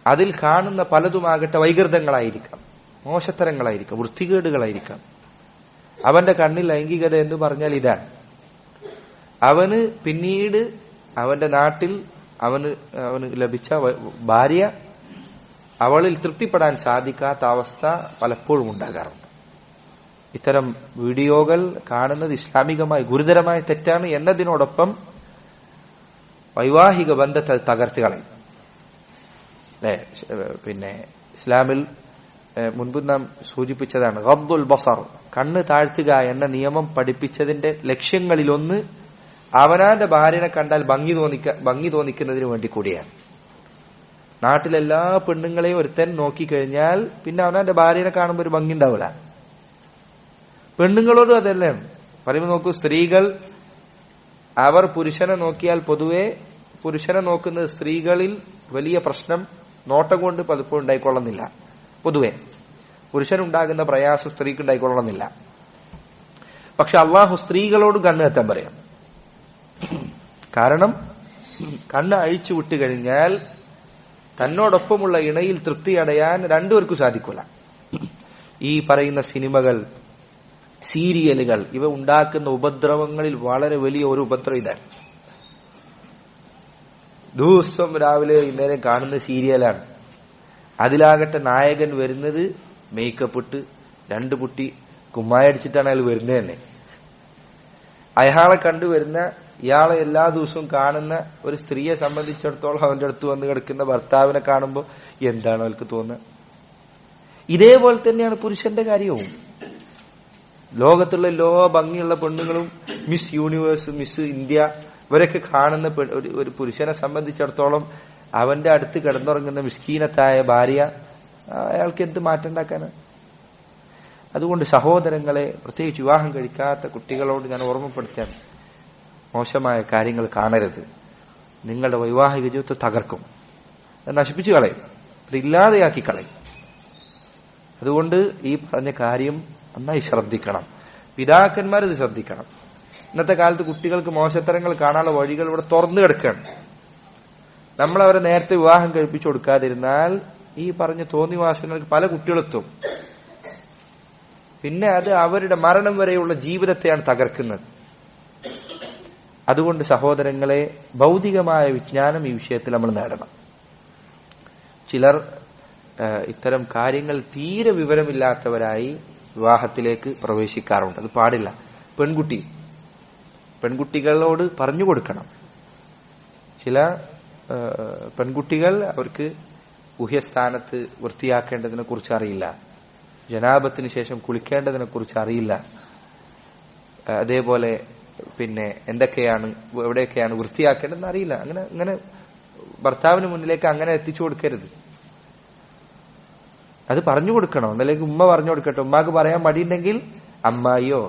അതിൽ കാണുന്ന പലതുമാകട്ടെ വൈകൃതങ്ങളായിരിക്കാം, മോശത്തരങ്ങളായിരിക്കാം, വൃത്തികേടുകളായിരിക്കാം. അവന്റെ കണ്ണിൽ ലൈംഗികത എന്ന് പറഞ്ഞാൽ ഇതാണ്. അവന് പിന്നീട് അവന്റെ നാട്ടിൽ അവന് ലഭിച്ച ഭാര്യ, അവളിൽ തൃപ്തിപ്പെടാൻ സാധിക്കാത്ത അവസ്ഥ പലപ്പോഴും ഉണ്ടാകാറുണ്ട്. ഇത്തരം വീഡിയോകൾ കാണുന്നത് ഇസ്ലാമികമായി ഗുരുതരമായ തെറ്റാണ് എന്നതിനോടൊപ്പം വൈവാഹിക ബന്ധത്തെ തകർത്ത് കളയും. പിന്നെ ഇസ്ലാമിൽ മുൻപ് നാം സൂചിപ്പിച്ചതാണ് ഗദ്ദുൽ ബസർ, കണ്ണ് താഴ്ത്തുക എന്ന നിയമം പഠിപ്പിച്ചതിന്റെ ലക്ഷ്യങ്ങളിലൊന്ന് അവനാന്റെ ഭാര്യനെ കണ്ടാൽ ഭംഗി തോന്നിക്കുന്നതിന് വേണ്ടി കൂടിയാണ്. നാട്ടിലെല്ലാ പെണ്ണുങ്ങളെയും ഒരുത്തൻ നോക്കിക്കഴിഞ്ഞാൽ പിന്നെ അവനാന്റെ ഭാര്യനെ കാണുമ്പോൾ ഒരു ഭംഗി ഉണ്ടാവില്ല. പെണ്ണുങ്ങളോടും അതല്ലേ പറയുമ്പോൾ നോക്കൂ, സ്ത്രീകൾ അവർ പുരുഷനെ നോക്കിയാൽ പൊതുവെ പുരുഷനെ നോക്കുന്ന സ്ത്രീകളിൽ വലിയ പ്രശ്നം നോട്ടം കൊണ്ട് പലപ്പോഴും ഉണ്ടായിക്കൊള്ളുന്നില്ല. പൊതുവെ പുരുഷനുണ്ടാകുന്ന പ്രയാസം സ്ത്രീക്ക് ഉണ്ടായിക്കൊള്ളണമെന്നില്ല. പക്ഷെ അള്ളാഹു സ്ത്രീകളോട് കണ്ണ് എത്താൻ പറയാം. കാരണം കണ്ണ് അഴിച്ചു വിട്ടു കഴിഞ്ഞാൽ തന്നോടൊപ്പമുള്ള ഇണയിൽ തൃപ്തി അടയാൻ രണ്ടുപേർക്കും സാധിക്കില്ല. ഈ പറയുന്ന സിനിമകൾ, സീരിയലുകൾ ഇവ ഉണ്ടാക്കുന്ന ഉപദ്രവങ്ങളിൽ വളരെ വലിയ ഒരു ഉപദ്രവം ഇതാണ്. ദിവസം രാവിലെ ഇന്നേരം കാണുന്ന സീരിയലാണ്. അതിലാകട്ടെ നായകൻ വരുന്നത് മേക്കപ്പ് ഇട്ട് 2 പുട്ടി കുമ്മായടിച്ചിട്ടാണ് അയാൾ വരുന്നത് തന്നെ. അയാളെ കണ്ടുവരുന്ന, ഇയാളെ എല്ലാ ദിവസവും കാണുന്ന ഒരു സ്ത്രീയെ സംബന്ധിച്ചിടത്തോളം അവന്റെ അടുത്ത് വന്ന് കിടക്കുന്ന ഭർത്താവിനെ കാണുമ്പോൾ എന്താണ് അവൾക്ക് തോന്നുന്നത്? ഇതേപോലെ തന്നെയാണ് പുരുഷന്റെ കാര്യവും. ലോകത്തുള്ള എല്ലാ ഭംഗിയുള്ള പെണ്ണുങ്ങളും മിസ് യൂണിവേഴ്സ്, മിസ് ഇന്ത്യ ഇവരൊക്കെ കാണുന്ന ഒരു പുരുഷനെ സംബന്ധിച്ചിടത്തോളം അവന്റെ അടുത്ത് കിടന്നുറങ്ങുന്ന മിസ്കീനത്തായ ഭാര്യ അയാൾക്ക് എന്ത് മാറ്റം ഉണ്ടാക്കാനാണ്? അതുകൊണ്ട് സഹോദരങ്ങളെ, പ്രത്യേകിച്ച് വിവാഹം കഴിക്കാത്ത കുട്ടികളോട് ഞാൻ ഓർമ്മപ്പെടുത്താൻ, മോശമായ കാര്യങ്ങൾ കാണരുത്. നിങ്ങളുടെ വൈവാഹിക ജീവിതത്തെ തകർക്കും, നശിപ്പിച്ചു കളയും, അത് ഇല്ലാതെയാക്കി കളയും. അതുകൊണ്ട് ഈ പറഞ്ഞ കാര്യം നന്നായി ശ്രദ്ധിക്കണം. പിതാക്കന്മാരിത് ശ്രദ്ധിക്കണം. ഇന്നത്തെ കാലത്ത് കുട്ടികൾക്ക് മോശത്തരങ്ങൾ കാണാനുള്ള വഴികൾ ഇവിടെ തുറന്നു കിടക്കുകയാണ്. നമ്മൾ അവരെ നേരത്തെ വിവാഹം കഴിപ്പിച്ചു കൊടുക്കാതിരുന്നാൽ ഈ പറഞ്ഞ തോന്നിവാസങ്ങൾക്ക് പല കുട്ടികളെത്തും. പിന്നെ അത് അവരുടെ മരണം വരെയുള്ള ജീവിതത്തെയാണ് തകർക്കുന്നത്. അതുകൊണ്ട് സഹോദരങ്ങളെ, ഭൗതികമായ വിജ്ഞാനം ഈ വിഷയത്തിൽ നമ്മൾ നേടണം. ചിലർ ഇത്തരം കാര്യങ്ങൾ തീരെ വിവരമില്ലാത്തവരായി വിവാഹത്തിലേക്ക് പ്രവേശിക്കാറുണ്ട്. അത് പാടില്ല. പെൺകുട്ടികളോട് പറഞ്ഞു കൊടുക്കണം. ചില പെൺകുട്ടികൾ അവർക്ക് ഗുഹ്യസ്ഥാനത്ത് വൃത്തിയാക്കേണ്ടതിനെ കുറിച്ച് അറിയില്ല, ജനാബത്തിന് ശേഷം കുളിക്കേണ്ടതിനെ കുറിച്ച് അറിയില്ല, അതേപോലെ പിന്നെ എന്തൊക്കെയാണ് എവിടെയൊക്കെയാണ് വൃത്തിയാക്കേണ്ടതെന്ന് അറിയില്ല. അങ്ങനെ ഭർത്താവിന് മുന്നിലേക്ക് അങ്ങനെ എത്തിച്ചു കൊടുക്കരുത്. അത് പറഞ്ഞു കൊടുക്കണം. ഒന്നല്ലെങ്കിൽ ഉമ്മ പറഞ്ഞു കൊടുക്കട്ടെ. ഉമ്മാക്ക് പറയാൻ മടിയുണ്ടെങ്കിൽ അമ്മായിയോ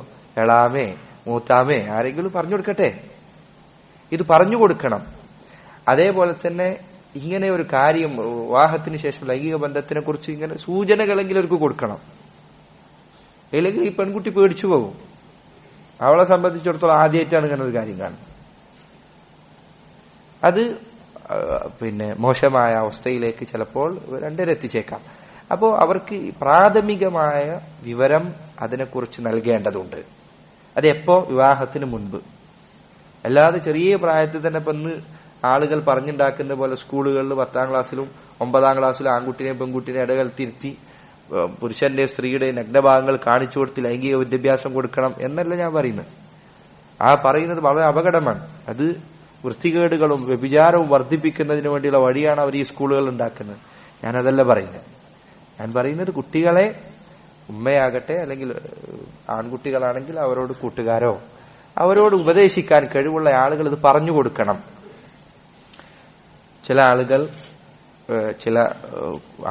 എളാമേ മൂത്താമേ ആരെങ്കിലും പറഞ്ഞു കൊടുക്കട്ടെ. ഇത് പറഞ്ഞു കൊടുക്കണം. അതേപോലെ തന്നെ ഇങ്ങനെ ഒരു കാര്യം, വിവാഹത്തിന് ശേഷം ലൈംഗിക ബന്ധത്തിനെ കുറിച്ച് ഇങ്ങനെ സൂചനകളെങ്കിലും അവർക്ക് കൊടുക്കണം. അല്ലെങ്കിൽ ഈ പെൺകുട്ടി പേടിച്ചു പോകും. അവളെ സംബന്ധിച്ചിടത്തോളം ആദ്യമായിട്ടാണ് ഇങ്ങനെ ഒരു കാര്യം കാണുന്നത്. അത് പിന്നെ മോശമായ അവസ്ഥയിലേക്ക് ചിലപ്പോൾ രണ്ടുപേരെത്തിച്ചേക്കാം. അപ്പോൾ അവർക്ക് പ്രാഥമികമായ വിവരം അതിനെക്കുറിച്ച് നൽകേണ്ടതുണ്ട്. അതെപ്പോ? വിവാഹത്തിന് മുൻപ്. അല്ലാതെ ചെറിയ പ്രായത്തിൽ തന്നെ ഇപ്പൊ ഇന്ന് ആളുകൾ പറഞ്ഞുണ്ടാക്കുന്ന പോലെ സ്കൂളുകളിൽ 10ാം ക്ലാസ്സിലും 9ാം ക്ലാസ്സിലും ആൺകുട്ടിനെയും പെൺകുട്ടിനെയും ഇടകലത്തിരുത്തി പുരുഷന്റെ സ്ത്രീയുടെ നഗ്നഭാഗങ്ങൾ കാണിച്ചു കൊടുത്ത് ലൈംഗിക വിദ്യാഭ്യാസം കൊടുക്കണം എന്നല്ല ഞാൻ പറയുന്നത്. ആ പറയുന്നത് വളരെ അപകടമാണ്. അത് വൃത്തികേടുകളും വ്യഭിചാരവും വർദ്ധിപ്പിക്കുന്നതിന് വേണ്ടിയുള്ള വഴിയാണ് അവർ ഈ സ്കൂളുകൾ ഉണ്ടാക്കുന്നത്. ഞാനതല്ല പറയുന്നത്. ഞാൻ പറയുന്നത് കുട്ടികളെ, ഉമ്മയാകട്ടെ അല്ലെങ്കിൽ ആൺകുട്ടികളാണെങ്കിൽ അവരോട് കൂട്ടുകാരോ അവരോട് ഉപദേശിക്കാൻ കഴിവുള്ള ആളുകൾ ഇത് പറഞ്ഞു കൊടുക്കണം. ചില ആളുകൾ, ചില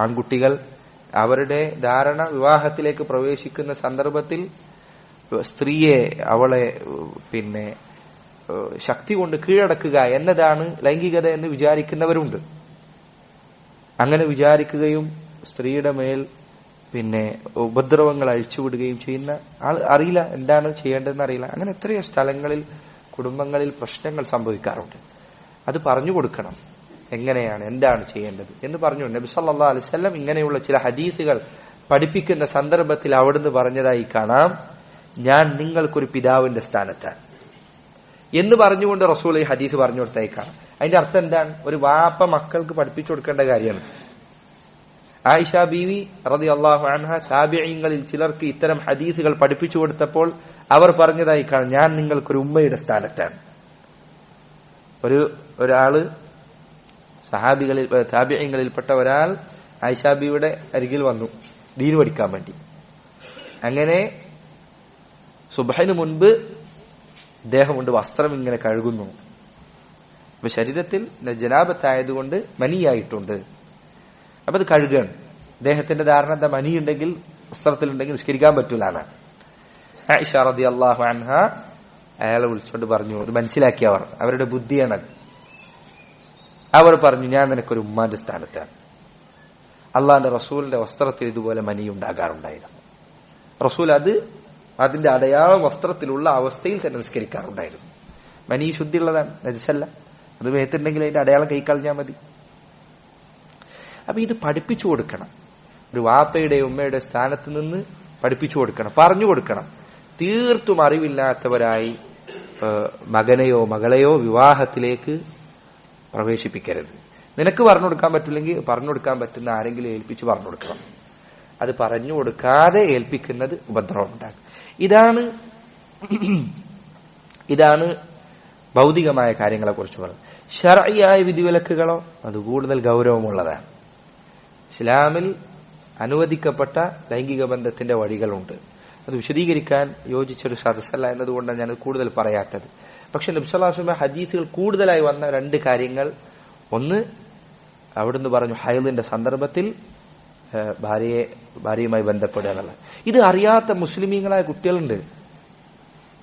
ആൺകുട്ടികൾ അവരുടെ ധാരണ വിവാഹത്തിലേക്ക് പ്രവേശിക്കുന്ന സന്ദർഭത്തിൽ സ്ത്രീയെ, അവളെ പിന്നെ ശക്തി കൊണ്ട് കീഴടക്കുക എന്നതാണ് ലൈംഗികത എന്ന് വിചാരിക്കുന്നവരുണ്ട്. അങ്ങനെ വിചാരിക്കുകയും സ്ത്രീയുടെ മേൽ പിന്നെ ഉപദ്രവങ്ങൾ അഴിച്ചുവിടുകയും ചെയ്യുന്ന ആൾ അറിയില്ല, എന്താണ് ചെയ്യേണ്ടതെന്ന് അറിയില്ല. അങ്ങനെ എത്രയോ സ്ഥലങ്ങളിൽ, കുടുംബങ്ങളിൽ പ്രശ്നങ്ങൾ സംഭവിക്കാറുണ്ട്. അത് പറഞ്ഞു കൊടുക്കണം. എങ്ങനെയാണ്, എന്താണ് ചെയ്യേണ്ടത് എന്ന് പറഞ്ഞു. നബി സല്ലല്ലാഹു അലൈഹി വസല്ലം ഇങ്ങനെയുള്ള ചില ഹദീസുകൾ പഠിപ്പിക്കുന്ന സന്ദർഭത്തിൽ അവിടുന്ന് പറഞ്ഞതായി കാണാം, ഞാൻ നിങ്ങൾക്കൊരു പിതാവിന്റെ സ്ഥാനത്താണ് എന്ന് പറഞ്ഞുകൊണ്ട് റസൂൽ ഈ ഹദീസ് പറഞ്ഞു കൊടുത്തായി കാണാം. അതിന്റെ അർത്ഥം എന്താണ്? ഒരു വാപ്പ മക്കൾക്ക് പഠിപ്പിച്ചു കൊടുക്കേണ്ട കാര്യമാണ്. ആയിഷ ബീവി റളിയല്ലാഹു അൻഹ താബിഈങ്ങളിൽ ചിലർക്ക് ഇത്തരം ഹദീസുകൾ പഠിപ്പിച്ചു കൊടുത്തപ്പോൾ അവർ പറഞ്ഞതായി കാണാം, ഞാൻ നിങ്ങൾക്കൊരു ഉമ്മയുടെ സ്ഥാനത്താണ്. ഒരാള് സഹാബികളിൽ, താബിഈങ്ങളിൽപ്പെട്ട ഒരാൾ ആയിഷ ബീവിയുടെ അരികിൽ വന്നു ദീൻ പഠിക്കാൻ വേണ്ടി. അങ്ങനെ സുബ്ഹിന് മുൻപ് ദേഹം കൊണ്ട് വസ്ത്രം ഇങ്ങനെ കഴുകുന്നു. അപ്പൊ ശരീരത്തിൽ ജനാബത്തായതുകൊണ്ട് മനിയായിട്ടുണ്ട്. അപ്പൊ അത് കഴുകുകയാണ്. ദേഹത്തിന്റെ ധാരണ എന്താ? മനിയുണ്ടെങ്കിൽ വസ്ത്രത്തിലുണ്ടെങ്കിൽ നിസ്കരിക്കാൻ പറ്റൂലാണ്. ആയിഷ റളിയല്ലാഹു അൻഹ അയാളെ വിളിച്ചുകൊണ്ട് പറഞ്ഞു, അത് മനസ്സിലാക്കിയവർ, അവരുടെ ബുദ്ധിയാണത്. അവർ പറഞ്ഞു, ഞാൻ നിനക്കൊരു ഉമ്മാന്റെ സ്ഥാനത്താണ്. അള്ളാന്റെ റസൂലിന്റെ വസ്ത്രത്തിൽ ഇതുപോലെ മനി ഉണ്ടാകാറുണ്ടായിരുന്നു. റസൂൽ അതിന്റെ അടയാളം വസ്ത്രത്തിലുള്ള അവസ്ഥയിൽ തന്നെ നിസ്കരിക്കാറുണ്ടായിരുന്നു. മനി ശുദ്ധിയുള്ളതാണ്, നജസല്ല. അത് മേത്തുണ്ടെങ്കിൽ അതിന്റെ അടയാളം കൈക്കളഞ്ഞാൽ മതി. അപ്പൊ ഇത് പഠിപ്പിച്ചു കൊടുക്കണം. ഒരു വാപ്പയുടെ ഉമ്മയുടെ സ്ഥാനത്ത് നിന്ന് പഠിപ്പിച്ചു കൊടുക്കണം, പറഞ്ഞു കൊടുക്കണം. തീർത്തും അറിവില്ലാത്തവരായി മകനെയോ മകളെയോ വിവാഹത്തിലേക്ക് പ്രവേശിപ്പിക്കരുത്. നിനക്ക് പറഞ്ഞു കൊടുക്കാൻ പറ്റില്ലെങ്കിൽ പറഞ്ഞു കൊടുക്കാൻ പറ്റുന്ന ആരെങ്കിലും ഏൽപ്പിച്ച് പറഞ്ഞു കൊടുക്കണം. അത് പറഞ്ഞു കൊടുക്കാതെ ഏൽപ്പിക്കുന്നത് ഉപദ്രവം ഉണ്ടാകും. ഇതാണ് ഭൗതികമായ കാര്യങ്ങളെ കുറിച്ച് പറയുന്നത്. ശർഈയായ വിധിവിലക്കുകളോ അത് കൂടുതൽ ഗൗരവമുള്ളതാണ്. ഇസ്ലാമിൽ അനുവദിക്കപ്പെട്ട ലൈംഗിക ബന്ധത്തിന്റെ വഴികളുണ്ട്. അത് വിശദീകരിക്കാൻ യോജിച്ചൊരു സദസ്സല്ല എന്നതുകൊണ്ടാണ് ഞാൻ കൂടുതൽ പറയാത്തത്. പക്ഷെ നബി സല്ലല്ലാഹു അലൈഹി വസല്ലം ഹദീസുകൾ കൂടുതലായി വന്ന രണ്ട് കാര്യങ്ങൾ, ഒന്ന് അവിടുന്ന് പറഞ്ഞു ഹൈദിന്റെ സന്ദർഭത്തിൽ ഭാര്യയുമായി ബന്ധപ്പെടുക എന്നുള്ളത്. ഇത് അറിയാത്ത മുസ്ലിമീങ്ങളായ കുട്ടികളുണ്ട്.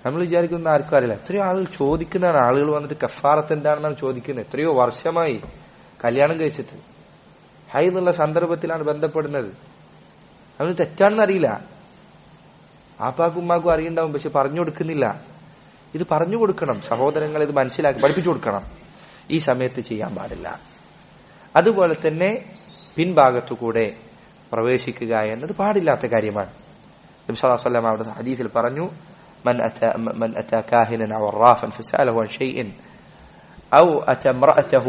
നമ്മൾ വിചാരിക്കുന്ന ആർക്കും അറിയില്ല. എത്രയോ ആളുകൾ ചോദിക്കുന്നതാണ്. ആളുകൾ വന്നിട്ട് കഫാറത്ത് എന്താണെന്നാണ് ചോദിക്കുന്നത്. എത്രയോ വർഷമായി കല്യാണം കഴിച്ചിട്ട് ഹൈദുള്ള സന്ദർഭത്തിലാണ് ബന്ധപ്പെടുന്നത്. അവന് തെറ്റാണെന്ന് അറിയില്ല. ആപ്പാക്കും ഉമ്മാക്കും അറിയണ്ടാവും, പക്ഷെ പറഞ്ഞു കൊടുക്കുന്നില്ല. ഇത് പറഞ്ഞു കൊടുക്കണം. സഹോദരങ്ങൾ ഇത് മനസ്സിലാക്കി പഠിപ്പിച്ചു കൊടുക്കണം. ഈ സമയത്ത് ചെയ്യാൻ പാടില്ല. അതുപോലെ തന്നെ പിൻഭാഗത്തുകൂടെ പ്രവേശിക്കുക എന്നത് പാടില്ലാത്ത കാര്യമാണ്. നബി സല്ലല്ലാഹു അലൈഹി വസല്ലം അവിടെ ഹദീസിൽ പറഞ്ഞു, من أتى كاهنا أو عرافا فسأله عن شيء أو أتى امرأته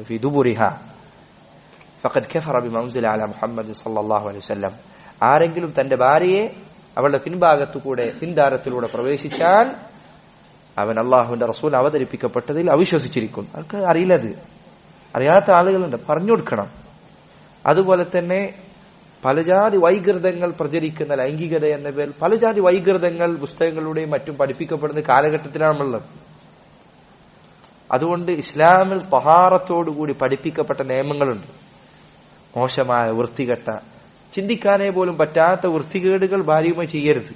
في دبرها فقد كفر بما أنزل على محمد صلى الله عليه وسلم. ആരെങ്കിലും തന്റെ ഭാര്യയെ അവളുടെ പിൻഭാഗത്തുകൂടെ പിൻദാരത്തിലൂടെ പ്രവേശിച്ചാൽ അവൻ അള്ളാഹുവിന്റെ റസൂൽ അവതരിപ്പിക്കപ്പെട്ടതിൽ അവിശ്വസിച്ചിരിക്കുന്നു. അവർക്ക് അറിയില്ലത്. അറിയാത്ത ആളുകളുണ്ട്, പറഞ്ഞു കൊടുക്കണം. അതുപോലെ തന്നെ പലജാതി വൈകൃതങ്ങൾ പ്രചരിക്കുന്ന ലൈംഗികത എന്ന പേരിൽ പലജാതി വൈകൃതങ്ങൾ പുസ്തകങ്ങളിലൂടെയും മറ്റും പഠിപ്പിക്കപ്പെടുന്ന കാലഘട്ടത്തിലാണുള്ളത്. അതുകൊണ്ട് ഇസ്ലാമിൽ തഹാറത്തോടുകൂടി പഠിപ്പിക്കപ്പെട്ട നിയമങ്ങളുണ്ട്. മോശമായ വൃത്തികെട്ട ചിന്തിക്കാനേ പോലും പറ്റാത്ത വൃത്തികേടുകൾ ഭാര്യയുമായി ചെയ്യരുത്.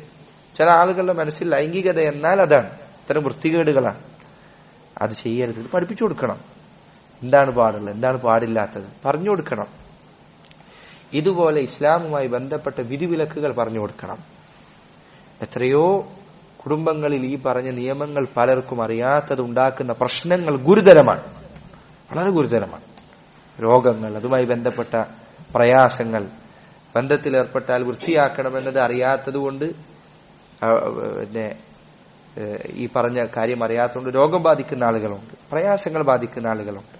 ചില ആളുകളുടെ മനസ്സിൽ ലൈംഗികത എന്നാൽ അതാണ്, ഇത്തരം വൃത്തികേടുകളാണ്. അത് ചെയ്യരുത്. ഇത് പഠിപ്പിച്ചു കൊടുക്കണം. എന്താണ് പാടുള്ളത്, എന്താണ് പാടില്ലാത്തത് പറഞ്ഞു കൊടുക്കണം. ഇതുപോലെ ഇസ്ലാമുമായി ബന്ധപ്പെട്ട വിധിവിലക്കുകൾ പറഞ്ഞു കൊടുക്കണം. എത്രയോ കുടുംബങ്ങളിൽ ഈ പറഞ്ഞ നിയമങ്ങൾ പലർക്കും അറിയാത്തത് ഉണ്ടാക്കുന്ന പ്രശ്നങ്ങൾ ഗുരുതരമാണ്, വളരെ ഗുരുതരമാണ്. രോഗങ്ങൾ, അതുമായി ബന്ധപ്പെട്ട പ്രയാസങ്ങൾ, ബന്ധത്തിലേർപ്പെട്ടാൽ വൃത്തിയാക്കണമെന്നത് അറിയാത്തത് കൊണ്ട് പിന്നെ ഈ പറഞ്ഞ കാര്യം അറിയാത്തതുകൊണ്ട് രോഗം ബാധിക്കുന്ന ആളുകളുണ്ട്, പ്രയാസങ്ങൾ ബാധിക്കുന്ന ആളുകളുണ്ട്.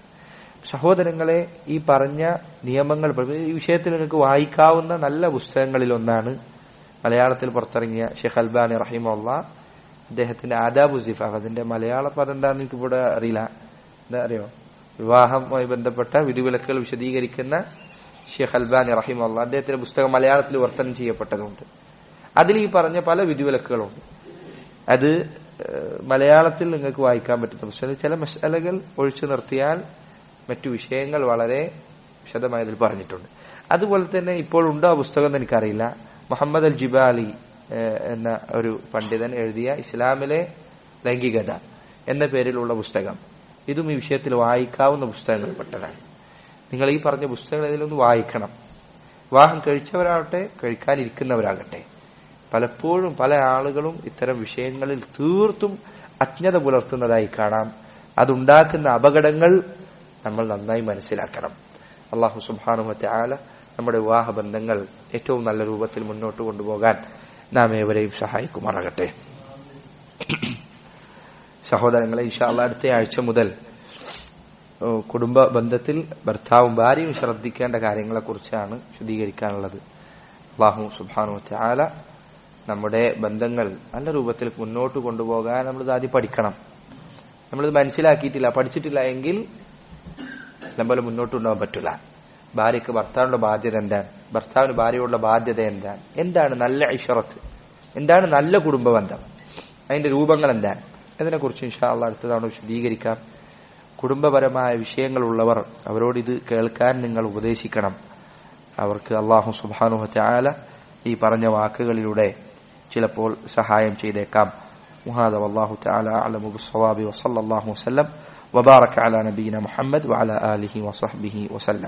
സഹോദരങ്ങളെ, ഈ പറഞ്ഞ നിയമങ്ങൾ ഈ വിഷയത്തിൽ നിങ്ങൾക്ക് വായിക്കാവുന്ന നല്ല പുസ്തകങ്ങളിൽ ഒന്നാണ് മലയാളത്തിൽ പുറത്തിറങ്ങിയ ഷെയ്ഖ് അൽബാനി റഹിമഹുല്ലാഹ് അദ്ദേഹത്തിന്റെ ആദാബു സിഫാഫ്. അതിന്റെ മലയാള പദം എന്താണെന്ന് എനിക്ക് ഇവിടെ അറിയില്ല. എന്താ അറിയോ? വിവാഹവുമായി ബന്ധപ്പെട്ട വിധിവിലക്കുകൾ വിശദീകരിക്കുന്ന ഷെയ്ഖ് അൽബാനി റഹിമഹുല്ലാഹ് അദ്ദേഹത്തിന്റെ പുസ്തകം മലയാളത്തിൽ വിവർത്തനം ചെയ്യപ്പെട്ടതുണ്ട്. അതിൽ ഈ പറഞ്ഞ പല വിധിവിലക്കുകളുണ്ട്. അത് മലയാളത്തിൽ നിങ്ങൾക്ക് വായിക്കാൻ പറ്റുന്ന പുസ്തകം. ചില മസലകൾ ഒഴിച്ചു നിർത്തിയാൽ മറ്റു വിഷയങ്ങൾ വളരെ വിശദമായതിൽ പറഞ്ഞിട്ടുണ്ട്. അതുപോലെ തന്നെ ഇപ്പോൾ ഉണ്ടോ ആ പുസ്തകം എന്ന് എനിക്കറിയില്ല. മുഹമ്മദ് അൽ ജിബാലി എന്ന ഒരു പണ്ഡിതൻ എഴുതിയ ഇസ്ലാമിലെ ലൈംഗികത എന്ന പേരിലുള്ള പുസ്തകം, ഇതും ഈ വിഷയത്തിൽ വായിക്കാവുന്ന പുസ്തകങ്ങളിൽപ്പെട്ടതാണ്. നിങ്ങൾ ഈ പറഞ്ഞ പുസ്തകങ്ങൾ ഇതിലൊന്ന് വായിക്കണം. വിവാഹം കഴിച്ചവരാകട്ടെ കഴിക്കാനിരിക്കുന്നവരാകട്ടെ, പലപ്പോഴും പല ആളുകളും ഇത്തരം വിഷയങ്ങളിൽ തീർത്തും അജ്ഞത പുലർത്തുന്നതായി കാണാം. അതുണ്ടാക്കുന്ന അപകടങ്ങൾ നമ്മൾ നന്നായി മനസ്സിലാക്കണം. അല്ലാഹു സുബ്ഹാനഹു വ തആല നമ്മുടെ വിവാഹ ബന്ധങ്ങൾ ഏറ്റവും നല്ല രൂപത്തിൽ മുന്നോട്ട് കൊണ്ടുപോകാൻ നാം ഏവരെയും സഹായിക്കുമാറാകട്ടെ. സഹോദരങ്ങളെ, ഇൻഷാ അല്ലാഹ് അടുത്ത ആഴ്ച മുതൽ കുടുംബ ബന്ധത്തിൽ ഭർത്താവും ഭാര്യയും ശ്രദ്ധിക്കേണ്ട കാര്യങ്ങളെക്കുറിച്ചാണ് വിശദീകരിക്കാനുള്ളത്. അല്ലാഹു സുബ്ഹാനഹു വ തആല നമ്മുടെ ബന്ധങ്ങൾ നല്ല രൂപത്തിൽ മുന്നോട്ട് കൊണ്ടുപോകാൻ നമ്മളിത് ആദ്യം പഠിക്കണം. നമ്മളിത് മനസ്സിലാക്കിയിട്ടില്ല, പഠിച്ചിട്ടില്ല എങ്കിൽ നമ്മളെ മുന്നോട്ട് കൊണ്ടുപോകാൻ പറ്റില്ല. ഭാര്യയ്ക്ക് ഭർത്താവിന്റെ ബാധ്യത എന്താണ്, ഭർത്താവിന് ഭാര്യയോടുള്ള ബാധ്യത എന്താണ്, എന്താണ് നല്ല ഇഷറത്ത്, എന്താണ് നല്ല കുടുംബ ബന്ധം, അതിന്റെ രൂപങ്ങൾ എന്താണ് ഇതിനെക്കുറിച്ച് ഇൻഷാ അള്ളാഹ് അടുത്ത തവണ വിശദീകരിക്കാം. കുടുംബപരമായ വിഷയങ്ങളുള്ളവർ അവരോട് ഇത് കേൾക്കാൻ നിങ്ങൾ ഉപദേശിക്കണം. അവർക്ക് അല്ലാഹു സുബ്ഹാനഹു വ തആല ഈ പറഞ്ഞ വാക്കുകളിലൂടെ ചിലപ്പോൾ സഹായം ചെയ്തേക്കാം. وهذا والله تعالى أعلم بالصواب وصلى الله وسلم وبارك على نبينا محمد وعلى آله وصحبه وسلم.